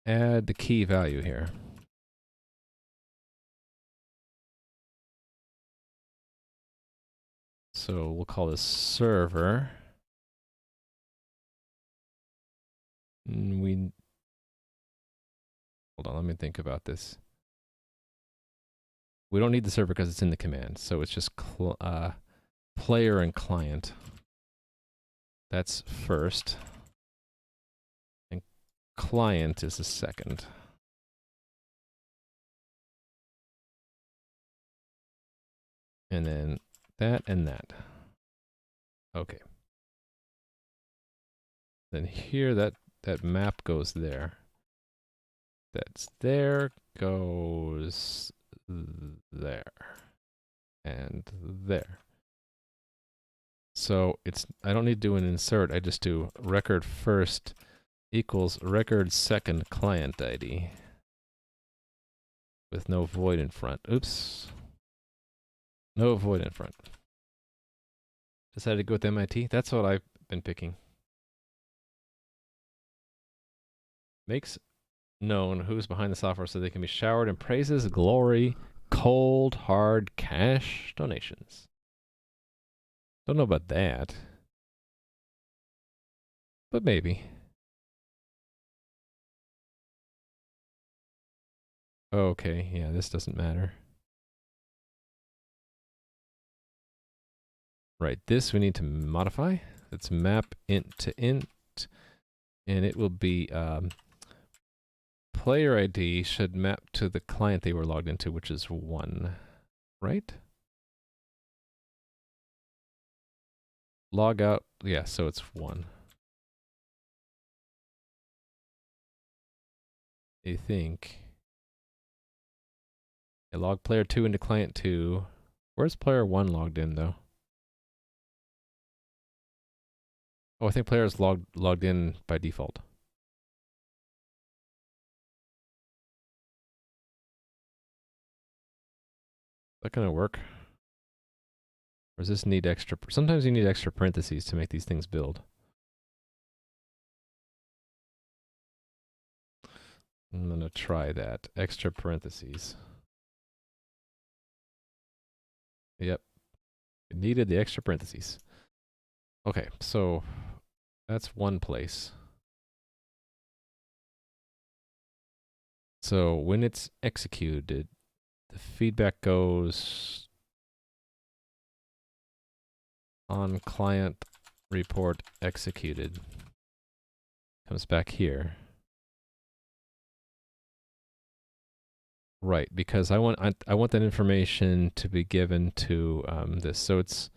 add the key value here. So we'll call this server. Hold on, let me think about this. We don't need the server because it's in the command, so it's just player and client. That's first. And client is the second. And then that and that. Okay. Then here that map goes there. That's there goes there and there. So I don't need to do an insert. I just do record first equals record second client ID with no void in front. Oops. No void in front. Decided to go with MIT. That's what I've been picking. makes known who's behind the software so they can be showered in praises, glory, cold, hard cash donations. Don't know about that, but maybe. Okay, yeah, this doesn't matter. Right, this we need to modify. Let's map int to int, and it will be player ID should map to the client they were logged into, which is 1, right? Log out, yeah, so it's 1. I think. I log player 2 into client 2. Where's player 1 logged in, though? Oh, I think player is logged in by default. Is that gonna work? Or does this need extra? Sometimes you need extra parentheses to make these things build. I'm gonna try that. Extra parentheses. Yep. It needed the extra parentheses. Okay, so that's one place. So when it's executed, the feedback goes on client report executed. Comes back here. Right, because I want that information to be given to this. So it's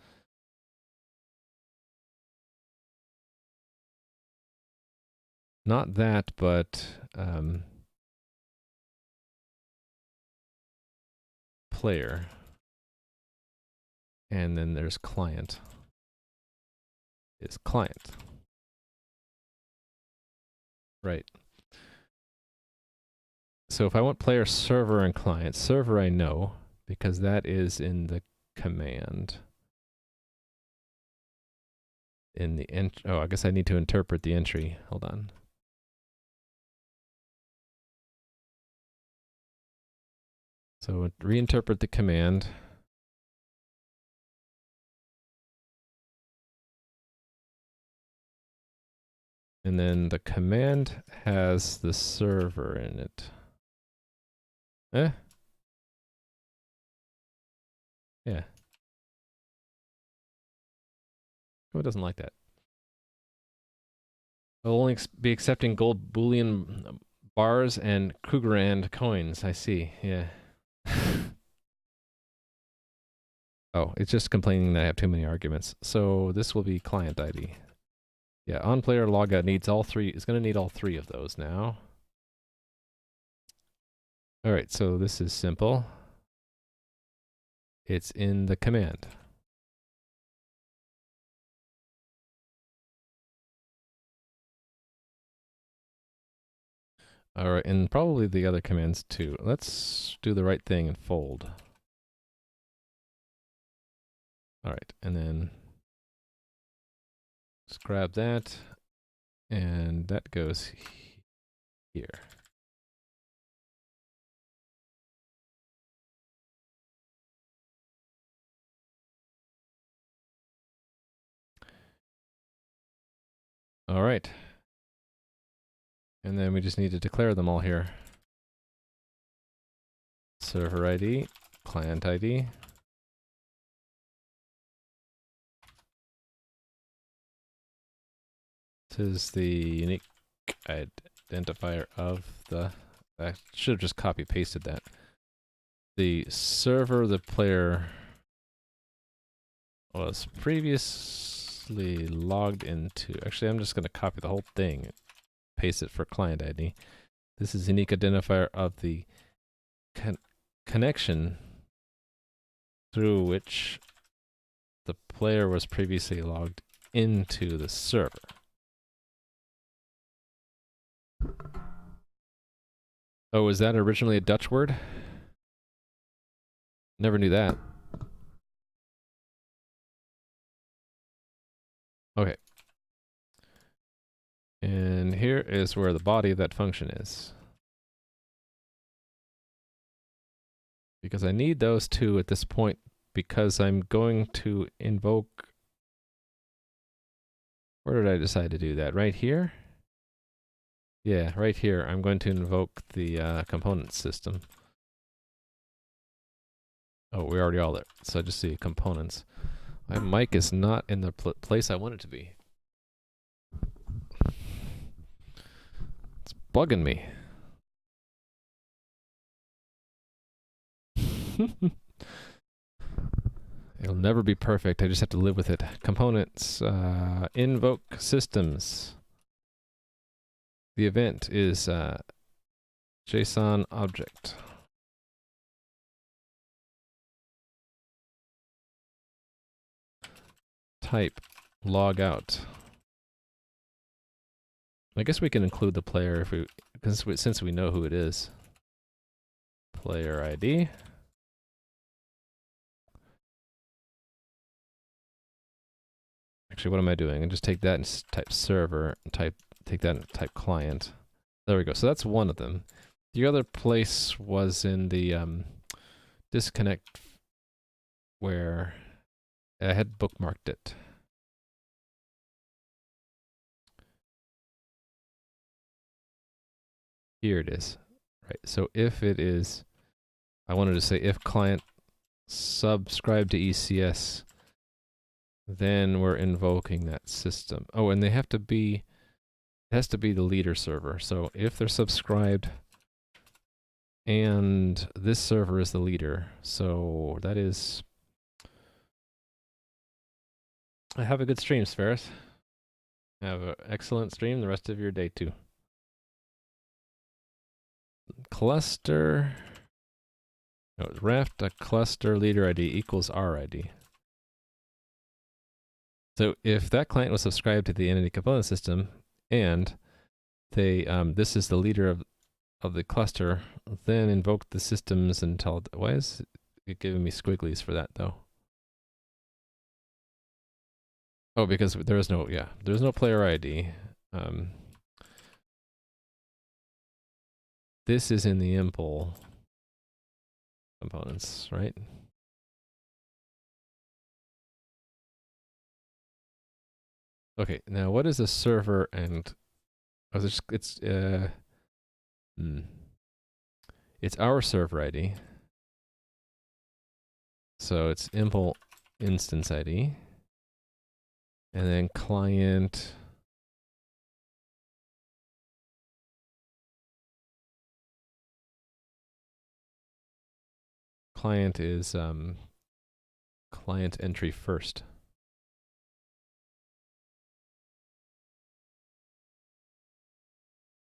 not that, but player, and then there's client. Is client. Right. So if I want player server and client, server I know, because that is in the command. In the I guess I need to interpret the entry. Hold on. So reinterpret the command. And then the command has the server in it. Yeah. Who doesn't like that? I'll only be accepting gold Boolean bars and Krugerrand coins. I see. Yeah. Oh, it's just complaining that I have too many arguments. So this will be client ID. Yeah, on player logout needs all three. It's going to need all three of those now. All right, so this is simple. It's in the command. All right, and probably the other commands too. Let's do the right thing and fold. All right, and then just grab that, and that goes here. All right. And then we just need to declare them all here. Server ID, client ID. This is the unique identifier of the... I should have just copy pasted that. The server the player was previously logged into. Actually, I'm just going to copy the whole thing, paste it for client ID. This is unique identifier of the connection through which the player was previously logged into the server. Oh, was that originally a Dutch word? Never knew that. Okay. And here is where the body of that function is. Because I need those two at this point because I'm going to invoke... Where did I decide to do that? Right here? Yeah, right here. I'm going to invoke the component system. Oh, we're already all there. So I just see components. My mic is not in the place I want it to be. It's bugging me. It'll never be perfect. I just have to live with it. Components. Invoke systems. The event is JSON object. Type log out. I guess we can include the player if since we know who it is. Player ID. Actually, what am I doing? I just take that and type server and take that and type client. There we go. So that's one of them. The other place was in the disconnect where I had bookmarked it. Here it is. Right. So if it is, I wanted to say if client subscribe to ECS, then we're invoking that system. Oh, and they have to be, it has to be the leader server. So if they're subscribed and this server is the leader, so that is... Have a good stream, Ferris. Have an excellent stream the rest of your day too. Cluster, no, ref.cluster leader ID equals our ID. So if that client was subscribed to the entity component system and they this is the leader of the cluster, then invoke the systems and tell... Why is it giving me squigglies for that though? Oh, because there is no, yeah, there's no player ID. This is in the impl components, right? Okay, now what is a server and... Oh, it's our server ID. So it's impl instance ID. And then client... Client is client entry first.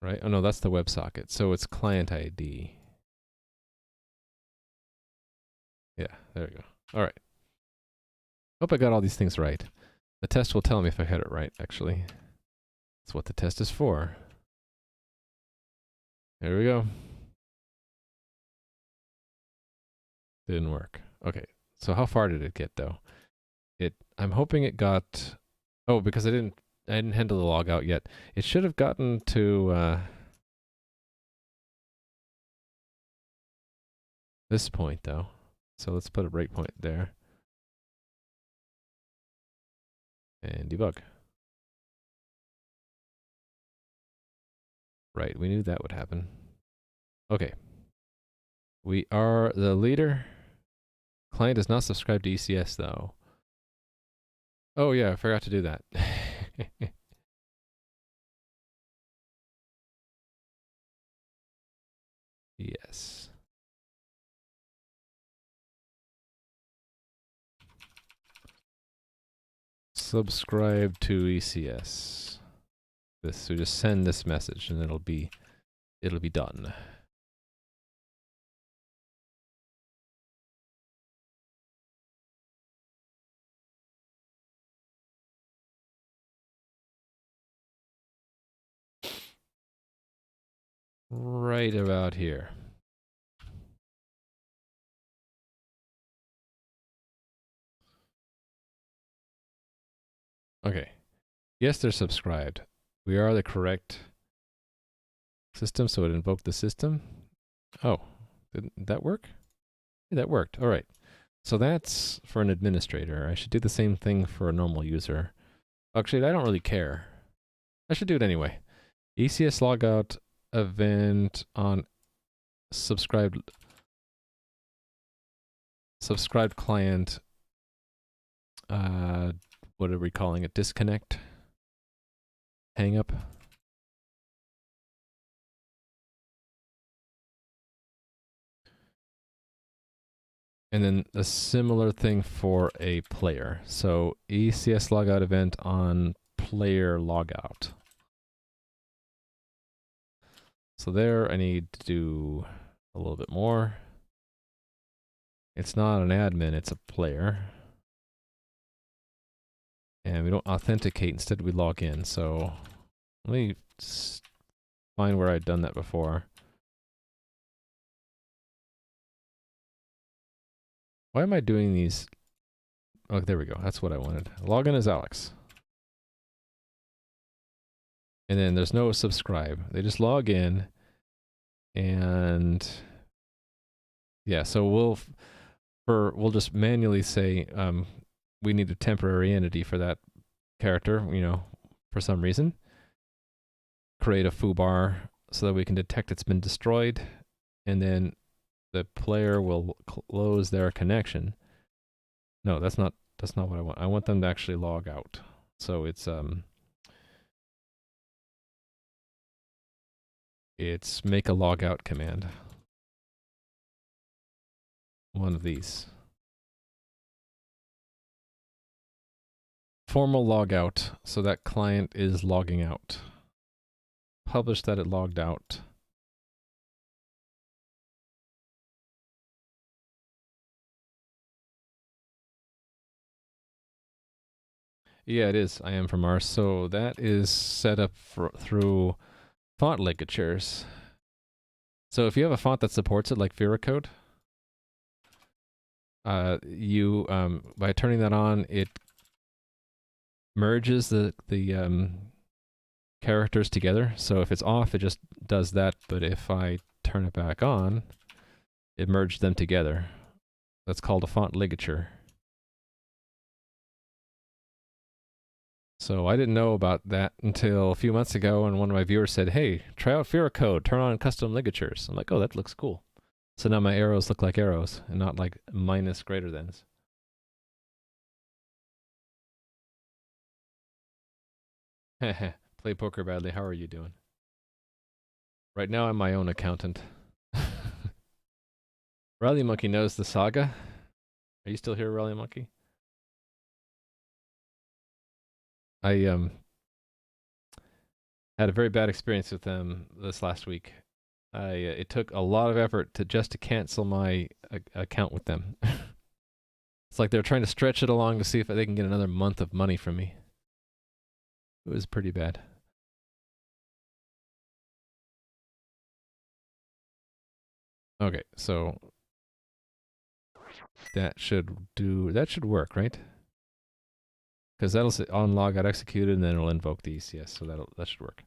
Right? Oh no, that's the WebSocket. So it's client ID. Yeah, there we go. All right. Hope I got all these things right. The test will tell me if I had it right, actually. That's what the test is for. There we go. Didn't work. Okay, so how far did it get though? I'm hoping it got... Oh, because I didn't handle the logout yet. It should have gotten to this point though. So let's put a breakpoint there. And debug. Right, we knew that would happen. Okay. We are the leader. Client does not subscribe to ECS though. Oh yeah, I forgot to do that. Yes. Subscribe to ECS. So just send this message and it'll be done. Right about here. Okay. Yes, they're subscribed. We are the correct system, so it invoked the system. Oh, didn't that work? Yeah, that worked. All right. So that's for an administrator. I should do the same thing for a normal user. Actually, I don't really care. I should do it anyway. ECS logout event on subscribed client. What are we calling it? Disconnect? Hang up? And then a similar thing for a player. So ECS logout event on player logout. So there I need to do a little bit more. It's not an admin, it's a player. And we don't authenticate, instead we log in. So let me find where I'd done that before. Why am I doing these? Oh, there we go. That's what I wanted. Login as Alex. And then there's no subscribe. They just log in. And yeah, so we'll just manually say we need a temporary entity for that character, you know, for some reason. Create a foobar so that we can detect it's been destroyed, and then the player will close their connection. No, that's not what I want. I want them to actually log out. So it's make a logout command. One of these. Formal logout, so that client is logging out. Publish that it logged out. Yeah, it is. I am from Mars. So that is set up through font ligatures. So if you have a font that supports it, like Veracode, you by turning that on, it merges the characters together. So if it's off, it just does that. But if I turn it back on, it merged them together. That's called a font ligature. So I didn't know about that until a few months ago, and one of my viewers said, "Hey, try out Veracode, turn on custom ligatures." I'm like, "Oh, that looks cool." So now my arrows look like arrows and not like minus greater thans. Play poker badly. How are you doing? Right now, I'm my own accountant. Rally Monkey knows the saga. Are you still here, Rally Monkey? I had a very bad experience with them this last week. It took a lot of effort to cancel my account with them. It's like they're trying to stretch it along to see if they can get another month of money from me. It was pretty bad. Okay, so that should work, right? Because that'll say on log got executed, and then it'll invoke the ECS, so that should work.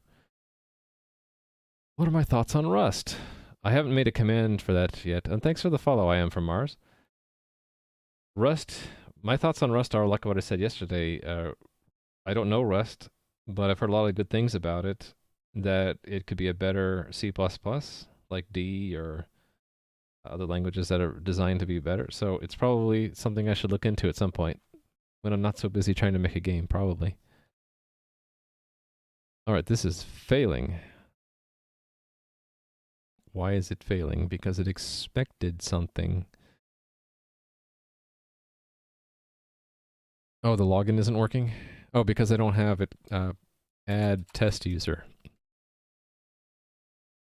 What are my thoughts on Rust? I haven't made a command for that yet, and thanks for the follow. I am from Mars. Rust. My thoughts on Rust are like what I said yesterday. I don't know Rust, but I've heard a lot of good things about it. That it could be a better C++, like D or other languages that are designed to be better. So it's probably something I should look into at some point when I'm not so busy trying to make a game, probably. All right, this is failing. Why is it failing? Because it expected something. Oh, the login isn't working? Oh, because I don't have it add test user.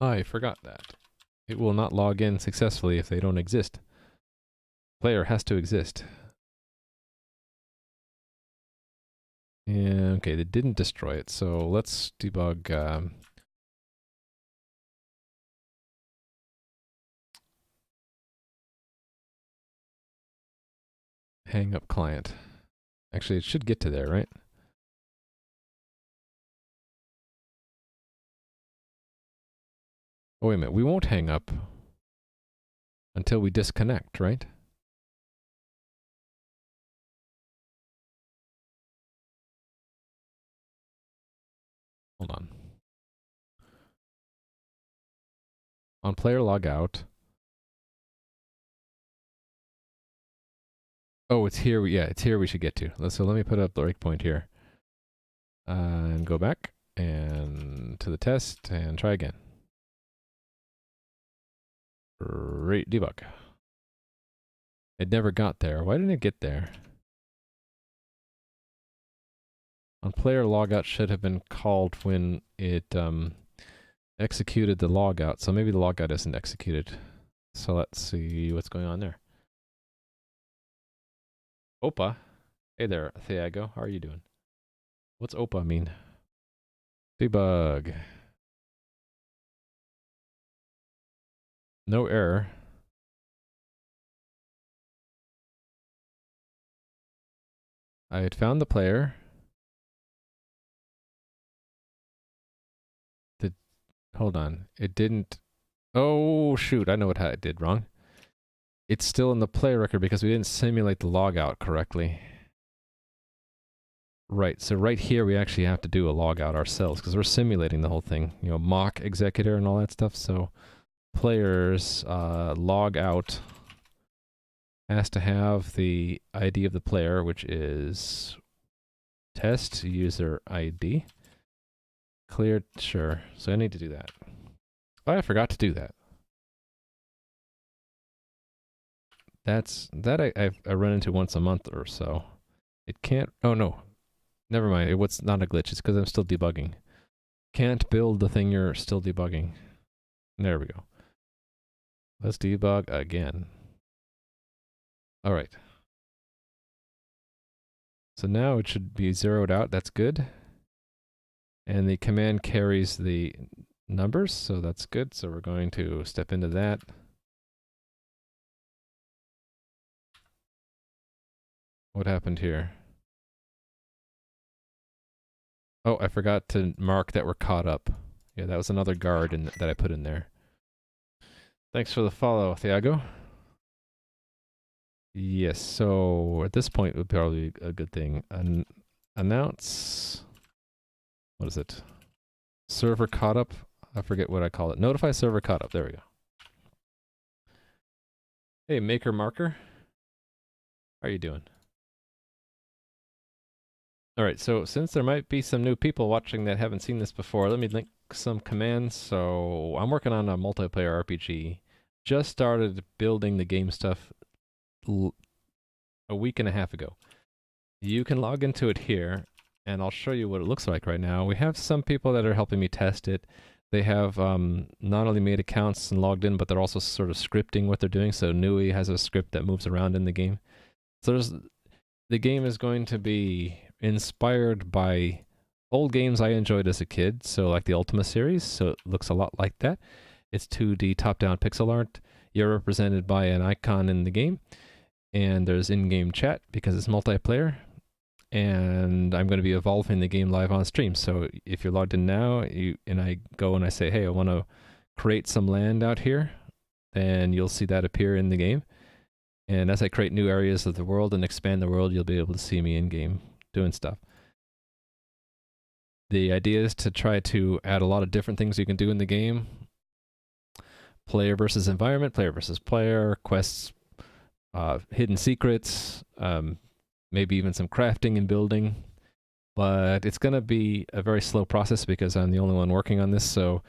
I forgot that. It will not log in successfully if they don't exist. Player has to exist. Yeah, okay, they didn't destroy it, so let's debug hang up client. Actually, it should get to there, right? Oh, wait a minute. We won't hang up until we disconnect, right? Hold on. On player logout. Oh, it's here. Yeah, it's here we should get to. So let me put up the breakpoint here. And go back and to the test and try again. Great debug. It never got there. Why didn't it get there? On player logout should have been called when it executed the logout. So maybe the logout isn't executed. So let's see what's going on there. Opa. Hey there, Thiago. How are you doing? What's Opa mean? Debug. No error. I had found the player. Hold on. It didn't... Oh, shoot. I know what I did wrong. It's still in the play record because we didn't simulate the logout correctly. Right. So right here, we actually have to do a logout ourselves because we're simulating the whole thing. You know, mock executor and all that stuff. So players log out has to have the ID of the player, which is test user ID. Cleared, sure. So I need to do that. Oh, I forgot to do that. I run into once a month or so. It can't. Oh no, never mind. What's not a glitch? It's because I'm still debugging. Can't build the thing you're still debugging. There we go. Let's debug again. All right. So now it should be zeroed out. That's good. And the command carries the numbers, so that's good. So we're going to step into that. What happened here? Oh, I forgot to mark that we're caught up. Yeah, that was another guard that I put in there. Thanks for the follow, Thiago. Yes, so at this point would probably be a good thing. Announce... What is it? Server caught up? I forget what I call it. Notify server caught up. There we go. Hey, Maker Marker. How are you doing? All right, so since there might be some new people watching that haven't seen this before, let me link some commands. So I'm working on a multiplayer RPG. Just started building the game stuff a week and a half ago. You can log into it here, and I'll show you what it looks like right now. We have some people that are helping me test it. They have not only made accounts and logged in, but they're also sort of scripting what they're doing. So Nui has a script that moves around in the game. So the game is going to be inspired by old games I enjoyed as a kid. So like the Ultima series. So it looks a lot like that. It's 2D top-down pixel art. You're represented by an icon in the game. And there's in-game chat because it's multiplayer. And I'm going to be evolving the game live on stream. So if you're logged in now, and I go and I say, hey, I want to create some land out here, then you'll see that appear in the game. And as I create new areas of the world and expand the world, you'll be able to see me in game doing stuff. The idea is to try to add a lot of different things you can do in the game. Player versus environment, player versus player, quests, hidden secrets, maybe even some crafting and building. But it's going to be a very slow process because I'm the only one working on this. So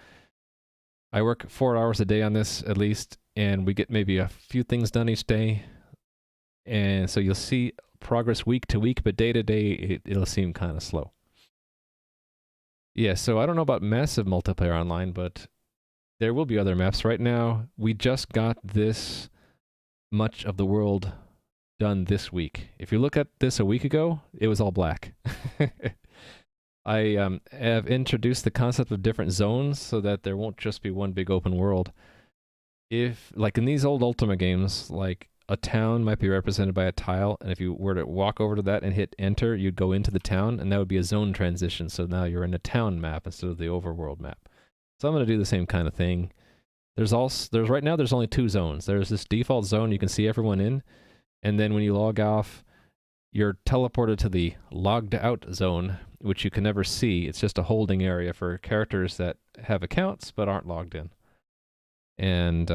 I work 4 hours a day on this at least, and we get maybe a few things done each day. And so you'll see progress week to week, but day to day, it'll seem kind of slow. Yeah, so I don't know about massive multiplayer online, but there will be other maps. Right now, we just got this much of the world done this week. If you look at this a week ago, it was all black. I have introduced the concept of different zones so that there won't just be one big open world. If, like in these old Ultima games, like a town might be represented by a tile, and if you were to walk over to that and hit enter, you'd go into the town, and that would be a zone transition. So now you're in a town map instead of the overworld map. So I'm going to do the same kind of thing. There's right now there's only 2 zones. There's this default zone you can see everyone in, and then when you log off, you're teleported to the logged out zone, which you can never see. It's just a holding area for characters that have accounts but aren't logged in. And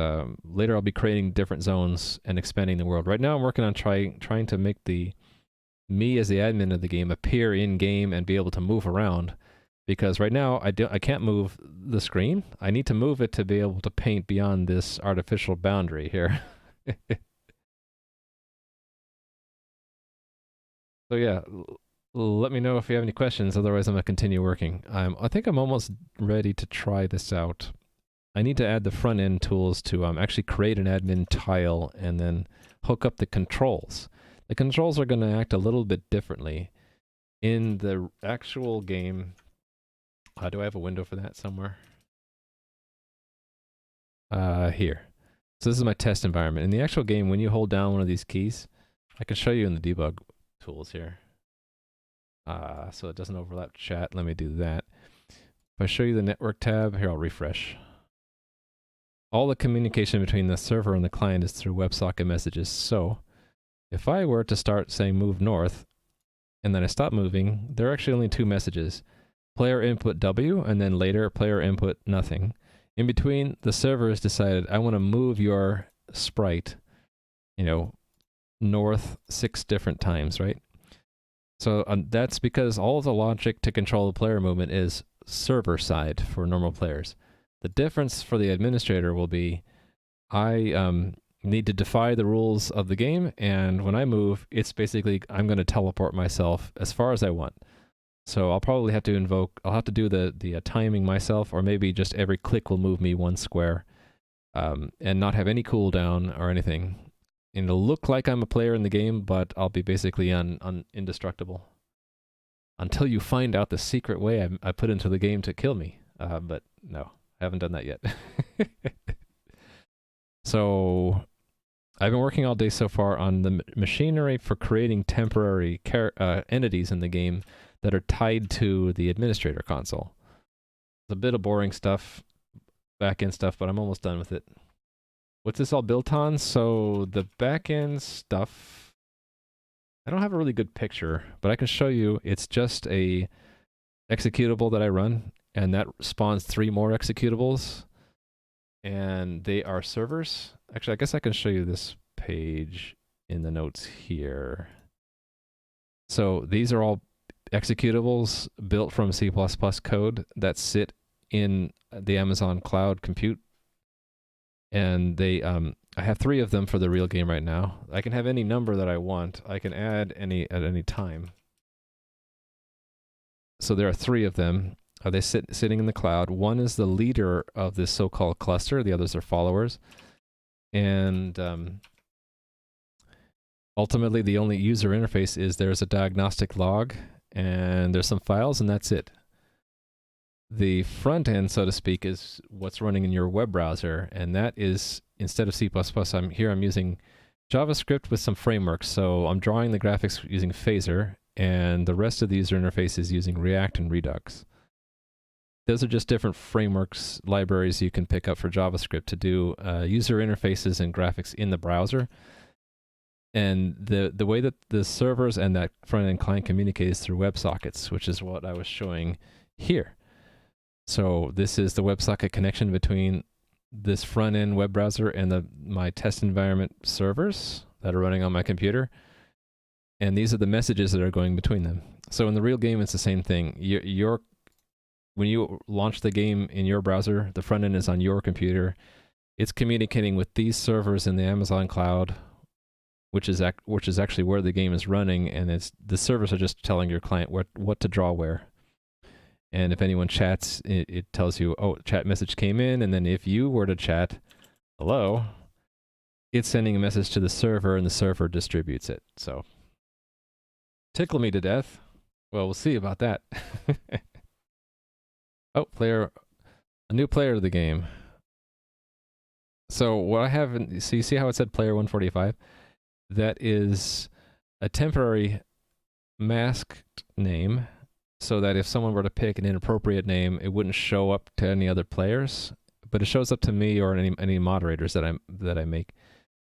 later I'll be creating different zones and expanding the world. Right now I'm working on trying to make me as the admin of the game appear in game and be able to move around, because right now I can't move the screen. I need to move it to be able to paint beyond this artificial boundary here. So yeah, let me know if you have any questions. Otherwise, I'm gonna continue working. I think I'm almost ready to try this out. I need to add the front end tools to actually create an admin tile and then hook up the controls. The controls are going to act a little bit differently in the actual game. Do I have a window for that somewhere? Here. So this is my test environment. In the actual game, when you hold down one of these keys, I can show you in the debug tools here. So it doesn't overlap chat. Let me do that. If I show you the network tab, here I'll refresh. All the communication between the server and the client is through WebSocket messages. So if I were to start saying move north, and then I stop moving, there are actually only 2 messages. Player input W, and then later player input nothing. In between, the server has decided, I want to move your sprite, north 6 different times, right? So that's because all of the logic to control the player movement is server side for normal players. The difference for the administrator will be, I need to defy the rules of the game, and when I move, it's basically, I'm going to teleport myself as far as I want. So I'll probably have to I'll have to do the timing myself, or maybe just every click will move me 1 square, and not have any cooldown or anything. And it'll look like I'm a player in the game, but I'll be basically indestructible. Until you find out the secret way I put into the game to kill me. But no, I haven't done that yet. So I've been working all day so far on the machinery for creating temporary entities in the game that are tied to the administrator console. It's a bit of boring stuff, back-end stuff, but I'm almost done with it. What's this all built on? So the back-end stuff, I don't have a really good picture, but I can show you. It's just a executable that I run, and that spawns 3 more executables, and they are servers. Actually, I guess I can show you this page in the notes here. So these are all executables built from C++ code that sit in the Amazon Cloud Compute. And they, I have 3 of them for the real game right now. I can have any number that I want. I can add any at any time. So there are 3 of them. They sitting in the cloud. One is the leader of this so-called cluster. The others are followers. And ultimately, the only user interface is there's a diagnostic log, and there's some files, and that's it. The front end, so to speak, is what's running in your web browser, and that is, instead of C++, I'm using JavaScript with some frameworks. So I'm drawing the graphics using Phaser, and the rest of the user interface is using React and Redux. Those are just different frameworks, libraries you can pick up for JavaScript to do user interfaces and graphics in the browser. And the way that the servers and that front-end client communicate is through WebSockets, which is what I was showing here. So this is the WebSocket connection between this front-end web browser and my test environment servers that are running on my computer. And these are the messages that are going between them. So in the real game, it's the same thing. When you launch the game in your browser, the front end is on your computer. It's communicating with these servers in the Amazon cloud, which is actually where the game is running, and the servers are just telling your client what to draw where. And if anyone chats, it tells you, oh, chat message came in, and then if you were to chat, hello, it's sending a message to the server, and the server distributes it. So, tickle me to death. Well, we'll see about that. Oh, a new player of the game. So what I have, so you see how it said player 145? That is a temporary masked name, so that if someone were to pick an inappropriate name, it wouldn't show up to any other players. but it shows up to me or any moderators that I make.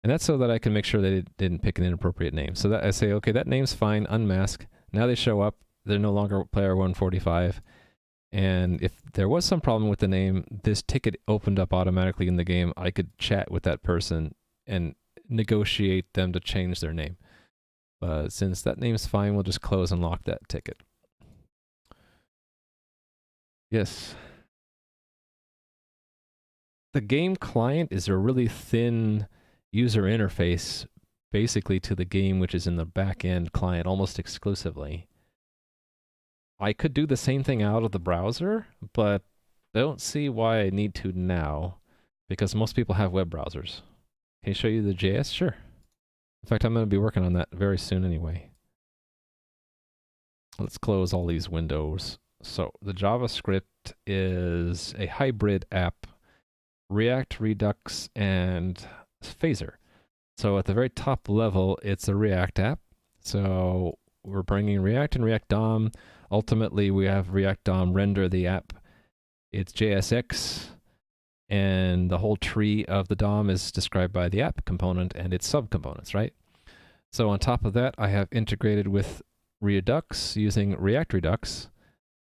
And that's so that I can make sure they didn't pick an inappropriate name. So that I say, okay, that name's fine, unmask. Now they show up. They're no longer player 145. And if there was some problem with the name, this ticket opened up automatically in the game. I could chat with that person and negotiate them to change their name. But since that name's fine, we'll just close and lock that ticket. Yes. The game client is a really thin user interface basically to the game, which is in the back-end client almost exclusively. I could do the same thing out of the browser, but I don't see why I need to now, because most people have web browsers. Can you show you the JS? Sure. In fact, I'm going to be working on that very soon anyway. Let's close all these windows. So the JavaScript is a hybrid app, React, Redux, and Phaser. So at the very top level, it's a React app. So we're bringing React and React DOM. Ultimately, we have React DOM render the app. It's JSX, and the whole tree of the DOM is described by the app component and its subcomponents, right? So on top of that, I have integrated with Redux using React Redux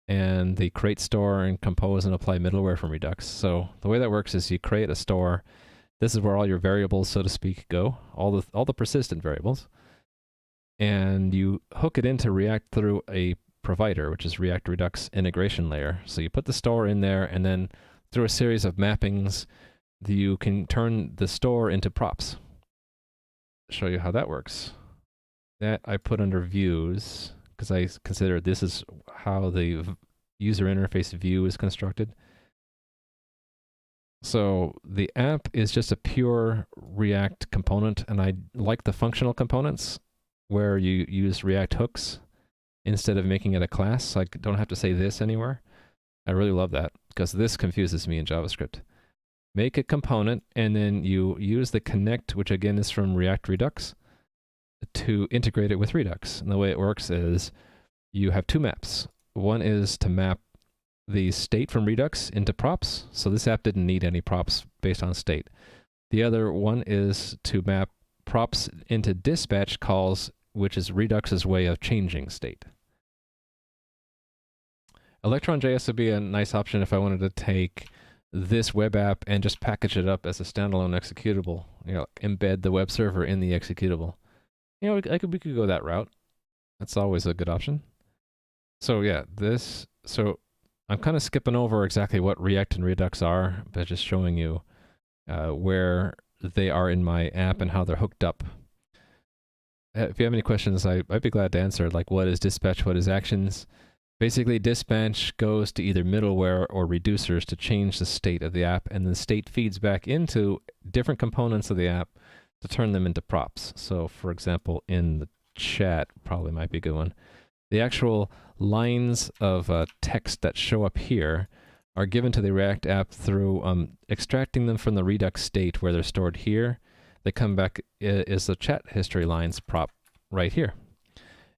and the create store and compose and apply middleware from Redux. So the way that works is you create a store. This is where all your variables, so to speak, go, all the persistent variables. And you hook it into React through a provider, which is React Redux integration layer. So you put the store in there, and then through a series of mappings, you can turn the store into props. Show you how that works. That I put under views, because I consider this is how the user interface view is constructed. So the app is just a pure React component, and I like the functional components where you use React hooks instead of making it a class. So I don't have to say this anywhere. I really love that, because this confuses me in JavaScript. Make a component, and then you use the connect, which again is from React Redux, to integrate it with Redux. And the way it works is you have two maps. One is to map the state from Redux into props. So this app didn't need any props based on state. The other one is to map props into dispatch calls, which is Redux's way of changing state. Electron.js would be a nice option if I wanted to take this web app and just package it up as a standalone executable. You know, embed the web server in the executable. You know, we could go that route. That's always a good option. So yeah, so I'm kind of skipping over exactly what React and Redux are, but just showing you where they are in my app and how they're hooked up. If you have any questions, I'd be glad to answer, like what is dispatch, what is actions? Basically, dispatch goes to either middleware or reducers to change the state of the app, and the state feeds back into different components of the app to turn them into props. So, for example, in the chat, probably might be a good one. The actual lines of text that show up here are given to the React app through extracting them from the Redux state where they're stored here. They come back as the chat history lines prop right here.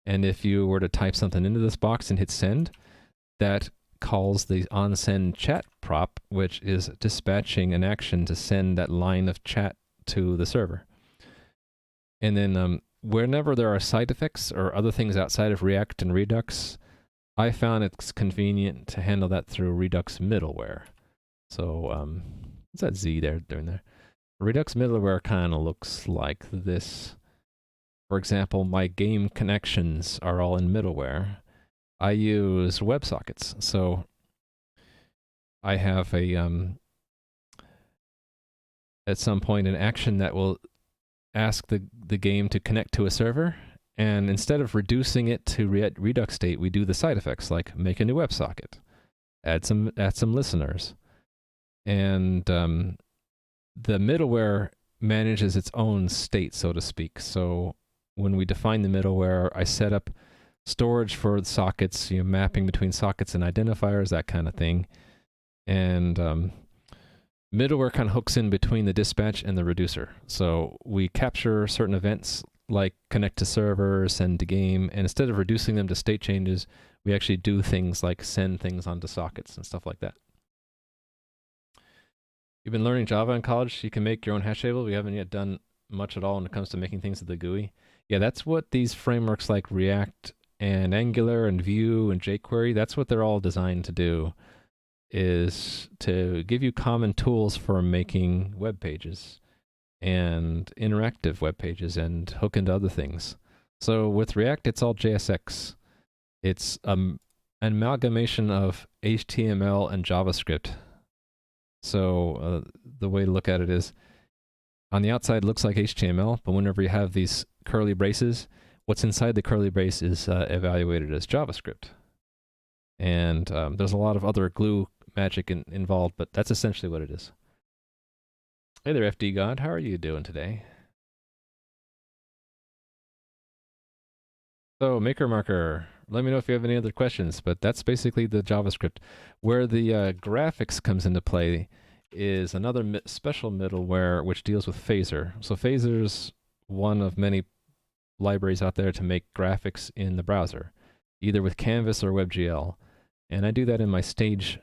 And if you were to type something into this box and hit send, that calls the onSend chat prop, which is dispatching an action to send that line of chat to the server. And then whenever there are side effects or other things outside of React and Redux, I found it's convenient to handle that through Redux middleware. So what's that Z there doing there? Redux middleware kind of looks like this. For example, my game connections are all in middleware. I use WebSockets. So I have at some point an action that will ask the game to connect to a server, and instead of reducing it to Redux state, we do the side effects like make a new WebSocket, add some listeners, and the middleware manages its own state, so to speak. So when we define the middleware, I set up storage for the sockets, mapping between sockets and identifiers, that kind of thing, and middleware kind of hooks in between the dispatch and the reducer. So we capture certain events like connect to server, send to game, and instead of reducing them to state changes, we actually do things like send things onto sockets and stuff like that. You've been learning Java in college. You can make your own hash table. We haven't yet done much at all when it comes to making things with the GUI. Yeah, that's what these frameworks like React and Angular and Vue and jQuery, that's what they're all designed to do, is to give you common tools for making web pages and interactive web pages and hook into other things. So with React, it's all JSX. It's an amalgamation of HTML and JavaScript. So the way to look at it is, on the outside it looks like HTML, but whenever you have these curly braces, what's inside the curly brace is evaluated as JavaScript. And there's a lot of other glue magic involved, but that's essentially what it is. Hey there, FD God. How are you doing today? So, Maker Marker, let me know if you have any other questions, but that's basically the JavaScript. Where the graphics comes into play is another special middleware which deals with Phaser. So Phaser's one of many libraries out there to make graphics in the browser, either with Canvas or WebGL. And I do that in my Stage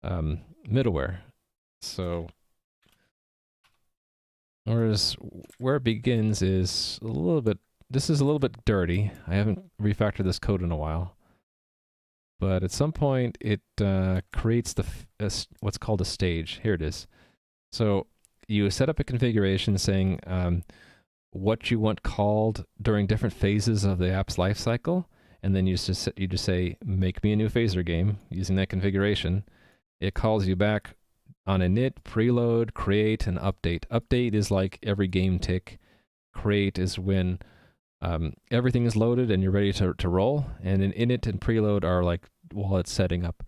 middleware. So where it begins is a little bit, this is a little bit dirty. I haven't refactored this code in a while. But at some point, it creates what's called a stage. Here it is. So you set up a configuration saying what you want called during different phases of the app's lifecycle, and then you just say, make me a new Phaser game using that configuration. It calls you back on init, preload, create, and update. Update is like every game tick. Create is when everything is loaded and you're ready to roll, and an init and preload are like while it's setting up.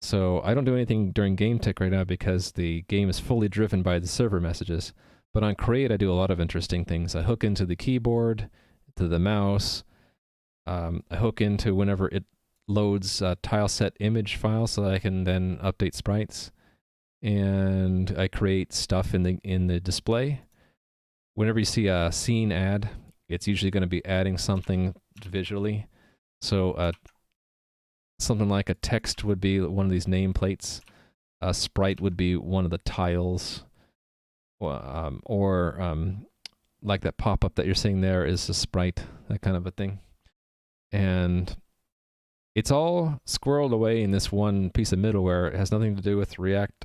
So I don't do anything during game tick right now because the game is fully driven by the server messages. But on create, I do a lot of interesting things. I hook into the keyboard, to the mouse. I hook into whenever it loads a tile set image file so that I can then update sprites. And I create stuff in the display. Whenever you see a scene ad, it's usually going to be adding something visually. So something like a text would be one of these nameplates. A sprite would be one of the tiles. Or like that pop-up that you're seeing there is a sprite, that kind of a thing. And it's all squirreled away in this one piece of middleware. It has nothing to do with React.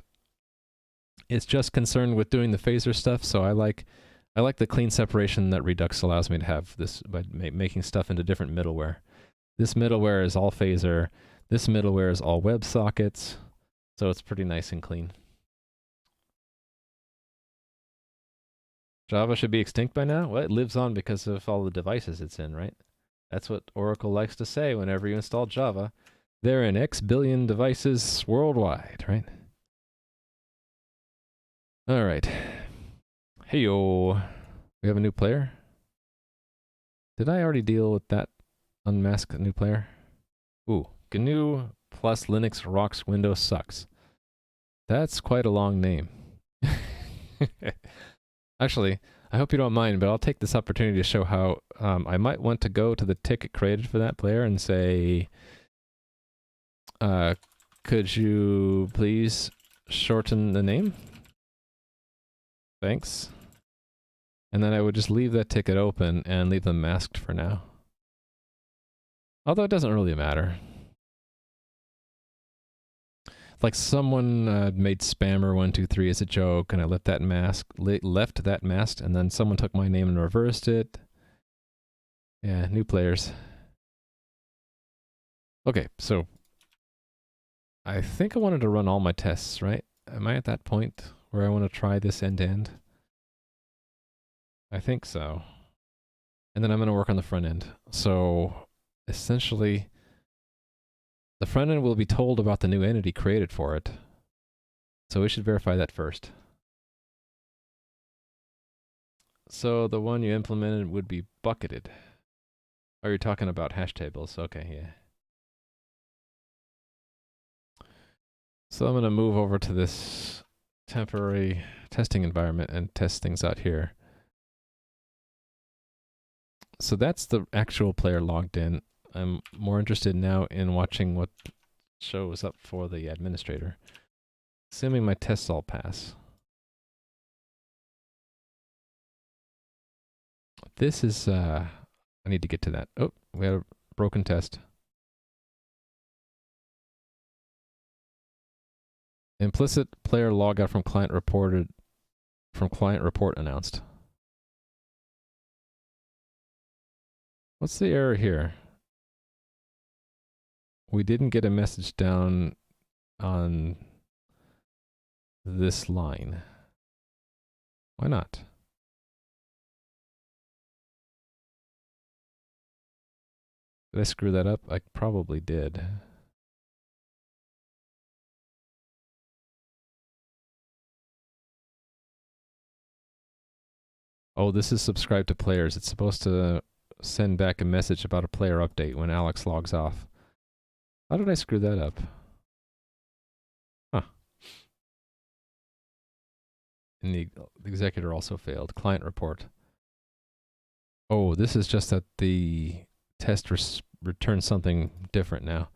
It's just concerned with doing the Phaser stuff, so I like the clean separation that Redux allows me to have this by making stuff into different middleware. This middleware is all Phaser. This middleware is all WebSockets. So it's pretty nice and clean. Java should be extinct by now? Well, it lives on because of all the devices it's in, right? That's what Oracle likes to say whenever you install Java. They're in X billion devices worldwide, right? All right. Hey-yo. We have a new player? Did I already deal with that unmask new player? Ooh, GNU plus Linux rocks Windows sucks. That's quite a long name. Actually, I hope you don't mind, but I'll take this opportunity to show how I might want to go to the ticket created for that player and say, could you please shorten the name? Thanks. And then I would just leave that ticket open and leave them masked for now. Although it doesn't really matter. Like someone made spammer123 as a joke, and I left that masked, and then someone took my name and reversed it. Yeah, new players. Okay, so I think I wanted to run all my tests, right? Am I at that point where I want to try this end to end? I think so. And then I'm going to work on the front end. So essentially, the front end will be told about the new entity created for it. So we should verify that first. So the one you implemented would be bucketed. Oh, you're talking about hash tables. Okay, yeah. So I'm going to move over to this temporary testing environment and test things out here. So that's the actual player logged in. I'm more interested now in watching what shows up for the administrator. Assuming my tests all pass. this is, I need to get to that. Oh, we had a broken test. Implicit player logout from client report announced. What's the error here? We didn't get a message down on this line. Why not? Did I screw that up? I probably did. Oh, this is subscribe to players. It's supposed to send back a message about a player update when Alex logs off. How did I screw that up? Huh. And the executor also failed. Client report. Oh, this is just that the test returns something different now.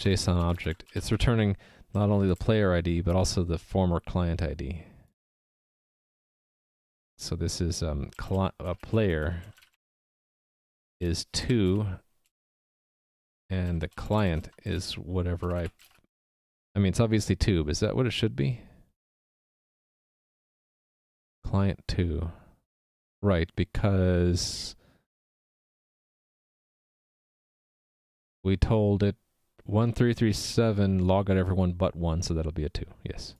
JSON object. It's returning not only the player ID, but also the former client ID. So this is a player is 2, and the client is whatever I mean, it's obviously 2, but is that what it should be? Client 2. Right, because we told it 1337 log out everyone but 1, so that'll be a 2. Yes.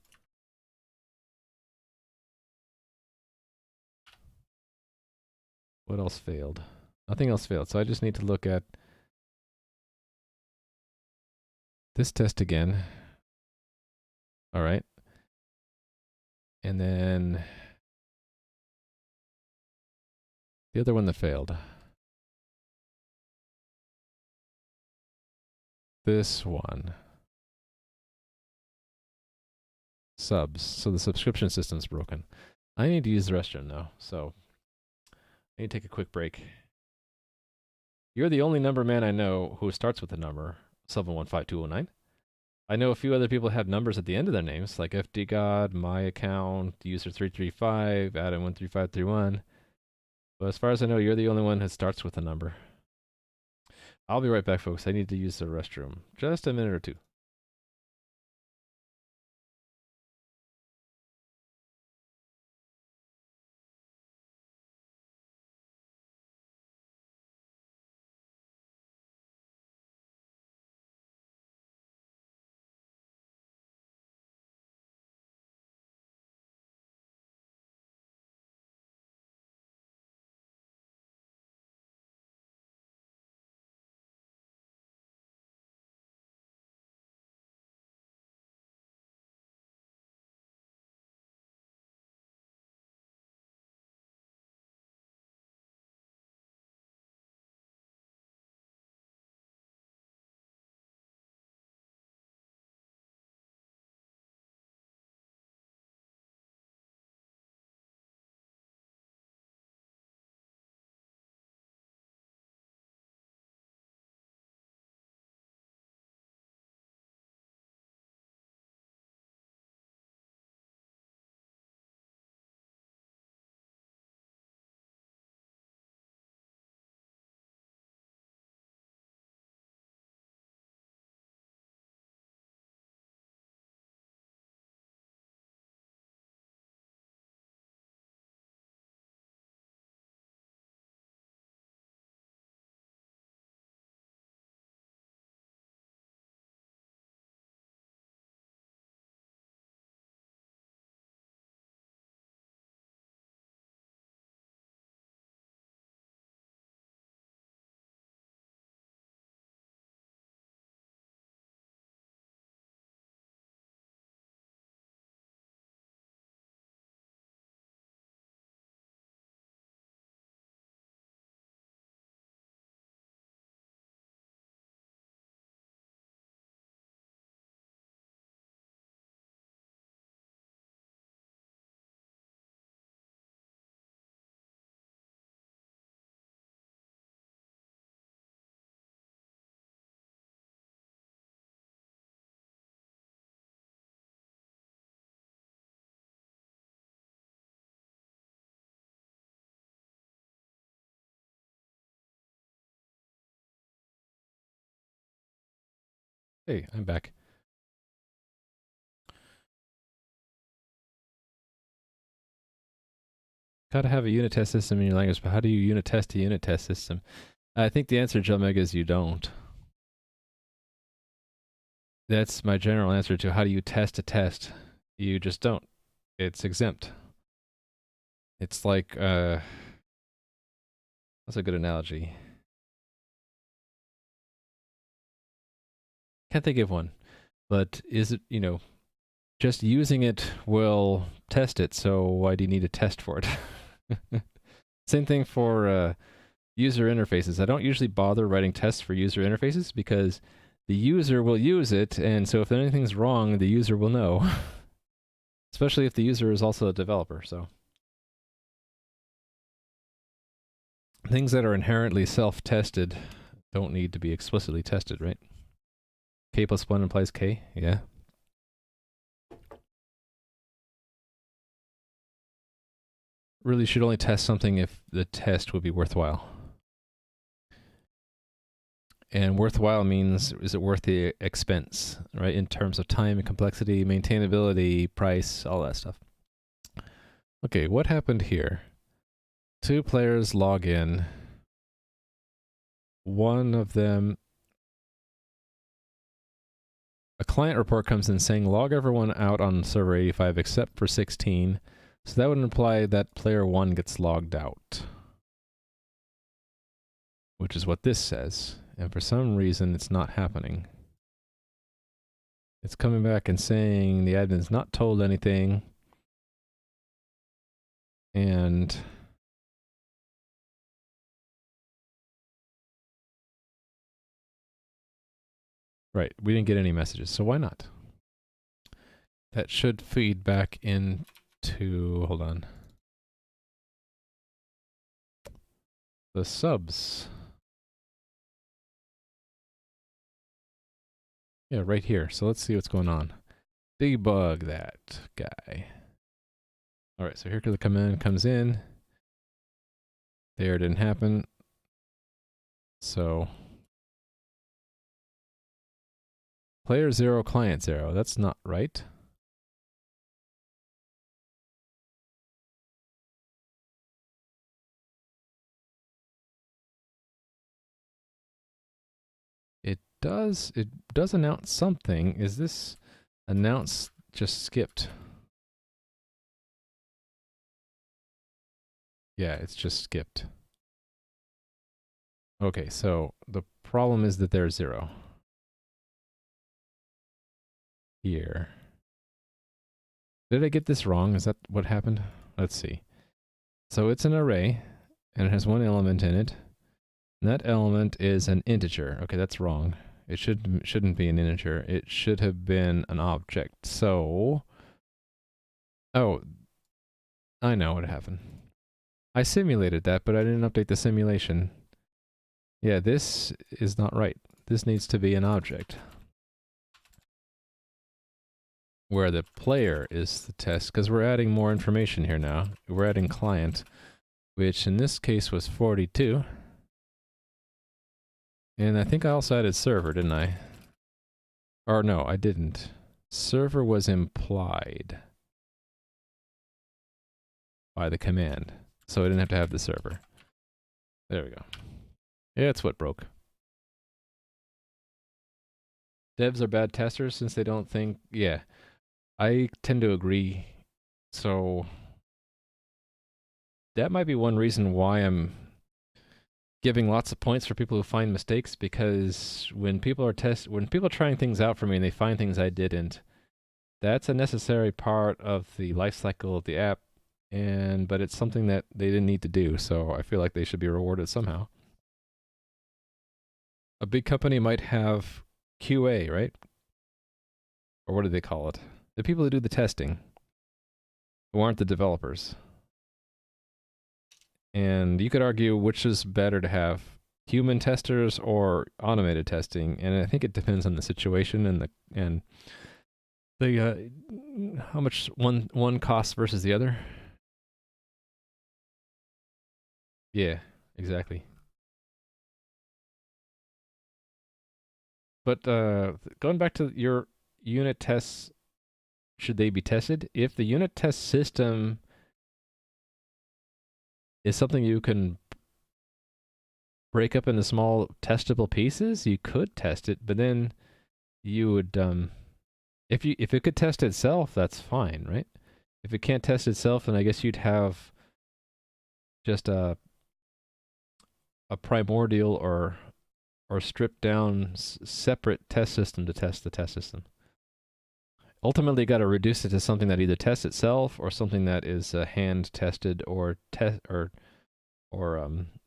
What else failed? Nothing else failed, so I just need to look at this test again. All right. And then the other one that failed. This one. Subs. So the subscription system's broken. I need to use the restroom now, so I need to take a quick break. You're the only number man I know who starts with the number 715209. I know a few other people have numbers at the end of their names, like FDGod, my account, user335, Adam13531. But as far as I know, you're the only one that starts with a number. I'll be right back, folks. I need to use the restroom. Just a minute or two. Hey, I'm back. Gotta have a unit test system in your language, but how do you unit test a unit test system? I think the answer, Jelmeg, is you don't. That's my general answer to how do you test a test. You just don't. It's exempt. It's like, that's a good analogy. Can't think of one. But is it, just using it will test it, so why do you need a test for it? Same thing for user interfaces. I don't usually bother writing tests for user interfaces because the user will use it, and so if anything's wrong, the user will know. Especially if the user is also a developer, so. Things that are inherently self-tested don't need to be explicitly tested, right? K plus 1 implies K, yeah. Really should only test something if the test would be worthwhile. And worthwhile means, is it worth the expense, right? In terms of time and complexity, maintainability, price, all that stuff. Okay, what happened here? 2 players log in. One of them, a client report comes in saying log everyone out on server 85 except for 16. So that would imply that player 1 gets logged out, which is what this says. And for some reason, it's not happening. It's coming back and saying the admin's not told anything. And right, we didn't get any messages, so why not? That should feed back into, hold on, the subs. Yeah, right here. So let's see what's going on. Debug that guy. All right, so here the command comes in. There, it didn't happen. So player 0, client 0. That's not right. It does announce something. Is this announce just skipped? Yeah, it's just skipped. Okay, so the problem is that there's 0 here. Did I get this wrong? Is that what happened? Let's see. So it's an array, and it has one element in it. And that element is an integer. Okay, that's wrong. It shouldn't be an integer. It should have been an object. So, oh, I know what happened. I simulated that, but I didn't update the simulation. Yeah, this is not right. This needs to be an object, where the player is the test, because we're adding more information here now. We're adding client, which in this case was 42. And I think I also added server, didn't I? Or no, I didn't. Server was implied by the command, so I didn't have to have the server. There we go. Yeah, it's what broke. Devs are bad testers since they don't think... Yeah, I tend to agree. So that might be one reason why I'm giving lots of points for people who find mistakes, because when people are trying things out for me and they find things I didn't, that's a necessary part of the life cycle of the app, but it's something that they didn't need to do, so I feel like they should be rewarded somehow. A big company might have QA, right? Or what do they call it? The people who do the testing, who aren't the developers. And you could argue which is better to have, human testers or automated testing, and I think it depends on the situation and the how much one costs versus the other. Yeah, exactly. But going back to your unit tests, should they be tested? If the unit test system is something you can break up into small testable pieces, you could test it, but then you would if it could test itself, that's fine, right? If it can't test itself, then I guess you'd have just a primordial or stripped down separate test system to test the test system. Ultimately, you got to reduce it to something that either tests itself or something that is hand tested or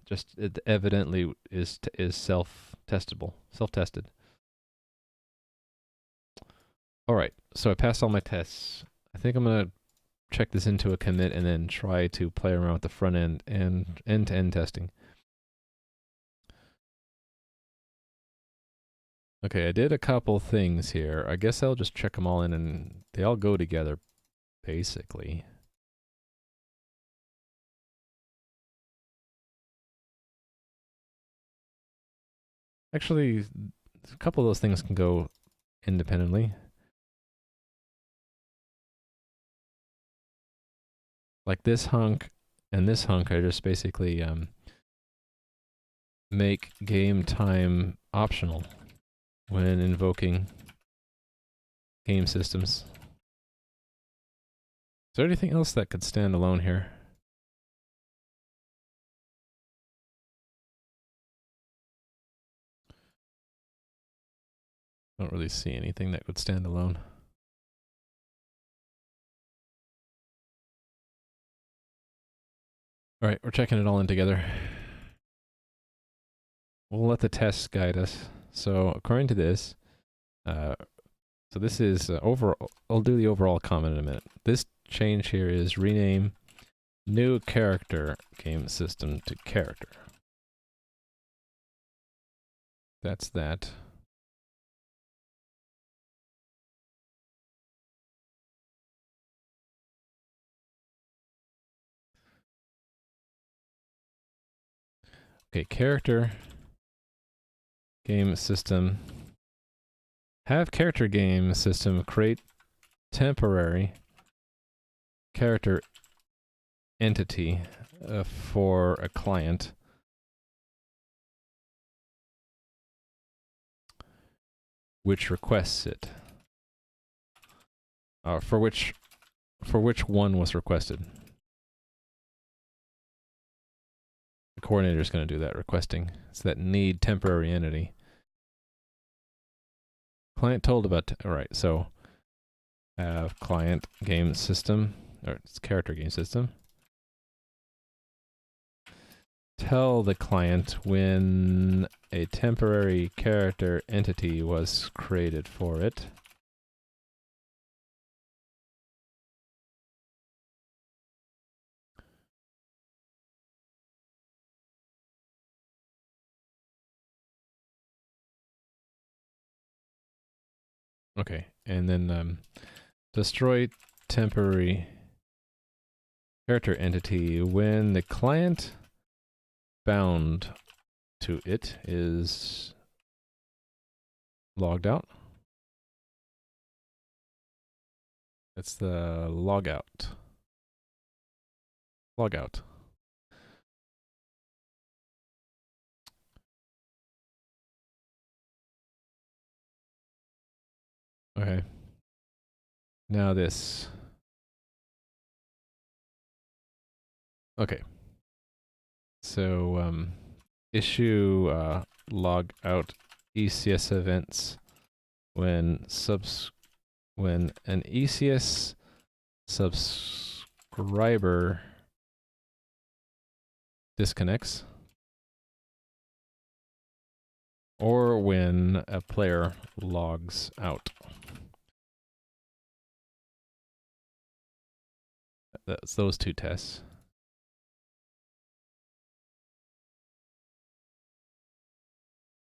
just it evidently is self tested. All right, so I passed all my tests. I think I'm gonna check this into a commit and then try to play around with the front end and end-to-end testing. Okay, I did a couple things here. I guess I'll just check them all in and they all go together, basically. Actually, a couple of those things can go independently. Like this hunk and this hunk, I just basically make game time optional when invoking game systems. Is there anything else that could stand alone here? Don't really see anything that would stand alone. All right, we're checking it all in together. We'll let the tests guide us. So according to this, so this is overall, I'll do the overall comment in a minute. This change here is rename new character game system to character. That's that. Okay, character game system. Have character game system create temporary character entity for a client which requests it. For which one was requested. The coordinator is going to do that requesting. It's that need temporary entity. Client told about, alright, so have client game system, or it's character game system. Tell the client when a temporary character entity was created for it. Okay, and then destroy temporary character entity when the client bound to it is logged out. That's the logout. Logout. Okay. Now this. Okay. So issue log out ECS events when an ECS subscriber disconnects or when a player logs out. That's those two tests.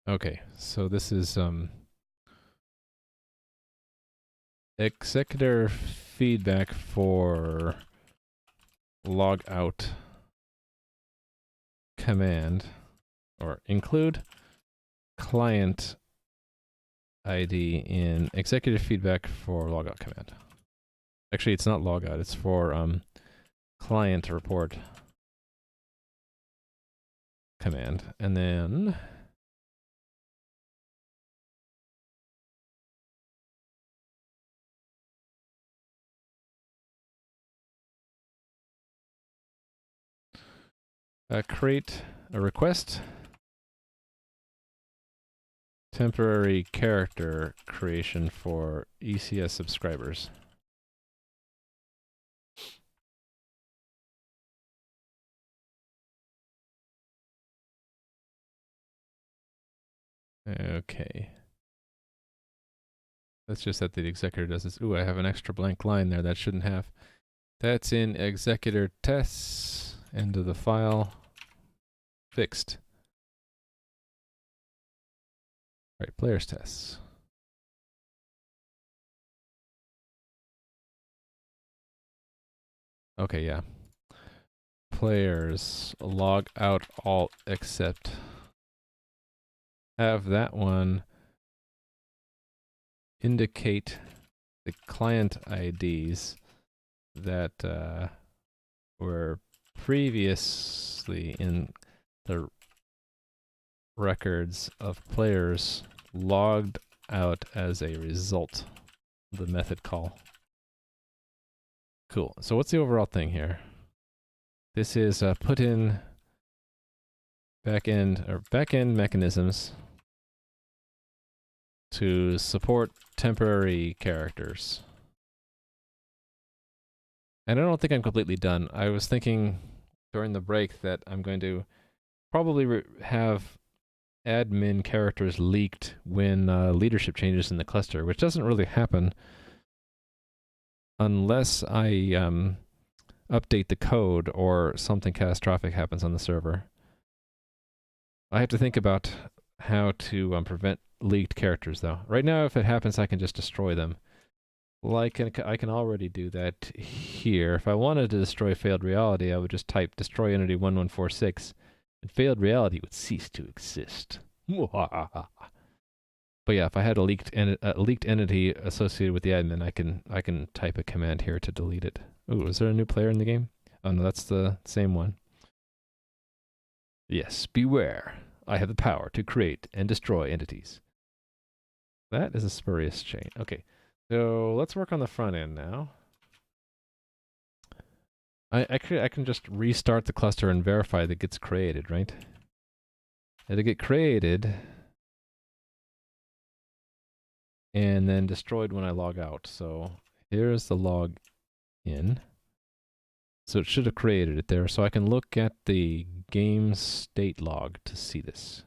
Okay, so this is executor feedback for logout command, or include client ID in executive feedback for logout command. Actually, it's not logout, it's for client report command. And then create a request temporary character creation for ECS subscribers. Okay. That's just that the executor does this. Ooh, I have an extra blank line there that shouldn't have. That's in executor tests. End of the file. Fixed. Right, players tests. Okay, yeah. Players log out all except. Have that one indicate the client IDs that were previously in the records of players logged out as a result of the method call. Cool. So what's the overall thing here? This is put in backend mechanisms to support temporary characters. And I don't think I'm completely done. I was thinking during the break that I'm going to probably have admin characters leaked when leadership changes in the cluster, which doesn't really happen unless I update the code or something catastrophic happens on the server. I have to think about how to prevent leaked characters, though. Right now, if it happens, I can just destroy them. Well, I can already do that here. If I wanted to destroy failed reality, I would just type destroy entity 1146, and failed reality would cease to exist. But yeah, if I had a leaked entity associated with the admin, I can type a command here to delete it. Ooh, is there a new player in the game? Oh no, that's the same one. Yes, beware. I have the power to create and destroy entities. That is a spurious chain. Okay, so let's work on the front end now. I can just restart the cluster and verify that it gets created, right? It'll get created and then destroyed when I log out. So here's the log in. So it should have created it there. So I can look at the game state log to see this.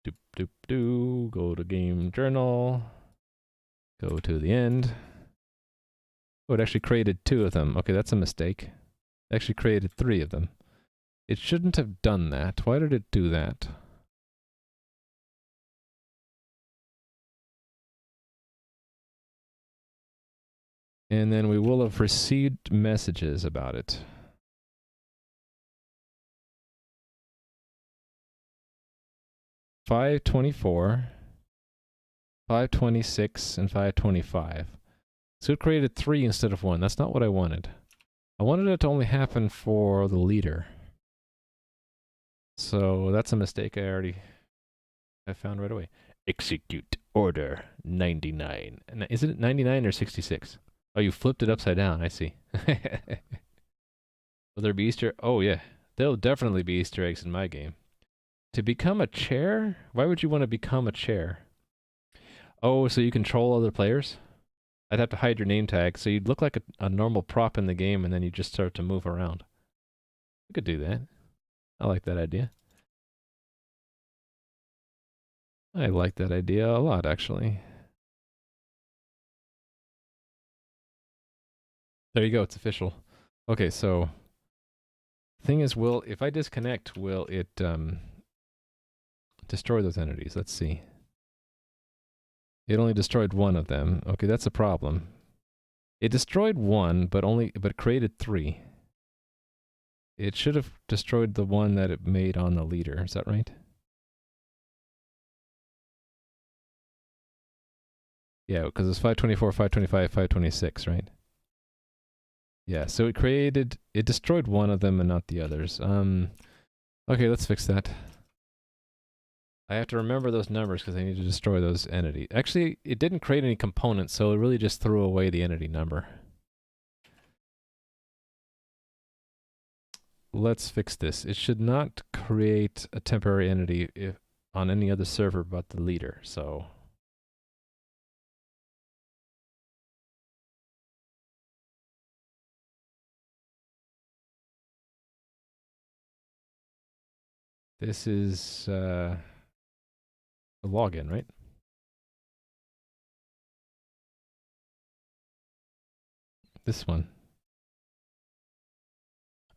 Doop, doop, doo. Go to game journal. Go to the end. Oh, it actually created 2 of them. Okay, that's a mistake. It actually created 3 of them. It shouldn't have done that. Why did it do that? And then we will have received messages about it. $524, $526, and $525. So it created 3 instead of 1. That's not what I wanted. I wanted it to only happen for the leader. So that's a mistake I found right away. Execute order 99. Is it 99 or 66? Oh, you flipped it upside down. I see. Will there be Easter? Oh, yeah. There'll definitely be Easter eggs in my game. To become a chair? Why would you want to become a chair? Oh, so you control other players? I'd have to hide your name tag, so you'd look like a normal prop in the game, and then you just start to move around. I could do that. I like that idea. I like that idea a lot, actually. There you go, it's official. Okay, so thing is, if I disconnect, will it destroy those entities? Let's see. It only destroyed 1 of them. Okay, that's a problem. It destroyed 1, but created 3. It should have destroyed the one that it made on the leader. Is that right? Yeah, because it's 524, 525, 526, right? Yeah, so it destroyed one of them and not the others. Okay, let's fix that. I have to remember those numbers because I need to destroy those entities. Actually, it didn't create any components, so it really just threw away the entity number. Let's fix this. It should not create a temporary entity if on any other server but the leader, so... This is a login, right? This one.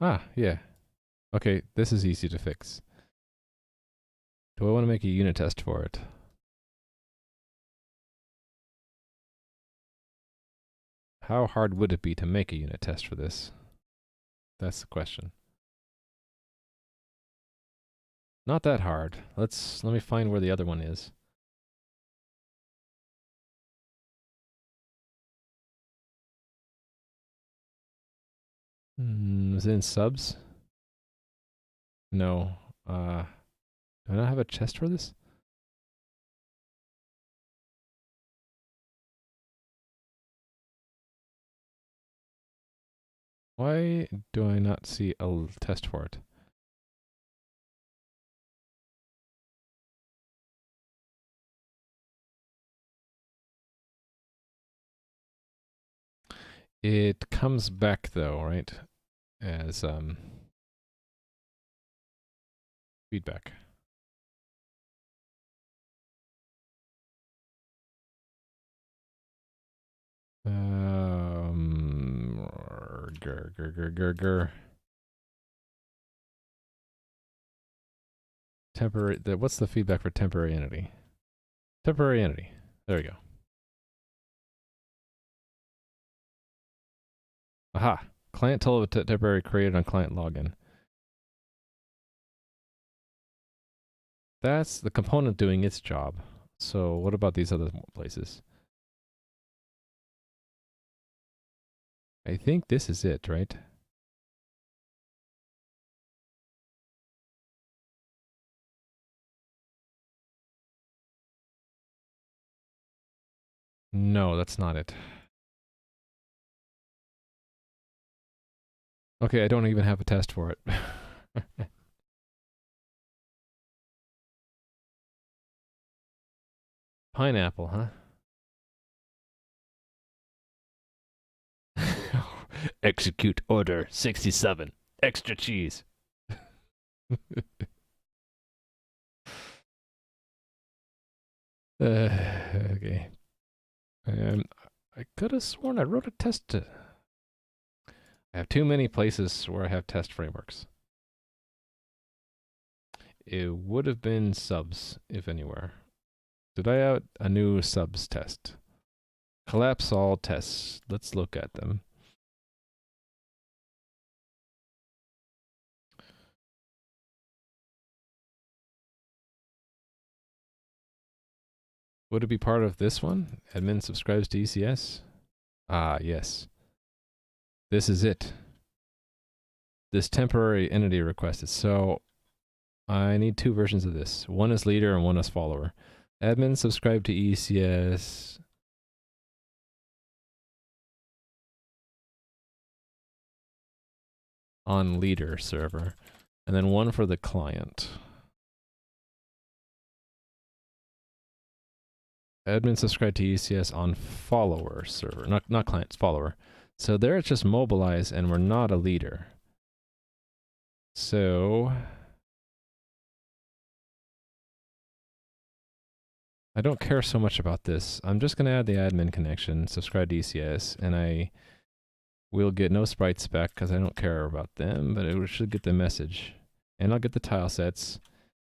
Ah, yeah. Okay, this is easy to fix. Do I want to make a unit test for it? How hard would it be to make a unit test for this? That's the question. Not that hard. Let me find where the other one is. Is it in subs? No. Do I not have a chest for this? Why do I not see a test for it? It comes back though, right? As feedback. Grr. Temporary. What's the feedback for temporary entity? Temporary entity. There we go. Aha. Client tool of temporary created on client login. That's the component doing its job. So what about these other places? I think this is it, right? No, that's not it. Okay, I don't even have a test for it. Pineapple, huh? Execute order 67. Extra cheese. Okay. I could have sworn I wrote a test. I have too many places where I have test frameworks. It would have been subs, if anywhere. Did I have a new subs test? Collapse all tests. Let's look at them. Would it be part of this one? Admin subscribes to ECS? Ah, yes. This is it. This temporary entity requested. So I need two versions of this. One is leader and one is follower. Admin subscribe to ECS. On leader server. And then one for the client. Admin subscribe to ECS on follower server. Not client, it's follower. So there it's just mobilize and we're not a leader. So I don't care so much about this. I'm just going to add the admin connection, subscribe to ECS, and I will get no sprites back because I don't care about them, but it should get the message. And I'll get the tile sets,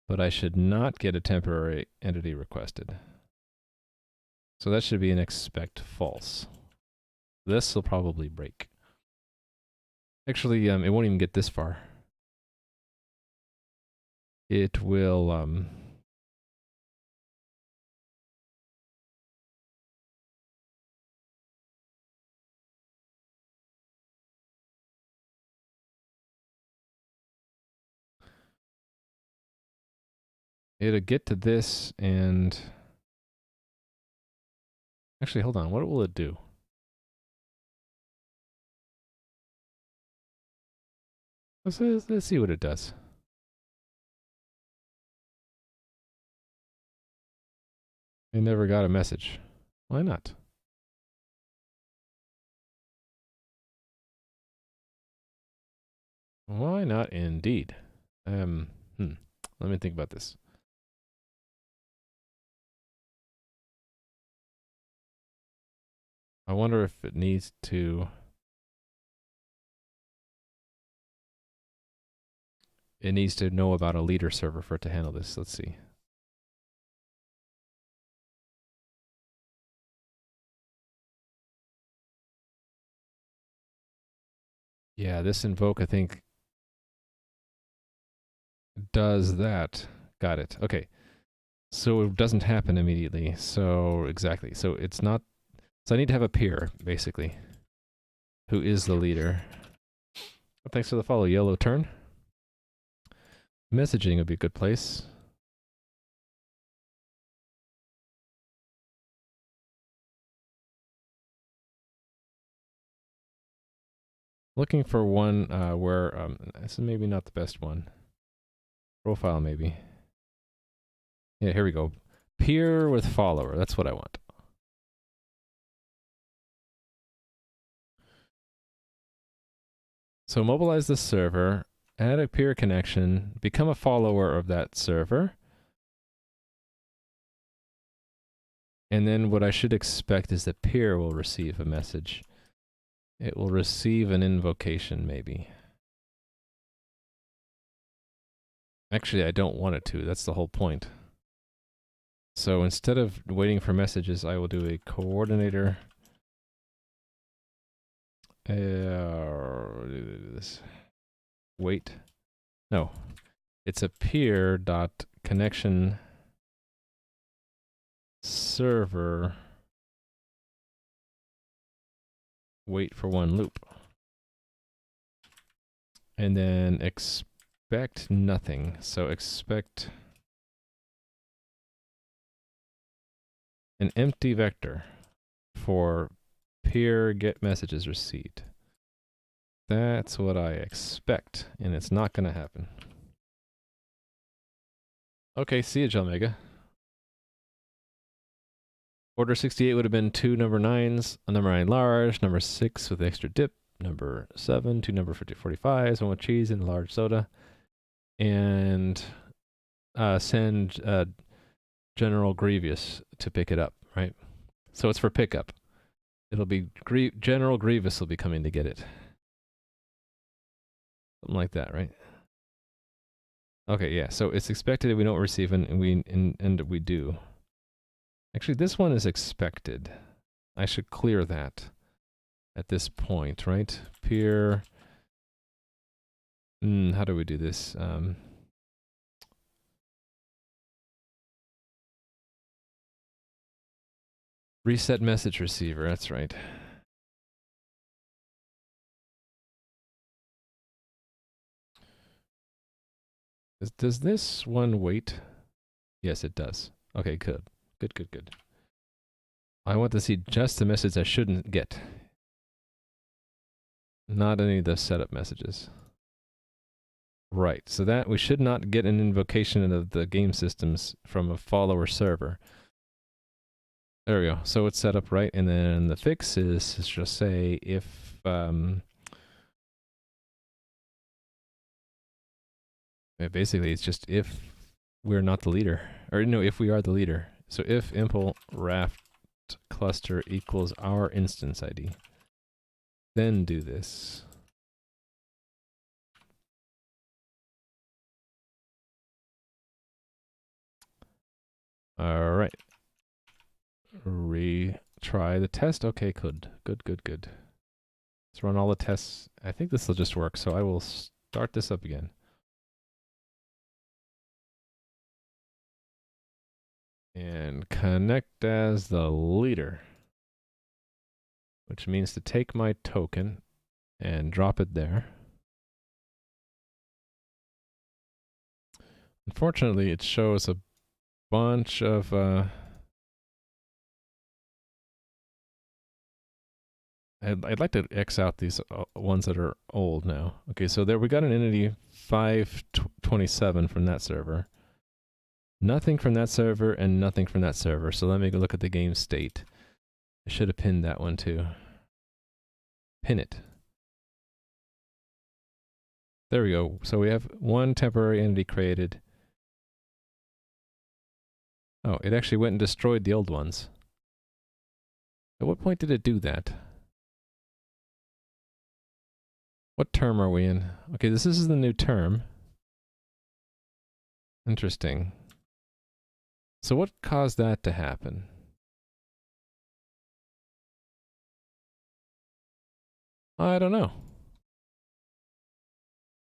but I should not get a temporary entity requested. So that should be an expect false. This will probably break. Actually, it won't even get this far. It will, it'll get to this and... Actually, hold on. What will it do? Let's see what it does. I never got a message. Why not? Why not indeed? Let me think about this. I wonder if it needs to... It needs to know about a leader server for it to handle this. Let's see. Yeah, this invoke, I think, does that. Got it. Okay. So it doesn't happen immediately. So, exactly. So it's not... So I need to have a peer, basically, who is the leader. Well, thanks for the follow, Yellow Turn. Messaging would be a good place. Looking for one where... this is maybe not the best one. Profile, maybe. Yeah, here we go. Peer with follower. That's what I want. So mobilize the server, add a peer connection, become a follower of that server. And then what I should expect is the peer will receive a message. It will receive an invocation, maybe. Actually, I don't want it to. That's the whole point. So instead of waiting for messages, I will do a coordinator. This. Wait. No. It's a peer dot connection server. Wait for one loop. And then expect nothing. So expect an empty vector for peer get messages received. That's what I expect, and it's not going to happen. Okay, see you, Jalmega. Order 68 would have been 2 number 9s, a number 9 large, number 6 with extra dip, number 7, 2 number 45s, 1 with cheese and large soda, and send General Grievous to pick it up, right? So it's for pickup. It'll be General Grievous will be coming to get it. Something like that, right? Okay, yeah. So it's expected that we don't receive, and we do. Actually, this one is expected. I should clear that at this point, right? Peer. How do we do this? Reset message receiver. That's right. Does this one wait? Yes, it does. Okay, good. Good. I want to see just the message I shouldn't get. Not any of the setup messages. Right, so that we should not get an invocation of the game systems from a follower server. There we go. So it's set up right, and then the fix is just say if basically it's just if we're not the leader, or no, if we are the leader. So if impl raft cluster equals our instance ID, then do this. All right. Retry the test. Okay, good. Let's run all the tests. I think this will just work, so I will start this up again. And connect as the leader, which means to take my token and drop it there. Unfortunately, it shows a bunch of I'd like to X out these ones that are old now. Okay, so there we got an entity 527 from that server. Nothing from that server and nothing from that server. So let me go look at the game state. I should have pinned that one too. Pin it. There we go. So we have one temporary entity created. Oh, it actually went and destroyed the old ones. At what point did it do that? What term are we in? Okay, this is the new term. Interesting. So what caused that to happen? I don't know.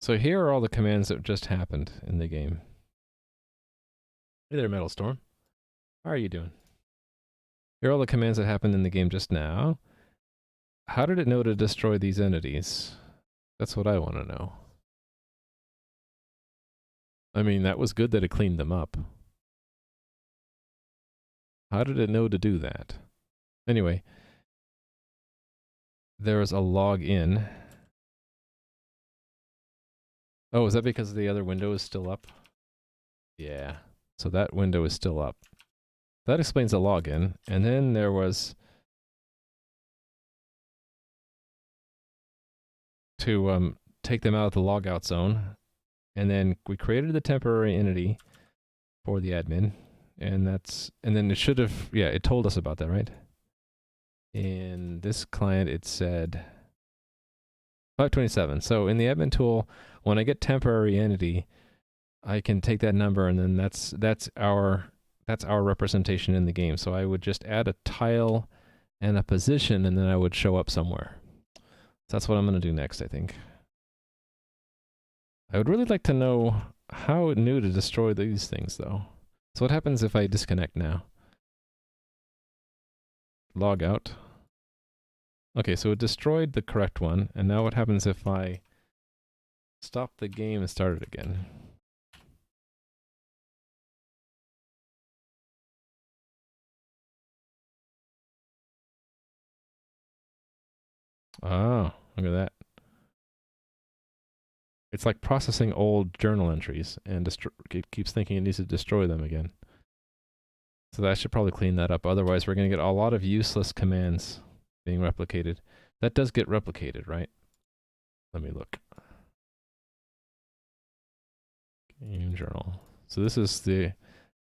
So here are all the commands that just happened in the game. Hey there, Metal Storm. How are you doing? Here are all the commands that happened in the game just now. How did it know to destroy these entities? That's what I want to know. I mean, that was good that it cleaned them up. How did it know to do that? Anyway, there was a login. Oh, is that because the other window is still up? Yeah. So that window is still up. That explains the login. And then there was to take them out of the logout zone. And then we created the temporary entity for the admin. And then it should have, yeah, it told us about that, right? In this client, it said 527. So in the admin tool, when I get temporary entity, I can take that number and then that's our representation in the game. So I would just add a tile and a position and then I would show up somewhere. So that's what I'm going to do next, I think. I would really like to know how it knew to destroy these things though. So what happens if I disconnect now? Log out. Okay, so it destroyed the correct one, and now what happens if I stop the game and start it again? Oh, look at that. It's like processing old journal entries, and it keeps thinking it needs to destroy them again. So that should probably clean that up. Otherwise, we're going to get a lot of useless commands being replicated. That does get replicated, right? Let me look. Game journal. So this is the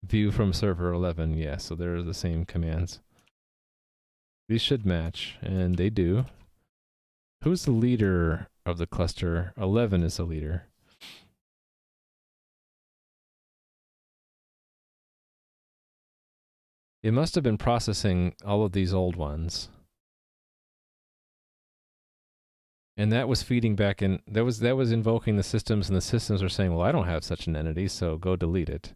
view from server 11. Yeah, so they're the same commands. These should match, and they do. Who's the leader of the cluster? 11 is the leader. It must have been processing all of these old ones. And that was feeding back in, that was invoking the systems, and the systems are saying, well, I don't have such an entity, so go delete it.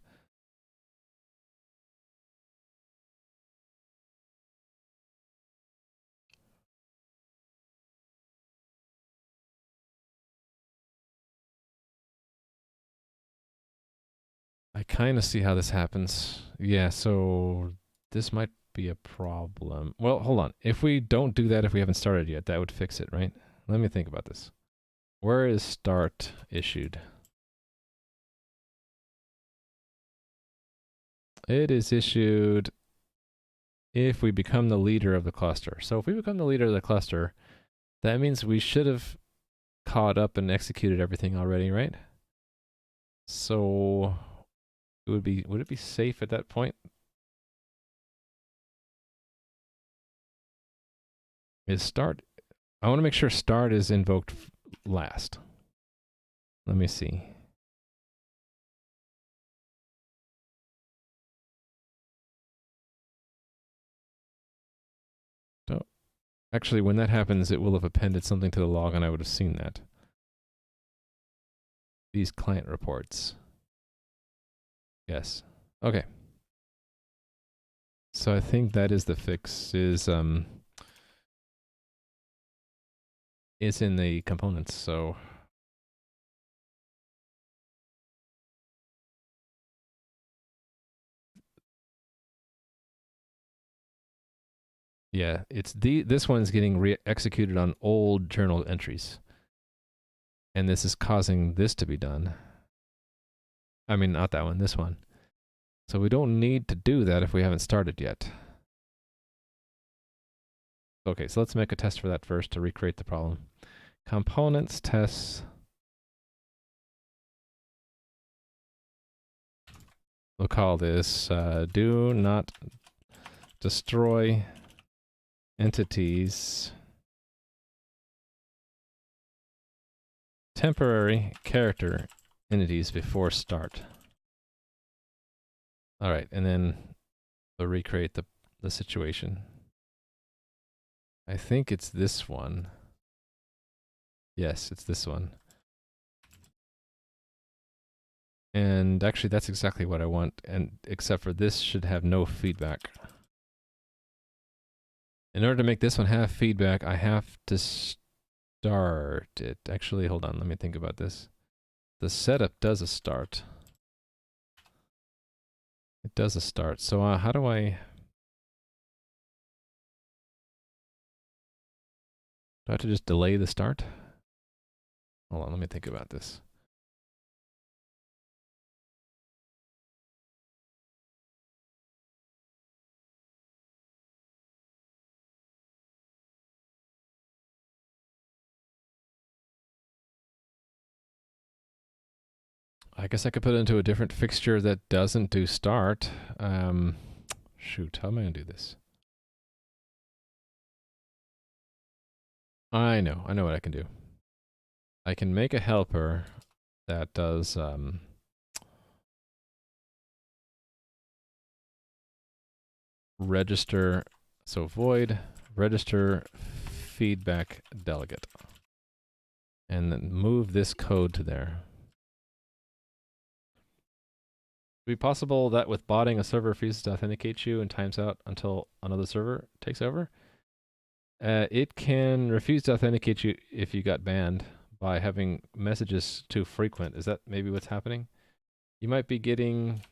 I kind of see how this happens. Yeah, so this might be a problem. Well, hold on. If we don't do that, if we haven't started yet, that would fix it, right? Let me think about this. Where is start issued? It is issued if we become the leader of the cluster. So if we become the leader of the cluster, that means we should have caught up and executed everything already, right? So would it be safe at that point? Is start? I want to make sure start is invoked last. Let me see. So, actually, when that happens, it will have appended something to the log, and I would have seen that. These client reports. Yes. Okay. So I think that is the fix. Is it's in the components. So Yeah, it's this one's getting executed on old journal entries. And this is causing this to be done. I mean, not that one, this one. So we don't need to do that if we haven't started yet. Okay, so let's make a test for that first to recreate the problem. Components tests. We'll call this do not destroy entities temporary character entities before start. All right, and then we'll recreate the situation. I think it's this one. Yes, it's this one. And actually, that's exactly what I want, and except for this should have no feedback. In order to make this one have feedback, I have to start it. Actually, hold on, let me think about this. The setup does a start. It does a start. So how do I... Do I have to just delay the start? Hold on, let me think about this. I guess I could put it into a different fixture that doesn't do start. Shoot, how am I going to do this? I know what I can do. I can make a helper that does register, so void register feedback delegate, and then move this code to there. Would it be possible that with botting, a server refuses to authenticate you and times out until another server takes over? It can refuse to authenticate you if you got banned by having messages too frequent. Is that maybe what's happening? You might be getting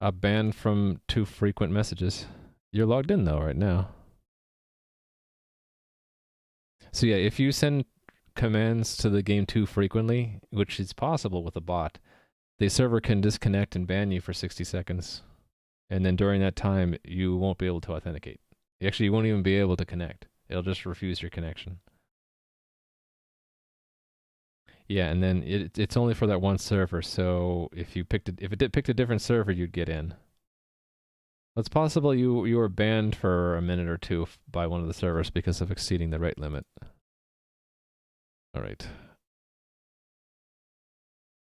a ban from too frequent messages. You're logged in though right now. So yeah, if you send commands to the game too frequently, which is possible with a bot, the server can disconnect and ban you for 60 seconds. And then during that time, you won't be able to authenticate. Actually, you won't even be able to connect. It'll just refuse your connection. Yeah, and then it's only for that one server. So if it picked a different server, you'd get in. It's possible you were banned for a minute or two by one of the servers because of exceeding the rate limit. All right.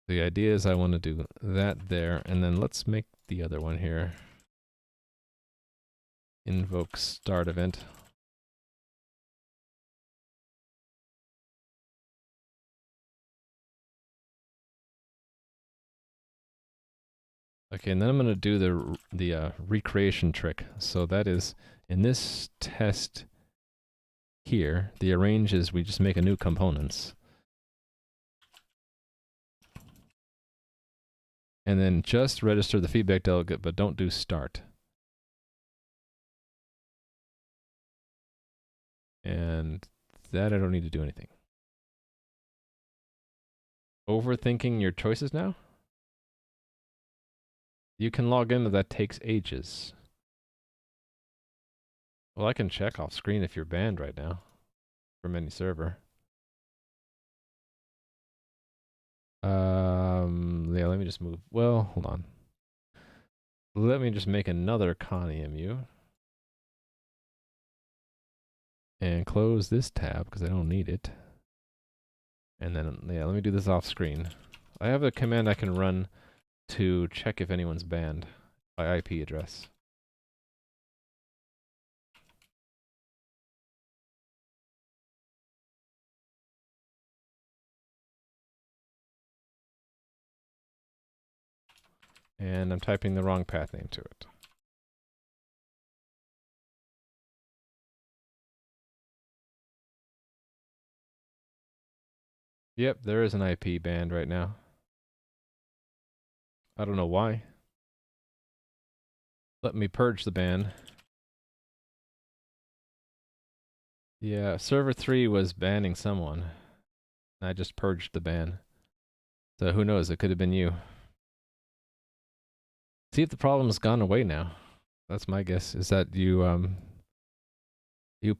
The idea is I want to do that there, and then let's make the other one here. Invoke start event. Okay, and then I'm going to do the recreation trick. So that is, in this test here, the arrange is we just make a new components. And then just register the feedback delegate, but don't do start. And that I don't need to do anything. Overthinking your choices now? You can log in, but that takes ages. Well, I can check off screen if you're banned right now from any server. Yeah, let me just move. Well, hold on. Let me just make another conemu and close this tab because I don't need it. And then, yeah, let me do this off screen. I have a command I can run to check if anyone's banned by IP address. And I'm typing the wrong path name to it. Yep, there is an IP banned right now. I don't know why. Let me purge the ban. Yeah, server 3 was banning someone. I just purged the ban. So who knows? It could have been you. See if the problem's gone away now. That's my guess. Is that you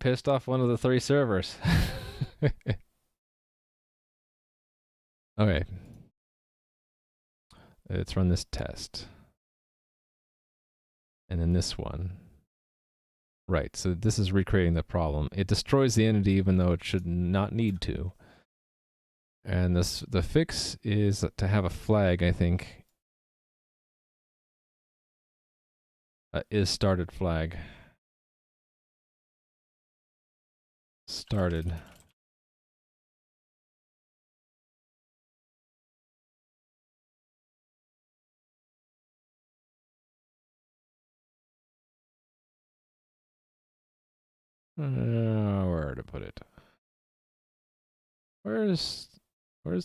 pissed off one of the 3 servers. Okay. Let's run this test. And then this one. Right, so this is recreating the problem. It destroys the entity even though it should not need to. And the fix is to have a flag, I think. Is started flag. Started. Where to put it? Where's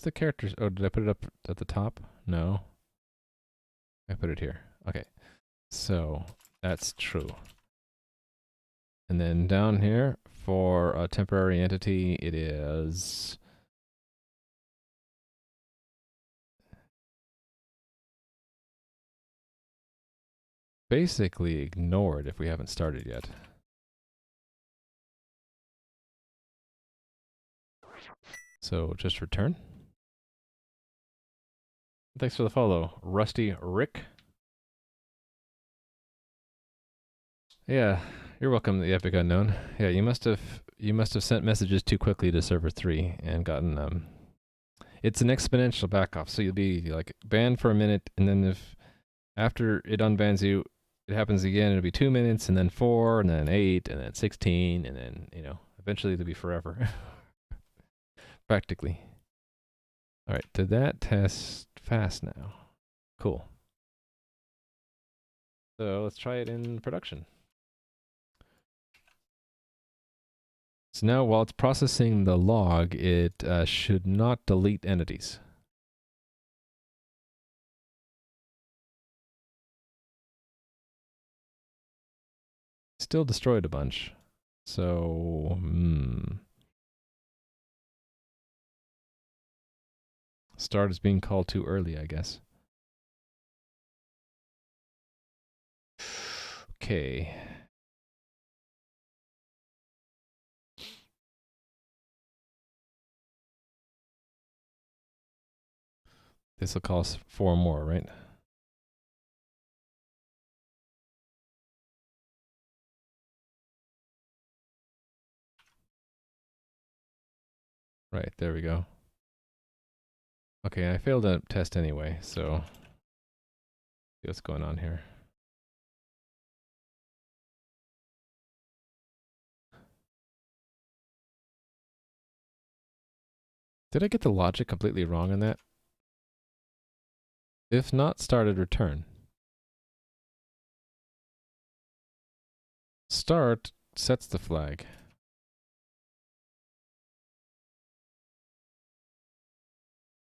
the characters? Oh, did I put it up at the top? No. I put it here. Okay. So that's true. And then down here for a temporary entity, it is basically ignored if we haven't started yet. So just return. Thanks for the follow, Rusty Rick. Yeah, you're welcome, the Epic Unknown. Yeah, you must have sent messages too quickly to server 3 and gotten it's an exponential backoff, so you'll be like banned for a minute, and then if after it unbans you, it happens again, it'll be 2 minutes, and then 4, and then 8, and then 16, and then, you know, eventually it'll be forever. Practically. Alright, did that test fast now? Cool. So let's try it in production. So now while it's processing the log, it should not delete entities. Still destroyed a bunch. So, start is being called too early, I guess. Okay. This will cost 4 more, right? Right, there we go. Okay, I failed a test anyway, so see what's going on here. Did I get the logic completely wrong on that? If not started, return. Start sets the flag.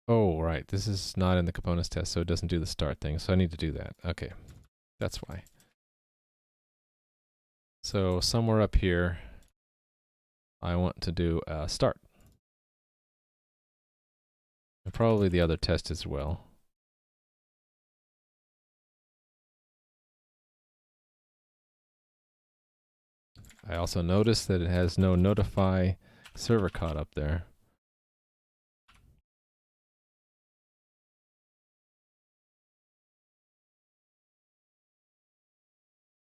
Oh, right. This is not in the components test, so it doesn't do the start thing. So I need to do that. Okay. That's why. So somewhere up here, I want to do a start. And probably the other test as well. I also noticed that it has no notify server caught up there.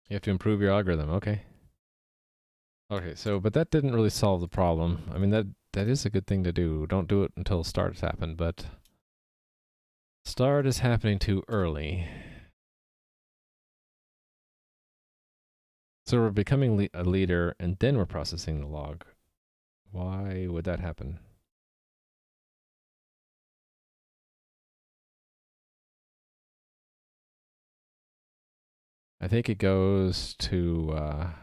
You have to improve your algorithm. Okay. Okay, so, but that didn't really solve the problem. I mean, that is a good thing to do. Don't do it until start has happened, but start is happening too early. So we're becoming a leader, and then we're processing the log. Why would that happen? I think it goes to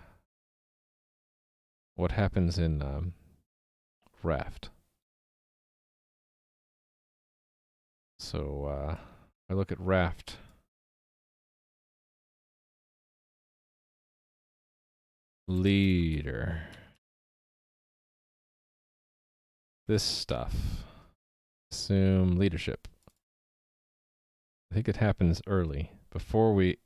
what happens in Raft. So I look at Raft. Leader. this stuff. Assume leadership. I think it happens early before we.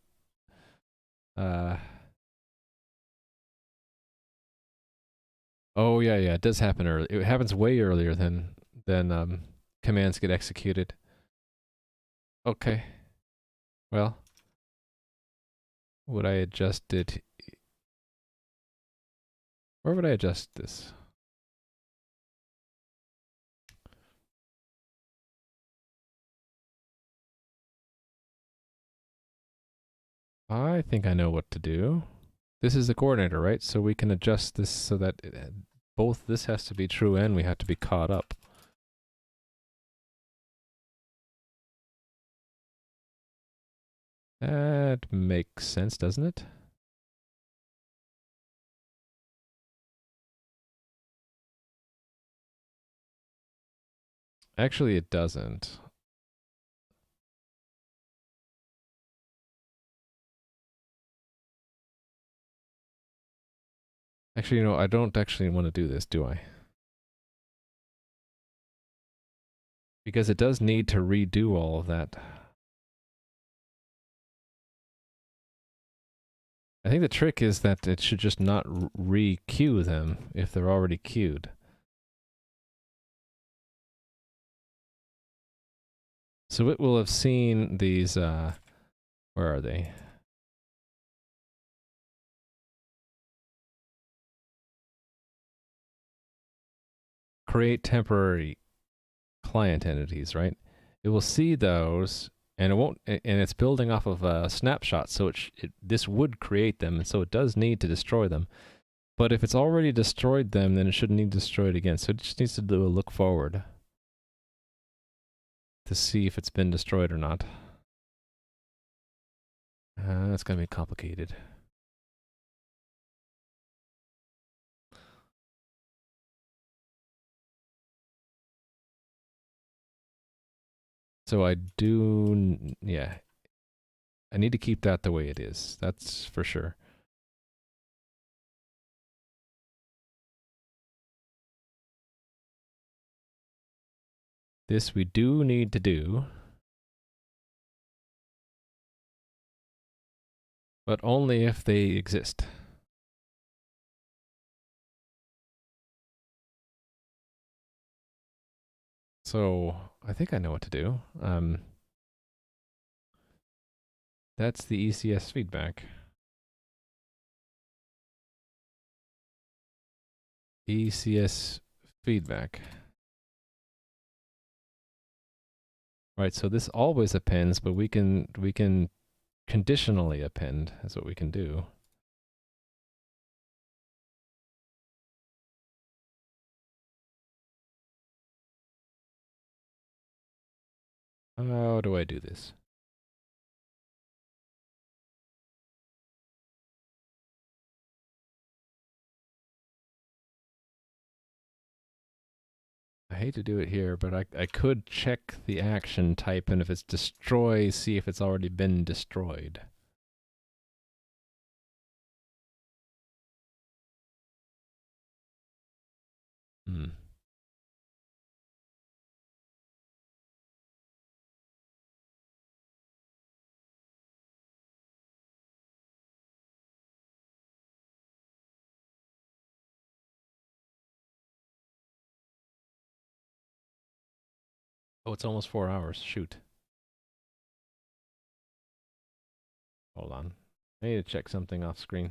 Oh yeah, it does happen early. It happens way earlier than commands get executed. Okay. Well, would I adjust it? Where would I adjust this? I think I know what to do. This is the coordinator, right? So we can adjust this so that both this has to be true and we have to be caught up. That makes sense, doesn't it? Actually, it doesn't. Actually, I don't actually want to do this, do I? Because it does need to redo all of that. I think the trick is that it should just not re-queue them if they're already queued. So it will have seen these, where are they? Create temporary client entities, right? It will see those, and it won't, and it's building off of a snapshot, so this would create them, and so it does need to destroy them. But if it's already destroyed them, then it shouldn't need to destroy it again. So it just needs to do a look forward to see if it's been destroyed or not. That's gonna be complicated. So I do, yeah. I need to keep that the way it is. That's for sure. This we do need to do. But only if they exist. So I think I know what to do. That's the ECS feedback. ECS feedback. Right, so this always appends, but we can conditionally append. That's what we can do. How do I do this? I hate to do it here, but I could check the action type, and if it's destroy, see if it's already been destroyed. Hmm. Oh, it's almost 4 hours. Shoot. Hold on. I need to check something off screen.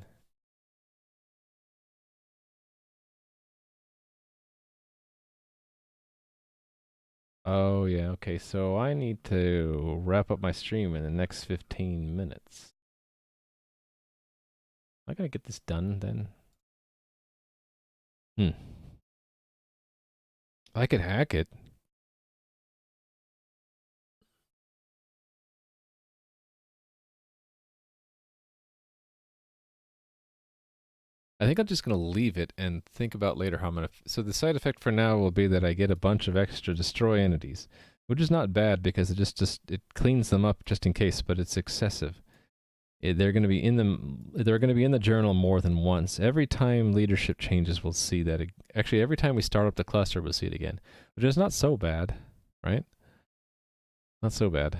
Oh, yeah, okay, so I need to wrap up my stream in the next 15 minutes. Am I gonna get this done then? I could hack it. I think I'm just going to leave it and think about later how I'm going to... So the side effect for now will be that I get a bunch of extra destroy entities, which is not bad because it just it cleans them up just in case, but it's excessive. They're going to be in the journal more than once. Every time leadership changes, we'll see that. Actually, every time we start up the cluster, we'll see it again, which is not so bad, right? Not so bad.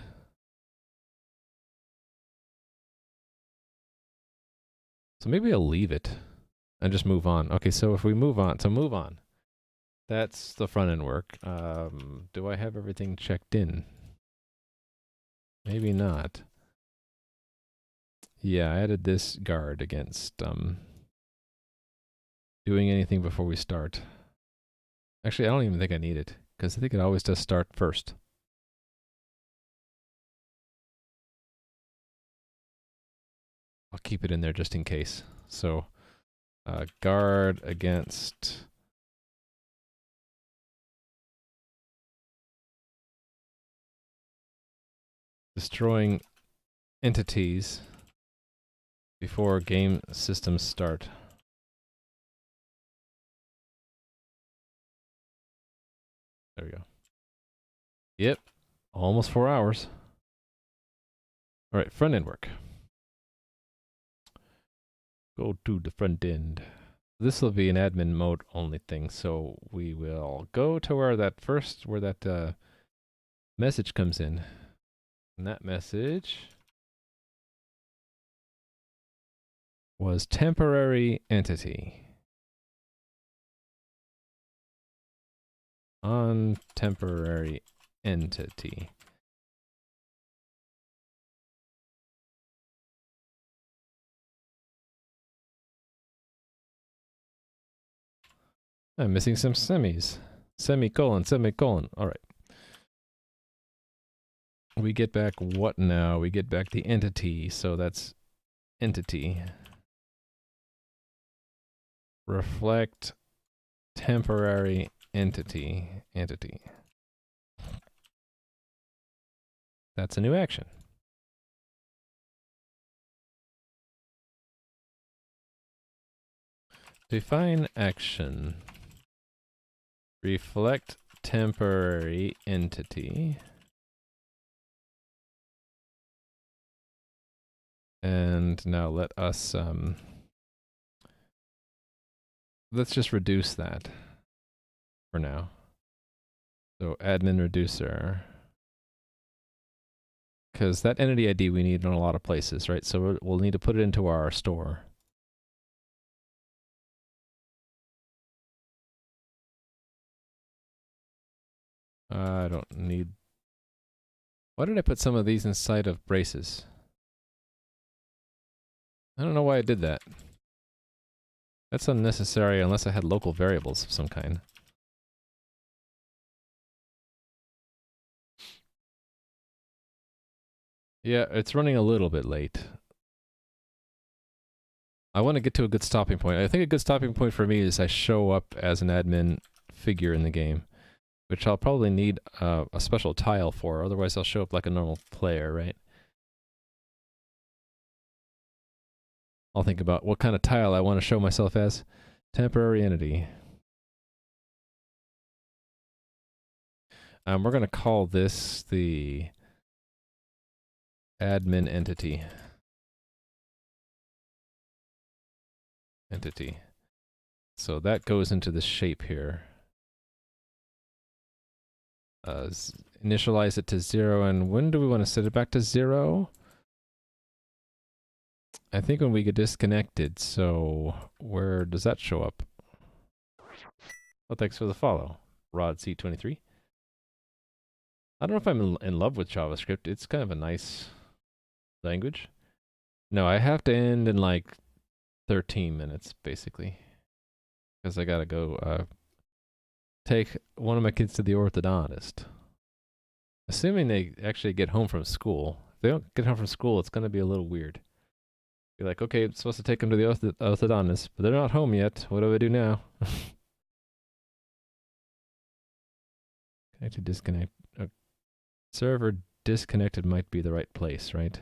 So maybe I'll leave it and just move on. Okay, so if we move on, that's the front end work. Do I have everything checked in? Maybe not. Yeah, I added this guard against doing anything before we start. Actually, I don't even think I need it, because I think it always does start first. I'll keep it in there just in case. So, guard against destroying entities before game systems start. There we go. Yep, almost 4 hours. All right, front end work. Go to the front end. This will be an admin mode only thing, so we will go to where that message comes in. And that message was temporary entity. On temporary entity. I'm missing some semis. Semicolon, semicolon. All right. We get back what now? We get back the entity. So that's entity. Reflect temporary entity. Entity. That's a new action. Define action. Reflect temporary entity. And now let us, let's just reduce that for now. So admin reducer. Because that entity ID we need in a lot of places, right? So we'll need to put it into our store. I don't need... Why did I put some of these inside of braces? I don't know why I did that. That's unnecessary unless I had local variables of some kind. Yeah, it's running a little bit late. I want to get to a good stopping point. I think a good stopping point for me is I show up as an admin figure in the game, which I'll probably need a special tile for, otherwise I'll show up like a normal player, right? I'll think about what kind of tile I want to show myself as. Temporary entity. We're going to call this the admin entity. Entity. So that goes into the shape here. Initialize it to 0, and when do we want to set it back to 0? I think when we get disconnected, so where does that show up? Oh, thanks for the follow, Rod C23. I don't know if I'm in love with JavaScript. It's kind of a nice language. No, I have to end in like 13 minutes, basically. Because I gotta go take one of my kids to the orthodontist. Assuming they actually get home from school. If they don't get home from school, it's gonna be a little weird. Be like, okay, I'm supposed to take them to the orthodontist, but they're not home yet. What do I do now? Connect to disconnect. Server disconnected might be the right place, right?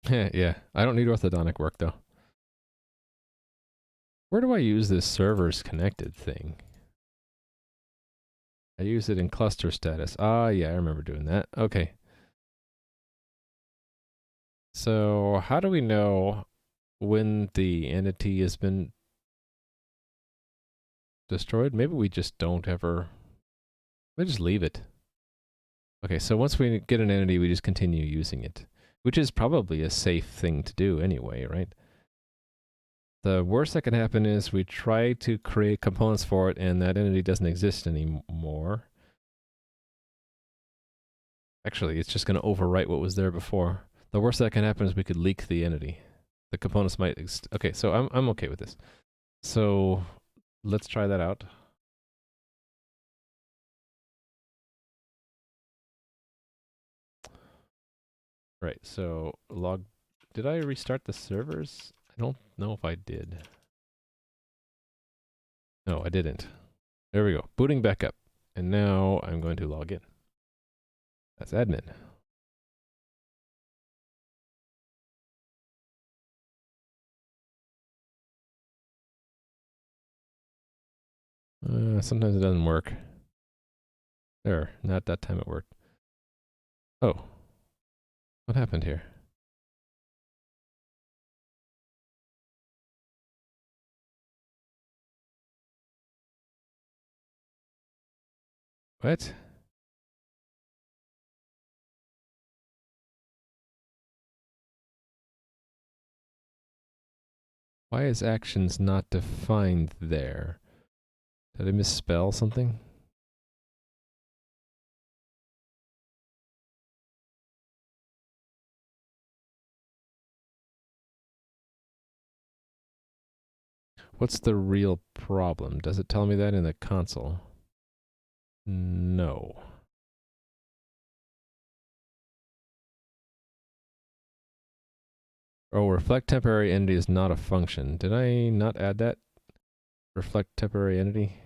Yeah, I don't need orthodontic work though. Where do I use this servers connected thing? I use it in cluster status. Ah, yeah, I remember doing that. Okay. So how do we know when the entity has been destroyed? Maybe we just don't ever... We just leave it. Okay, so once we get an entity, we just continue using it, which is probably a safe thing to do anyway, right? The worst that can happen is we try to create components for it and that entity doesn't exist anymore. Actually, it's just going to overwrite what was there before. The worst that can happen is we could leak the entity. The components might... Okay, so I'm okay with this. So let's try that out. Right, so log... Did I restart the servers? I don't know if I did. No, I didn't. There we go. Booting back up. And now I'm going to log in. That's admin. Sometimes it doesn't work. There, not that time it worked. Oh. What happened here? What? Why is actions not defined there? Did I misspell something? What's the real problem? Does it tell me that in the console? No. Oh, reflect temporary entity is not a function. Did I not add that? Reflect temporary entity?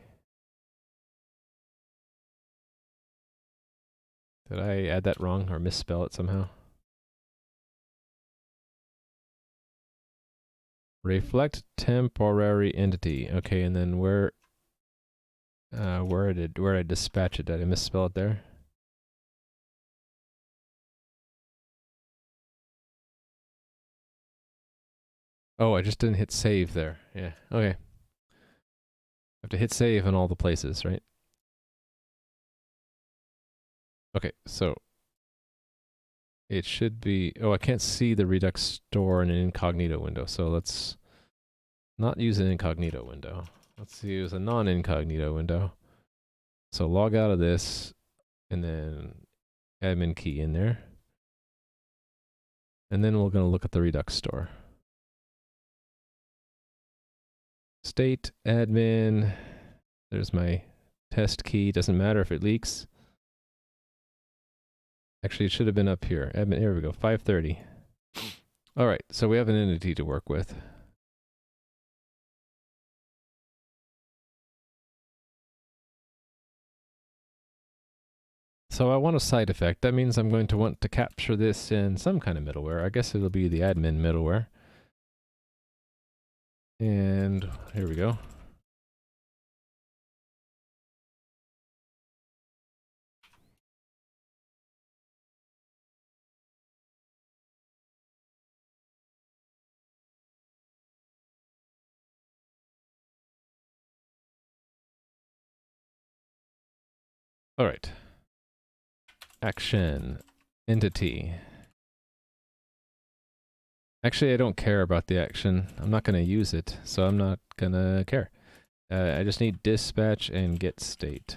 Did I add that wrong or misspell it somehow? Reflect temporary entity. Okay, and then where did I dispatch it? Did I misspell it there? Oh, I just didn't hit save there. Yeah, okay. I have to hit save in all the places, right? Okay, so it should be... Oh, I can't see the Redux store in an incognito window, so let's not use an incognito window. Let's use a non-incognito window. So log out of this, and then admin key in there. And then we're going to look at the Redux store. State, admin, there's my test key. Doesn't matter if it leaks. Actually, it should have been up here. Admin, here we go, 530. All right, so we have an entity to work with. So I want a side effect. That means I'm going to want to capture this in some kind of middleware. I guess it'll be the admin middleware. And here we go. All right. Action. Entity. Actually, I don't care about the action. I'm not going to use it, so I'm not going to care. I just need dispatch and get state.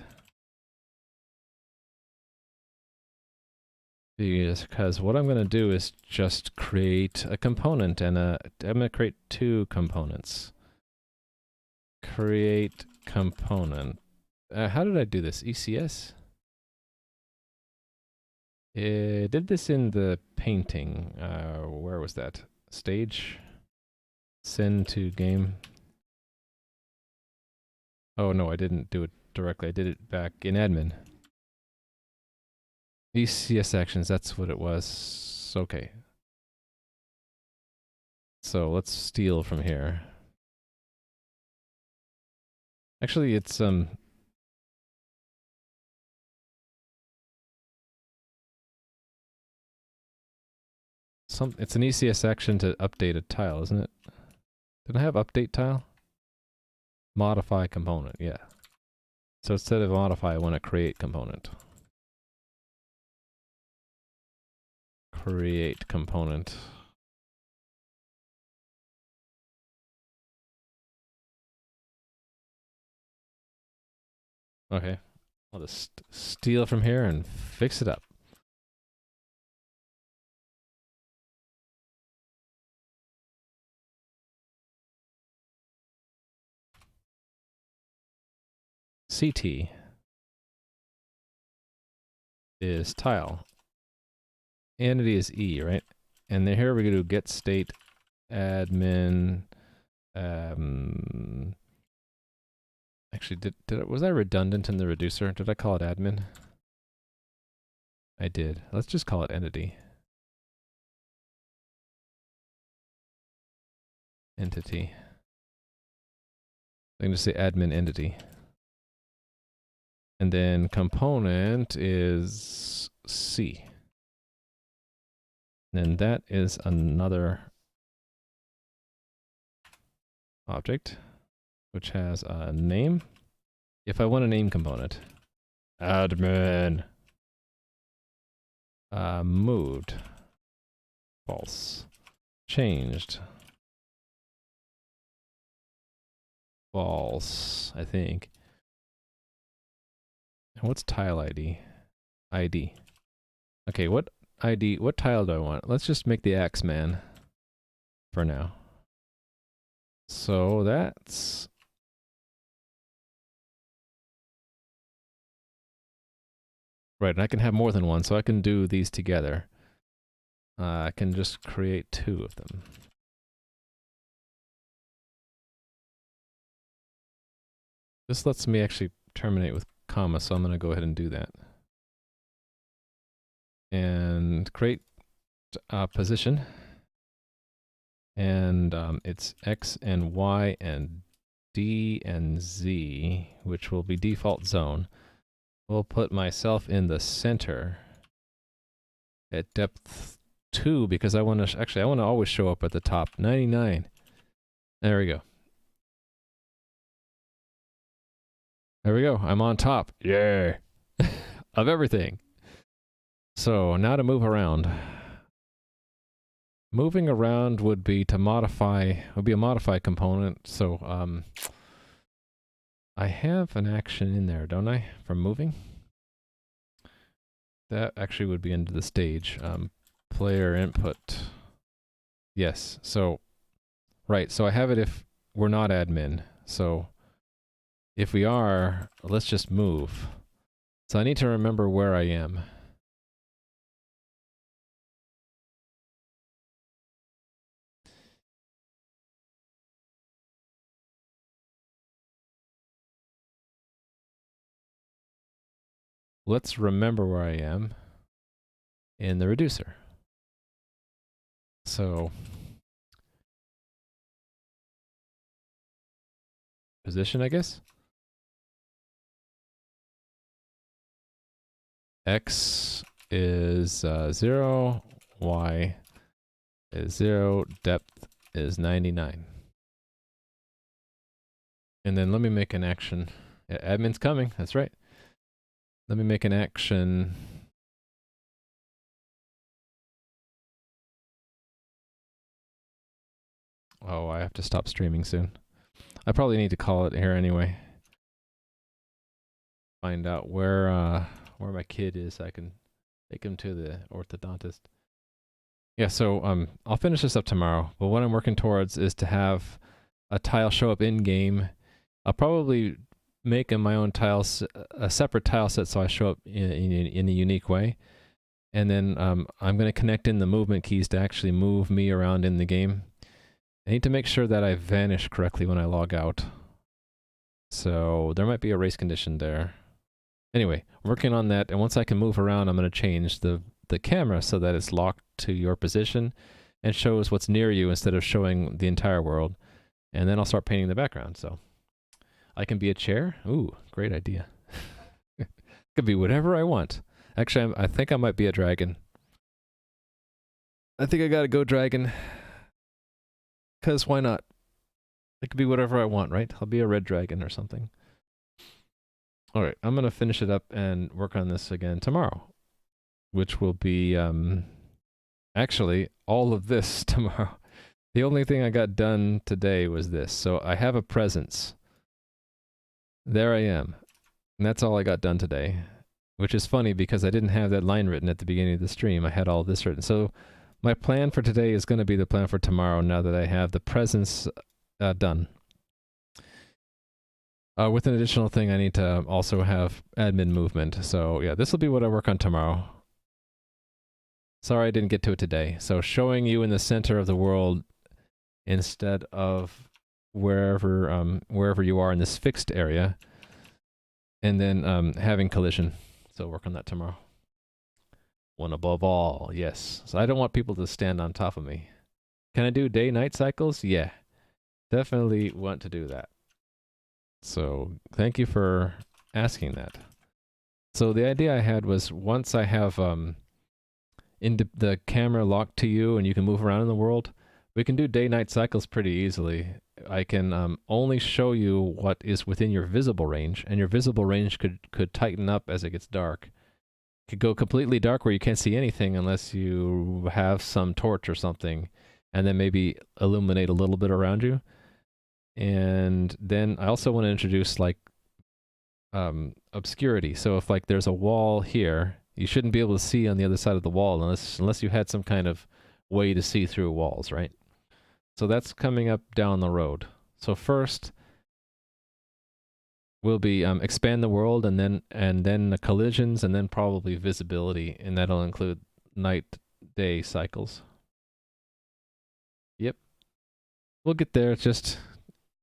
Because what I'm going to do is just create a component and I'm going to create two components. Create component. How did I do this? ECS? I did this in the painting. Where was that? Stage? Send to game. Oh no, I didn't do it directly. I did it back in admin. ECS actions, that's what it was. Okay. So let's steal from here. Actually, it's it's an ECS action to update a tile, isn't it? Did I have update tile? Modify component, yeah. So instead of modify, I want to create component. Create component. Okay, I'll just steal from here and fix it up. CT is tile. Entity is E, right? And then here we do get state admin. Actually, was I redundant in the reducer? Did I call it admin? I did. Let's just call it entity. Entity. I can just say admin entity. And then component is C. And that is another object which has a name. If I want a name component, admin moved, false, changed, false, I think. And what's tile ID? ID. Okay, what ID, what tile do I want? Let's just make the X man for now. So that's right, and I can have more than one, so I can do these together. I can just create 2 of them. This lets me actually terminate with comma, so I'm going to go ahead and do that. And create position. And it's X and Y and D and Z, which will be default zone. We'll put myself in the center at depth 2 because I want to, actually I want to always show up at the top. 99. There we go. There we go. I'm on top. Yeah. Of everything. So now to move around. Moving around would be to modify, would be a modify component. So I have an action in there, don't I? For moving? That actually would be into the stage. Player input. Yes. So, right. So I have it if we're not admin. So if we are, let's just move. So I need to remember where I am. Let's remember where I am in the reducer. So position, I guess. X is 0, Y is 0, depth is 99. And then let me make an action. Yeah, admin's coming, that's right. Let me make an action. Oh, I have to stop streaming soon. I probably need to call it here anyway. Find out where my kid is so I can take him to the orthodontist. Yeah, so I'll finish this up tomorrow, but what I'm working towards is to have a tile show up in game. I'll probably make in my own tiles a separate tile set so I show up in a unique way. And then I'm going to connect in the movement keys to actually move me around in the game. I need to make sure that I vanish correctly when I log out. So there might be a race condition there. Anyway, working on that, and once I can move around, I'm going to change the camera so that it's locked to your position and shows what's near you instead of showing the entire world. And then I'll start painting the background. So I can be a chair? Ooh, great idea. Could be whatever I want. Actually, I think I might be a dragon. I think I gotta go dragon. Because why not? It could be whatever I want, right? I'll be a red dragon or something. Alright, I'm gonna finish it up and work on this again tomorrow. Which will be, actually, all of this tomorrow. The only thing I got done today was this. So I have a presence. There I am. And that's all I got done today. Which is funny because I didn't have that line written at the beginning of the stream. I had all this written. So my plan for today is going to be the plan for tomorrow now that I have the presence done. With an additional thing, I need to also have admin movement. So yeah, this will be what I work on tomorrow. Sorry I didn't get to it today. So showing you in the center of the world instead of wherever you are in this fixed area, and then having collision. So work on that tomorrow. One above all, yes. So I don't want people to stand on top of me. Can I do day-night cycles? Yeah. Definitely want to do that. So thank you for asking that. So the idea I had was once I have the camera locked to you and you can move around in the world, we can do day-night cycles pretty easily. I can only show you what is within your visible range, and your visible range could tighten up as it gets dark. It could go completely dark where you can't see anything unless you have some torch or something, and then maybe illuminate a little bit around you. And then I also want to introduce like obscurity. So if like there's a wall here, you shouldn't be able to see on the other side of the wall unless you had some kind of way to see through walls, right? So that's coming up down the road. So first, will be expand the world, and then the collisions, and then probably visibility, and that'll include night-day cycles. Yep, we'll get there. It's just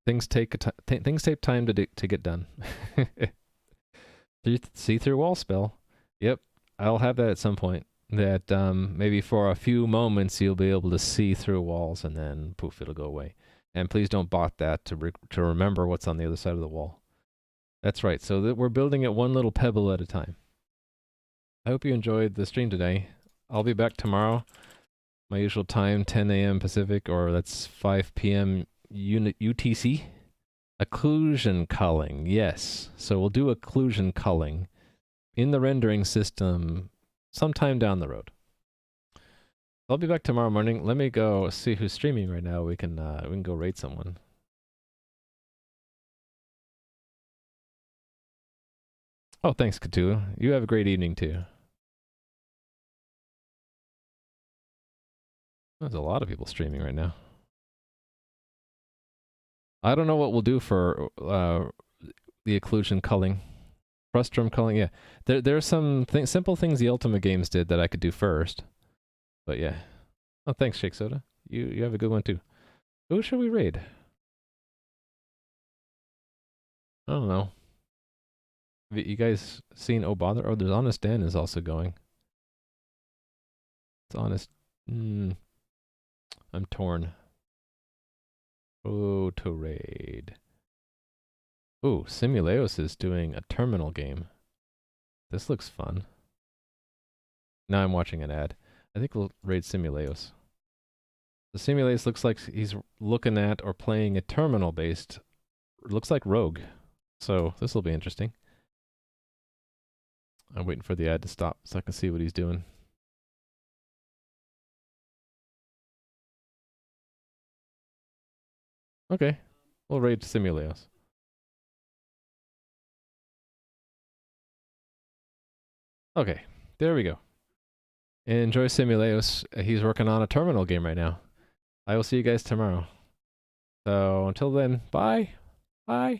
things take time to get done. See-through wall spell. Yep, I'll have that at some point. That maybe for a few moments you'll be able to see through walls, and then poof, it'll go away. And please don't bot that to remember what's on the other side of the wall. That's right. So that we're building it one little pebble at a time. I hope you enjoyed the stream today. I'll be back tomorrow. My usual time, 10 a.m. Pacific, or that's 5 p.m. UTC. Occlusion culling, yes. So we'll do occlusion culling in the rendering system sometime down the road. I'll be back tomorrow morning. Let me go see who's streaming right now. We can go raid someone. Oh, thanks, Cthulhu. You have a great evening too. There's a lot of people streaming right now. I don't know what we'll do for the occlusion culling. Frustrum culling, yeah. There's some simple things the Ultima games did that I could do first. But yeah. Oh, thanks, Shake Soda. You have a good one too. Who should we raid? I don't know. Have you guys seen Oh Bother? Oh, there's Honest Dan is also going. It's Honest. I'm torn. Oh, to raid. Ooh, Simuleos is doing a terminal game. This looks fun. Now I'm watching an ad. I think we'll raid Simuleos. The Simuleos looks like he's looking at or playing a terminal-based. Looks like Rogue. So this will be interesting. I'm waiting for the ad to stop so I can see what he's doing. Okay, we'll raid Simuleos. Okay, there we go. Enjoy Simuleos. He's working on a terminal game right now. I will see you guys tomorrow. So until then, bye. Bye.